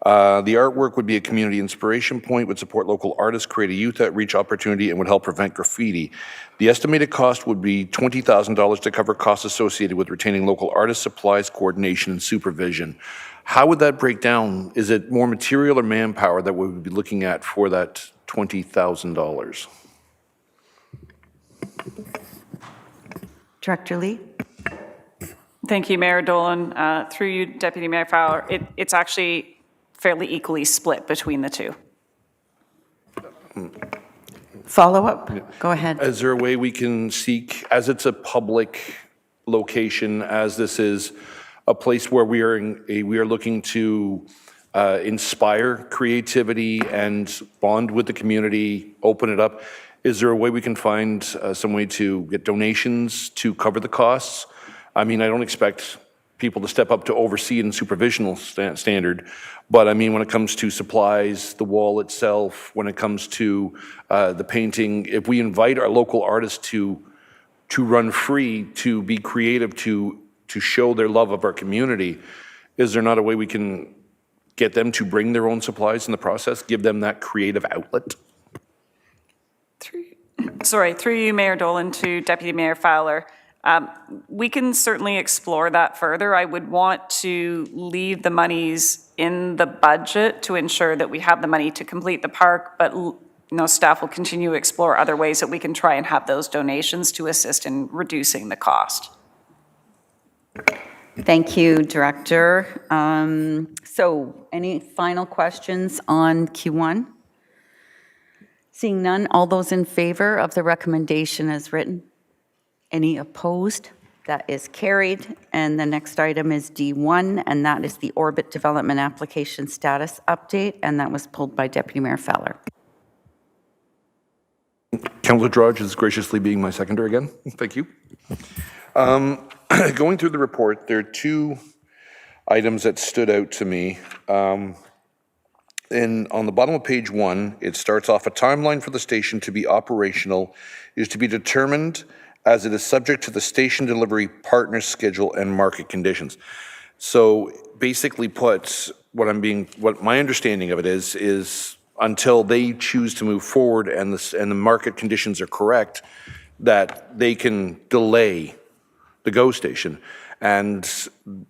The artwork would be a community inspiration point, would support local artists, create a youth outreach opportunity, and would help prevent graffiti. The estimated cost would be $20,000 to cover costs associated with retaining local artists, supplies, coordination, and supervision. How would that break down? Is it more material or manpower that we would be looking at for that $20,000? Director Lee. Thank you, Mayor Dolan. Through you, Deputy Mayor Fowler, it's actually fairly equally split between the two. Follow-up? Go ahead. Is there a way we can seek, as it's a public location, as this is a place where we are looking to inspire creativity and bond with the community, open it up, is there a way we can find some way to get donations to cover the costs? I mean, I don't expect people to step up to oversee it in supervisional standard, but I mean, when it comes to supplies, the wall itself, when it comes to the painting, if we invite our local artists to run free, to be creative, to show their love of our community, is there not a way we can get them to bring their own supplies in the process, give them that creative outlet? Through you, Mayor Dolan, to Deputy Mayor Fowler. We can certainly explore that further. I would want to leave the monies in the budget to ensure that we have the money to complete the park, but staff will continue to explore other ways that we can try and have those donations to assist in reducing the cost. Thank you, Director. So any final questions on Q1? Seeing none, all those in favor of the recommendation as written? Any opposed? That is carried. And the next item is D1, and that is the Orbit Development Application Status Update, and that was pulled by Deputy Mayor Fowler. Councillor Drudge is graciously being my seconder again. Thank you. Going through the report, there are two items that stood out to me. And on the bottom of page 1, it starts off, a timeline for the station to be operational is to be determined as it is subject to the station delivery partner schedule and market conditions. So basically put, what my understanding of it is until they choose to move forward and the market conditions are correct, that they can delay the GO station. And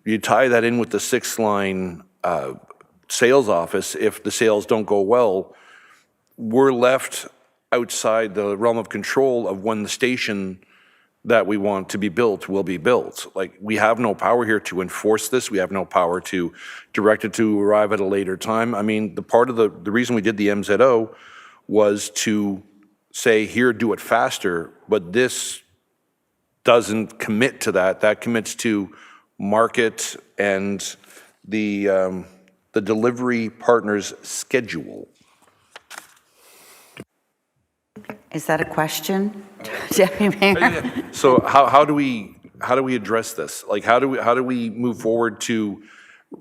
you tie that in with the 6-line sales office. If the sales don't go well, we're left outside the realm of control of when the station that we want to be built will be built. Like, we have no power here to enforce this. We have no power to direct it to arrive at a later time. I mean, the part of the reason we did the MZO was to say, here, do it faster, but this doesn't commit to that. That commits to market and the delivery partner's schedule. Is that a question, Deputy Mayor? So how do we address this? Like, how do we move forward to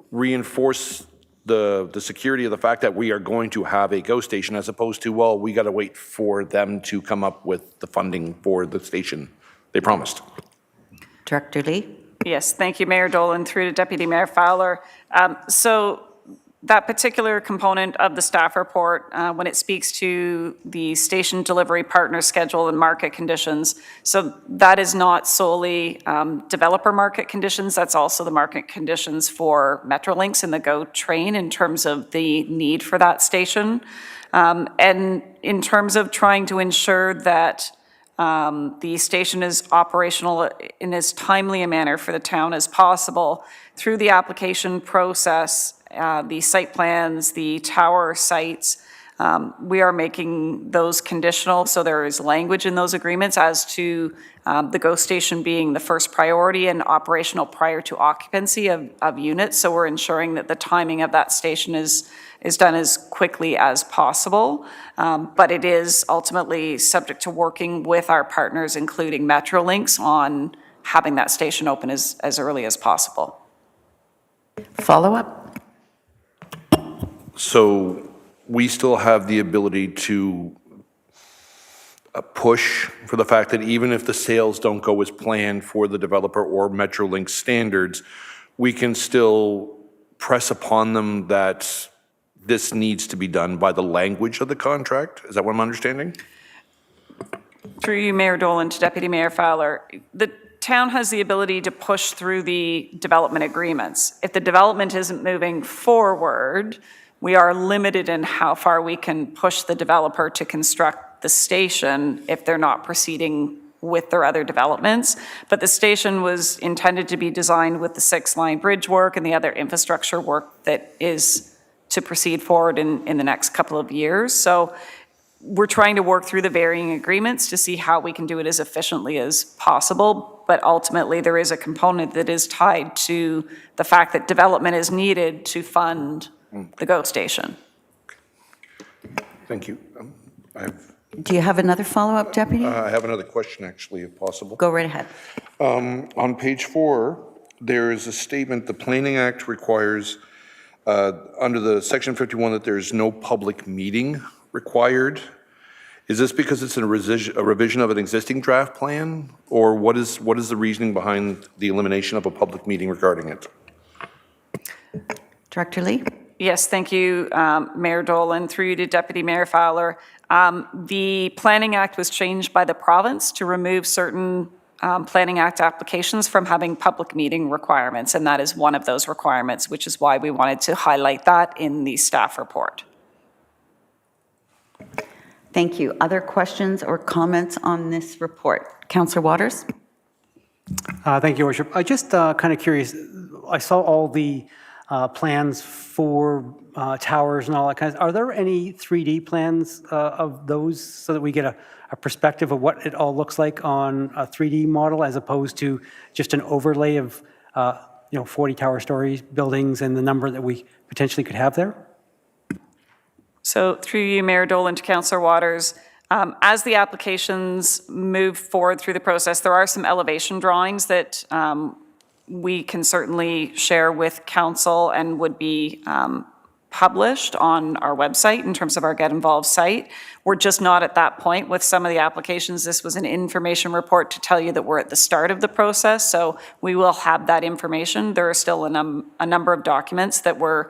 reinforce the security of the fact that we are going to have a GO station, as opposed to, well, we got to wait for them to come up with the funding for the station they promised? Director Lee? Yes, thank you, Mayor Dolan, through to Deputy Mayor Fowler. So that particular component of the staff report, when it speaks to the station delivery partner schedule and market conditions, so that is not solely developer market conditions, that's also the market conditions for Metrolinx and the GO train in terms of the need for that station. And in terms of trying to ensure that the station is operational in as timely a manner for the town as possible, through the application process, the site plans, the tower sites, we are making those conditional, so there is language in those agreements as to the GO station being the first priority and operational prior to occupancy of units. So we're ensuring that the timing of that station is done as quickly as possible. But it is ultimately subject to working with our partners, including Metrolinx, on having that station open as early as possible. Follow-up? So we still have the ability to push for the fact that even if the sales don't go as planned for the developer or Metrolinx standards, we can still press upon them that this needs to be done by the language of the contract. Is that what I'm understanding? Through you, Mayor Dolan, to Deputy Mayor Fowler, the town has the ability to push through the development agreements. If the development isn't moving forward, we are limited in how far we can push the developer to construct the station if they're not proceeding with their other developments. But the station was intended to be designed with the 6-line bridge work and the other infrastructure work that is to proceed forward in the next couple of years. So we're trying to work through the varying agreements to see how we can do it as efficiently as possible. But ultimately, there is a component that is tied to the fact that development is needed to fund the GO station. Thank you. Do you have another follow-up, Deputy? I have another question, actually, if possible. Go right ahead. On page 4, there is a statement, the Planning Act requires, under the Section 51, that there is no public meeting required. Is this because it's a revision of an existing draft plan? Or what is the reasoning behind the elimination of a public meeting regarding it? Director Lee? Yes, thank you, Mayor Dolan. Through you to Deputy Mayor Fowler. The Planning Act was changed by the province to remove certain Planning Act applications from having public meeting requirements, and that is one of those requirements, which is why we wanted to highlight that in the staff report. Thank you. Other questions or comments on this report? Councillor Waters? Thank you, Worship. I just kind of curious, I saw all the plans for towers and all that kind of. Are there any 3D plans of those so that we get a perspective of what it all looks like on a 3D model as opposed to just an overlay of 40 tower stories, buildings, and the number that we potentially could have there? So through you, Mayor Dolan, to Councillor Waters, as the applications move forward through the process, there are some elevation drawings that we can certainly share with council and would be published on our website in terms of our Get Involved site. We're just not at that point with some of the applications. This was an information report to tell you that we're at the start of the process, so we will have that information. There are still a number of documents that we're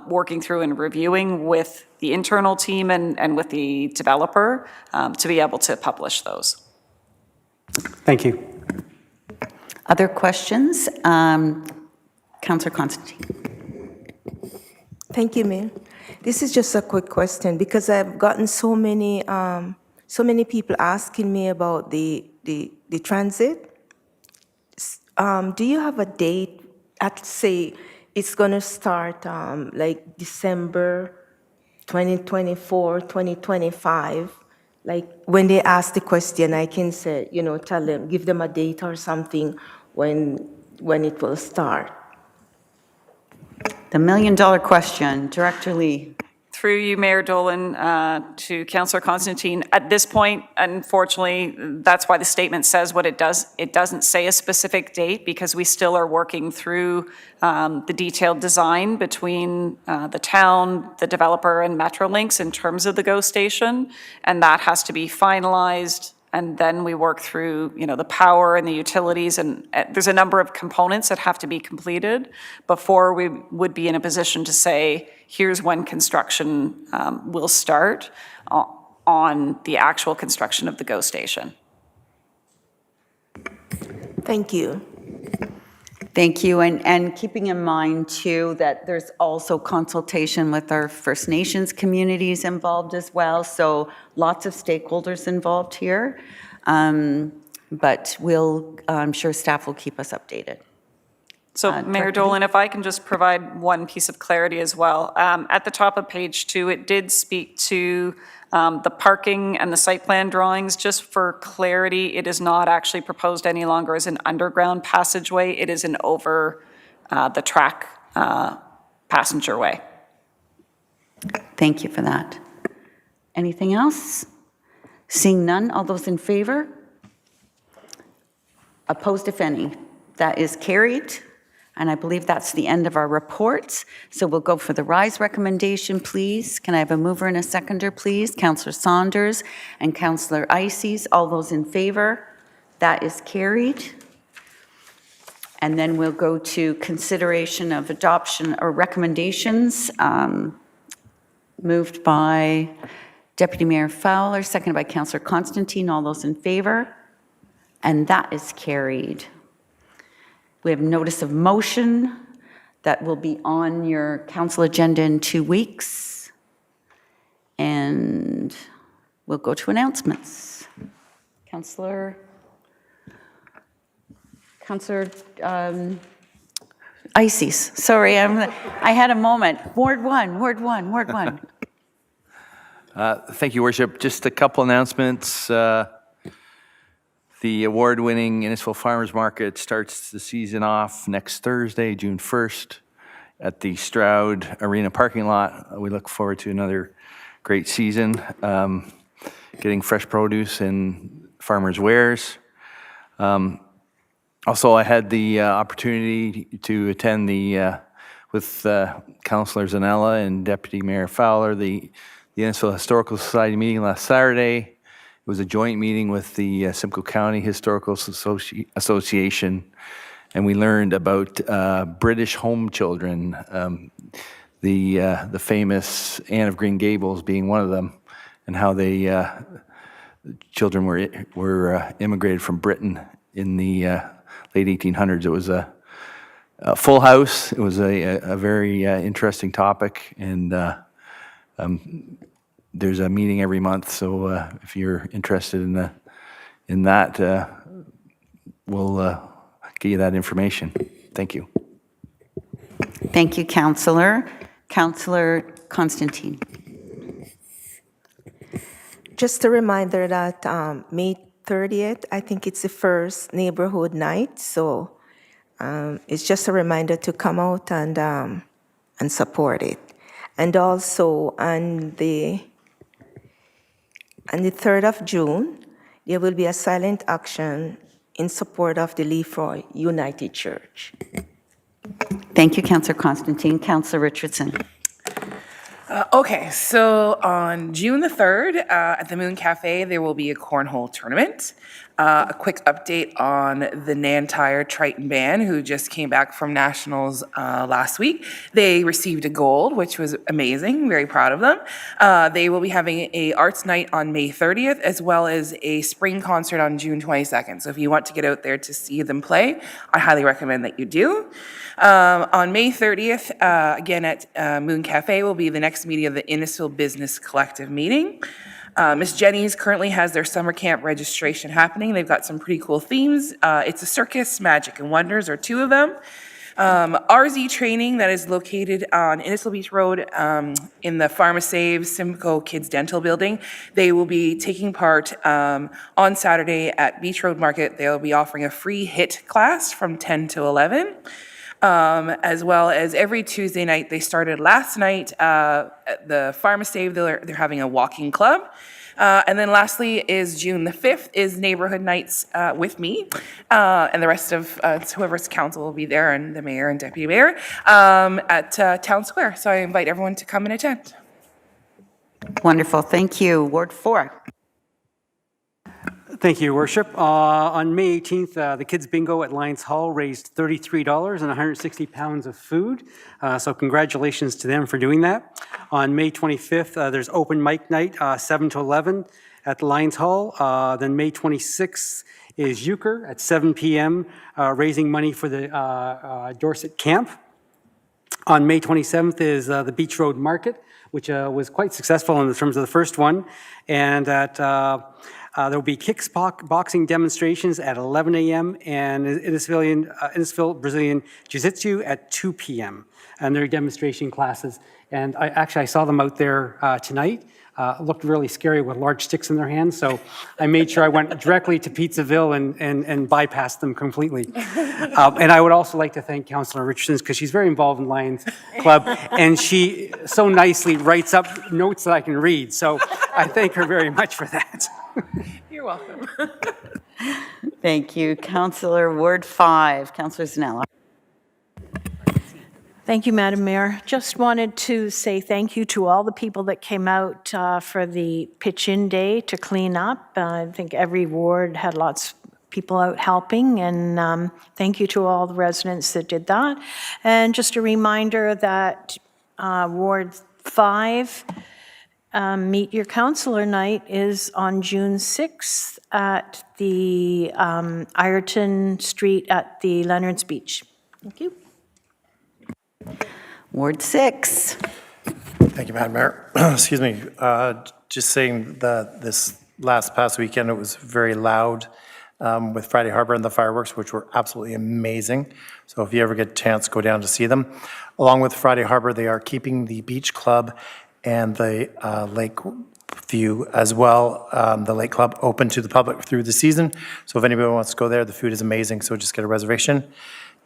working through and reviewing with the internal team and with the developer to be able to publish those. Thank you. Other questions? Councillor Constantine. Thank you, Mayor. This is just a quick question because I've gotten so many people asking me about the transit. Do you have a date? At say it's going to start like December 2024, 2025. Like when they ask the question, I can say, tell them, give them a date or something when it will start. The million-dollar question, Director Lee. Through you, Mayor Dolan, to Councillor Constantine. At this point, unfortunately, that's why the statement says what it does. It doesn't say a specific date because we still are working through the detailed design between the town, the developer, and Metrolinx in terms of the GO station, and that has to be finalized. And then we work through, the power and the utilities, and there's a number of components that have to be completed before we would be in a position to say, here's when construction will start on the actual construction of the GO station. Thank you. Thank you, and keeping in mind too that there's also consultation with our First Nations communities involved as well, so lots of stakeholders involved here, but I'm sure staff will keep us updated. So Mayor Dolan, if I can just provide one piece of clarity as well. At the top of page 2, it did speak to the parking and the site plan drawings. Just for clarity, it is not actually proposed any longer as an underground passageway. It is an over the track passenger way. Thank you for that. Anything else? Seeing none, all those in favor? Opposed, if any? That is carried. And I believe that's the end of our reports. So we'll go for the RISE recommendation, please. Can I have a mover and a seconder, please? Councillor Saunders and Councillor Eisses. All those in favor? That is carried. And then we'll go to consideration of adoption or recommendations moved by Deputy Mayor Fowler, seconded by Councillor Constantine. All those in favor? And that is carried. We have notice of motion that will be on your council agenda in 2 weeks. And we'll go to announcements. Councillor Eisses, sorry, I had a moment. Ward 1. Thank you, Worship. Just a couple announcements. The award-winning Innisfil Farmers Market starts the season off next Thursday, June 1st, at the Stroud Arena parking lot. We look forward to another great season, getting fresh produce and farmers' wares. Also, I had the opportunity to attend with Councillor Zanella and Deputy Mayor Fowler, the Innisfil Historical Society meeting last Saturday. It was a joint meeting with the Simcoe County Historical Association, and we learned about British home children, the famous Anne of Green Gables being one of them, and how children were immigrated from Britain in the late 1800s. It was a full house. It was a very interesting topic, and there's a meeting every month, so if you're interested in that, we'll get you that information. Thank you. Thank you, Councillor. Councillor Constantine. Just a reminder that May 30th, I think it's the first neighborhood night, so it's just a reminder to come out and support it. And also on the 3rd of June, there will be a silent action in support of the Lefroy United Church. Thank you, Councillor Constantine. Councillor Richardson. Okay, so on June the 3rd, at the Moon Cafe, there will be a cornhole tournament. A quick update on the Nantyre Triton Band, who just came back from nationals last week. They received a gold, which was amazing. Very proud of them. They will be having a arts night on May 30th, as well as a spring concert on June 22nd. So if you want to get out there to see them play, I highly recommend that you do. On May 30th, again at Moon Cafe, will be the next meeting of the Innisfil Business Collective meeting. Miss Jenny's currently has their summer camp registration happening. They've got some pretty cool themes. It's a circus, magic, and wonders are two of them. RZ training that is located on Innisfil Beach Road in the PharmaSave Simcoe Kids Dental Building. They will be taking part on Saturday at Beach Road Market. They'll be offering a free HIT class from 10 to 11. As well as every Tuesday night. They started last night at the PharmaSave. They're having a walking club. And then lastly is June the 5th is neighborhood nights with me. And the rest of whoever's council will be there, and the mayor and deputy mayor at Town Square. So I invite everyone to come and attend. Wonderful. Thank you. Ward 4. Thank you, Your Worship. On May 18th, the Kids Bingo at Lions Hall raised $33 and 160 pounds of food. So congratulations to them for doing that. On May 25th, there's open mic night, 7 to 11 at the Lions Hall. Then May 26th is Euchre at 7 p.m., raising money for the Dorset Camp. On May 27th is the Beach Road Market, which was quite successful in terms of the first one. And at there will be kickboxing demonstrations at 11 a.m. and Innisfil Brazilian Jiu-Jitsu at 2 p.m. And they're demonstration classes. And I saw them out there tonight. Looked really scary with large sticks in their hands. So I made sure I went directly to Pizzaville and bypassed them completely. And I would also like to thank Councillor Richardson because she's very involved in Lions Club. And she so nicely writes up notes that I can read. So I thank her very much for that. You're welcome. Thank you. Councillor Ward 5, Councillor Zanella. Thank you, Madam Mayor. Just wanted to say thank you to all the people that came out for the pitch-in day to clean up. I think every ward had lots of people out helping, and thank you to all the residents that did that. And just a reminder that Ward 5 Meet Your Councillor Night is on June 6th at the Ireton Street at the Leonards Beach. Thank you. Ward 6. Thank you, Madam Mayor. Excuse me. Just saying that this past weekend, it was very loud with Friday Harbor and the fireworks, which were absolutely amazing. So if you ever get a chance, go down to see them. Along with Friday Harbor, they are keeping the Beach Club and the Lake View as well, the Lake Club, open to the public through the season. So if anybody wants to go there, the food is amazing, so just get a reservation.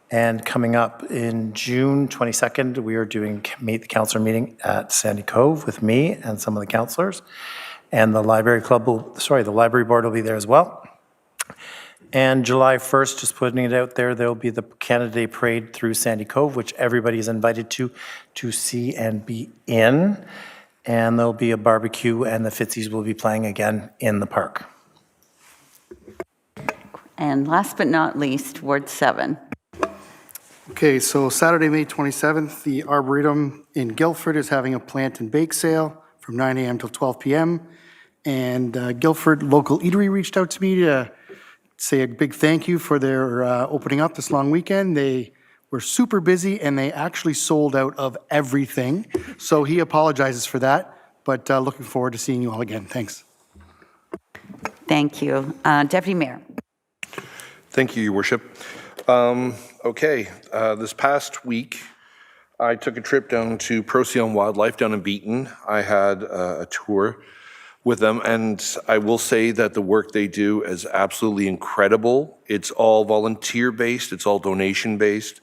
And coming up in June 22nd, we are doing Meet the Councillor meeting at Sandy Cove with me and some of the councillors. And the library the library board will be there as well. And July 1st, just putting it out there, there'll be the Canada Day Parade through Sandy Cove, which everybody is invited to see and be in. And there'll be a barbecue, and the Fitzies will be playing again in the park. And last but not least, Ward 7. Okay, so Saturday, May 27th, the Arboretum in Guildford is having a plant and bake sale from 9 a.m. till 12 p.m. And Guildford Local Eatery reached out to me to say a big thank you for their opening up this long weekend. They were super busy and they actually sold out of everything. So he apologizes for that, but looking forward to seeing you all again. Thanks. Thank you. Deputy Mayor. Thank you, Your Worship. Okay, this past week, I took a trip down to Procyon Wildlife down in Beaton. I had a tour with them, and I will say that the work they do is absolutely incredible. It's all volunteer-based, it's all donation-based.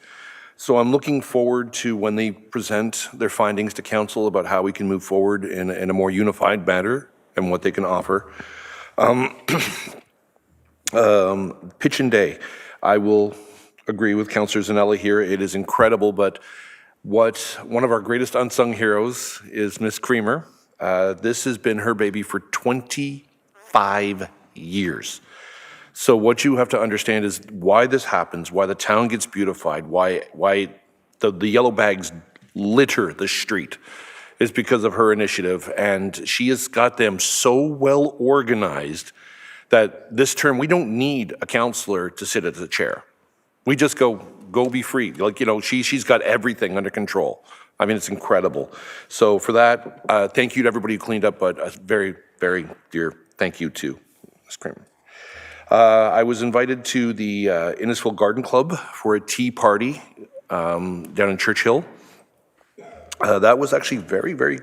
So I'm looking forward to when they present their findings to council about how we can move forward in a more unified manner and what they can offer. Pitch and Day. I will agree with Councillor Zanella here. It is incredible, but One of our greatest unsung heroes is Miss Creamer. This has been her baby for 25 years. So what you have to understand is why this happens, why the town gets beautified, why the yellow bags litter the street is because of her initiative. And she has got them so well organized that this term, we don't need a counselor to sit at the chair. We just go be free. Like, you know, she's got everything under control. I mean, it's incredible. So for that, thank you to everybody who cleaned up, but a very, very dear thank you to Ms. Kramer. I was invited to the Innisfil Garden Club for a tea party down in Churchill. That was actually very, very,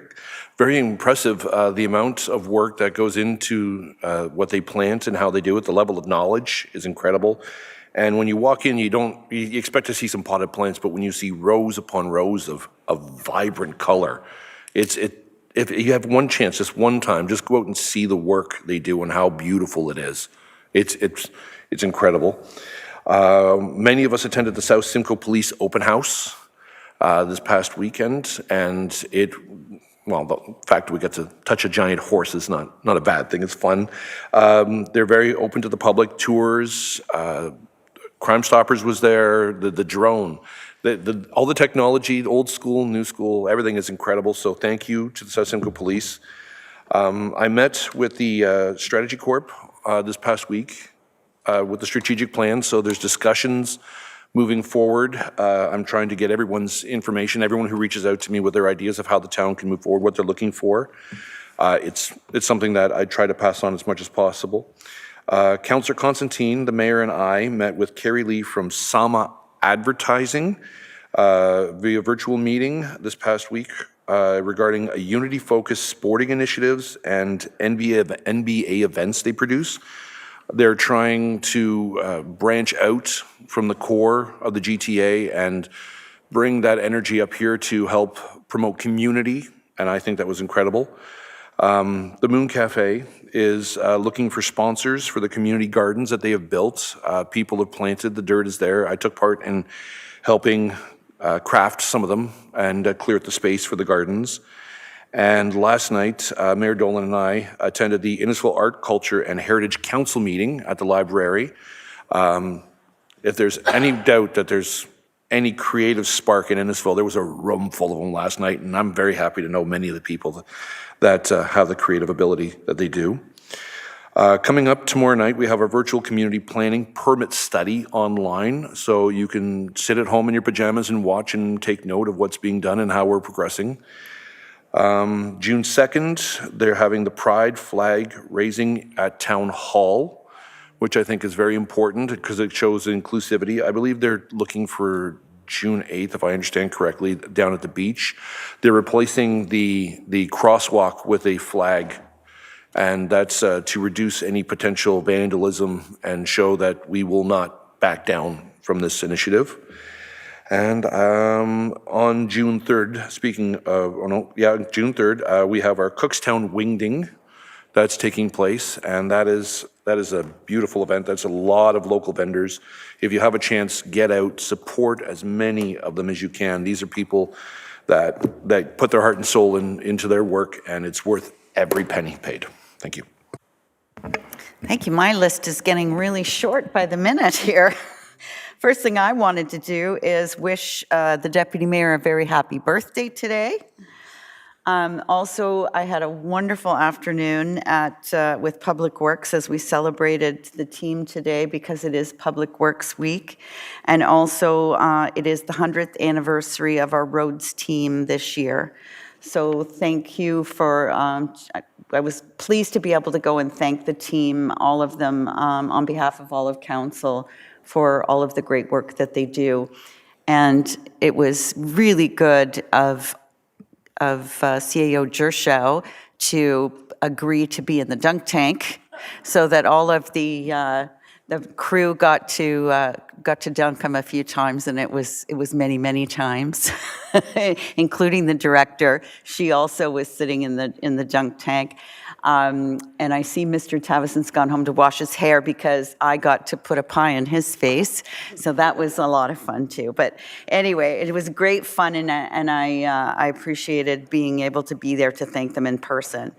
very impressive, the amount of work that goes into what they plant and how they do it. The level of knowledge is incredible. And when you walk in, you expect to see some potted plants, but when you see rows upon rows of vibrant color, if you have one chance, just one time, just go out and see the work they do and how beautiful it is. It's incredible. Many of us attended the South Simcoe Police Open House this past weekend, and the fact we get to touch a giant horse is not a bad thing. It's fun. They're very open to the public. Tours. Crime Stoppers was there. The drone. All the technology, old school, new school, everything is incredible. So thank you to the South Simcoe Police. I met with the Strategy Corp this past week with the strategic plan. So there's discussions moving forward. I'm trying to get everyone's information, everyone who reaches out to me with their ideas of how the town can move forward, what they're looking for. It's something that I try to pass on as much as possible. Councillor Constantine, the mayor, and I met with Carrie Lee from Sama Advertising via virtual meeting this past week regarding a unity-focused sporting initiatives and NBA events they produce. They're trying to branch out from the core of the GTA and bring that energy up here to help promote community, and I think that was incredible. The Moon Cafe is looking for sponsors for the community gardens that they have built. People have planted, the dirt is there. I took part in helping craft some of them and clear the space for the gardens. And last night, Mayor Dolan and I attended the Innisfil Art, Culture and Heritage Council meeting at the library. If there's any doubt that there's any creative spark in Innisfil, there was a room full of them last night, and I'm very happy to know many of the people that have the creative ability that they do. Coming up tomorrow night, we have our virtual community planning permit study online, so you can sit at home in your pajamas and watch and take note of what's being done and how we're progressing. June 2nd, they're having the Pride flag raising at Town Hall, which I think is very important because it shows inclusivity. I believe they're looking for June 8th, if I understand correctly, down at the beach. They're replacing the crosswalk with a flag, and that's to reduce any potential vandalism and show that we will not back down from this initiative. And on June 3rd, June 3rd, we have our Cookstown Wingding that's taking place, and that is a beautiful event. That's a lot of local vendors. If you have a chance, get out, support as many of them as you can. These are people that put their heart and soul into their work, and it's worth every penny paid. Thank you. Thank you. My list is getting really short by the minute here. First thing I wanted to do is wish the Deputy Mayor a very happy birthday today. Also, I had a wonderful afternoon with Public Works as we celebrated the team today because it is Public Works Week. And also, it is the 100th anniversary of our roads team this year. So thank you for, I was pleased to be able to go and thank the team, all of them, on behalf of all of council for all of the great work that they do. And it was really good of CAO Gershow to agree to be in the dunk tank so that all of the the crew got to dunk him a few times, and it was many, many times, including the director. She also was sitting in the dunk tank. And I see Mr. Tavison's gone home to wash his hair because I got to put a pie in his face. So that was a lot of fun too. But anyway, it was great fun, and I appreciated being able to be there to thank them in person.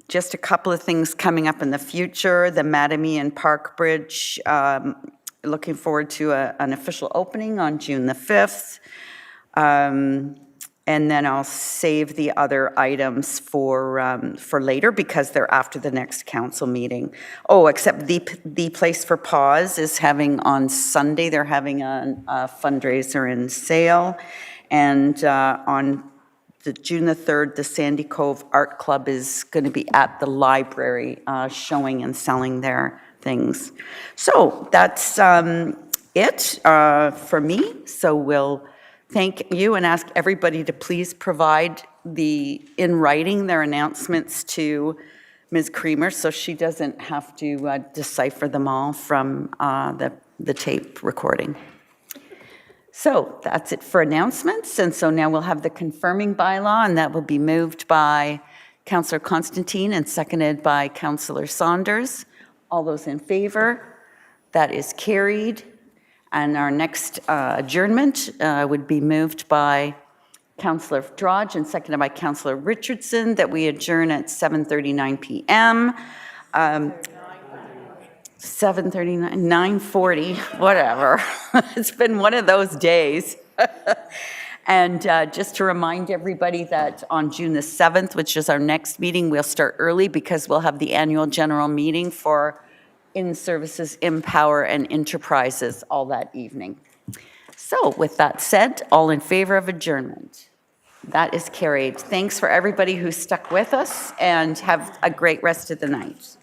Just a couple of things coming up in the future. The Mattamy and Park Bridge, looking forward to an official opening on June the 5th. And then I'll save the other items for later because they're after the next council meeting. Oh, except the Place for Pause is having on Sunday, they're having a fundraiser and sale. And on June the 3rd, the Sandy Cove Art Club is going to be at the library showing and selling their things. So that's it for me. So we'll thank you and ask everybody to please provide in writing their announcements to Ms. Creamer so she doesn't have to decipher them all from the tape recording. So that's it for announcements. And so now we'll have the confirming bylaw, and that will be moved by Councillor Constantine and seconded by Councillor Saunders. All those in favor? That is carried. And our next adjournment would be moved by Councillor Drodge and seconded by Councillor Richardson, that we adjourn at 7:39 p.m. 7:39, 9:40, whatever. It's been one of those days. And just to remind everybody that on June the 7th, which is our next meeting, we'll start early because we'll have the annual general meeting for In-Services, Empower, and Enterprises all that evening. So with that said, all in favor of adjournment? That is carried. Thanks for everybody who stuck with us, and have a great rest of the night.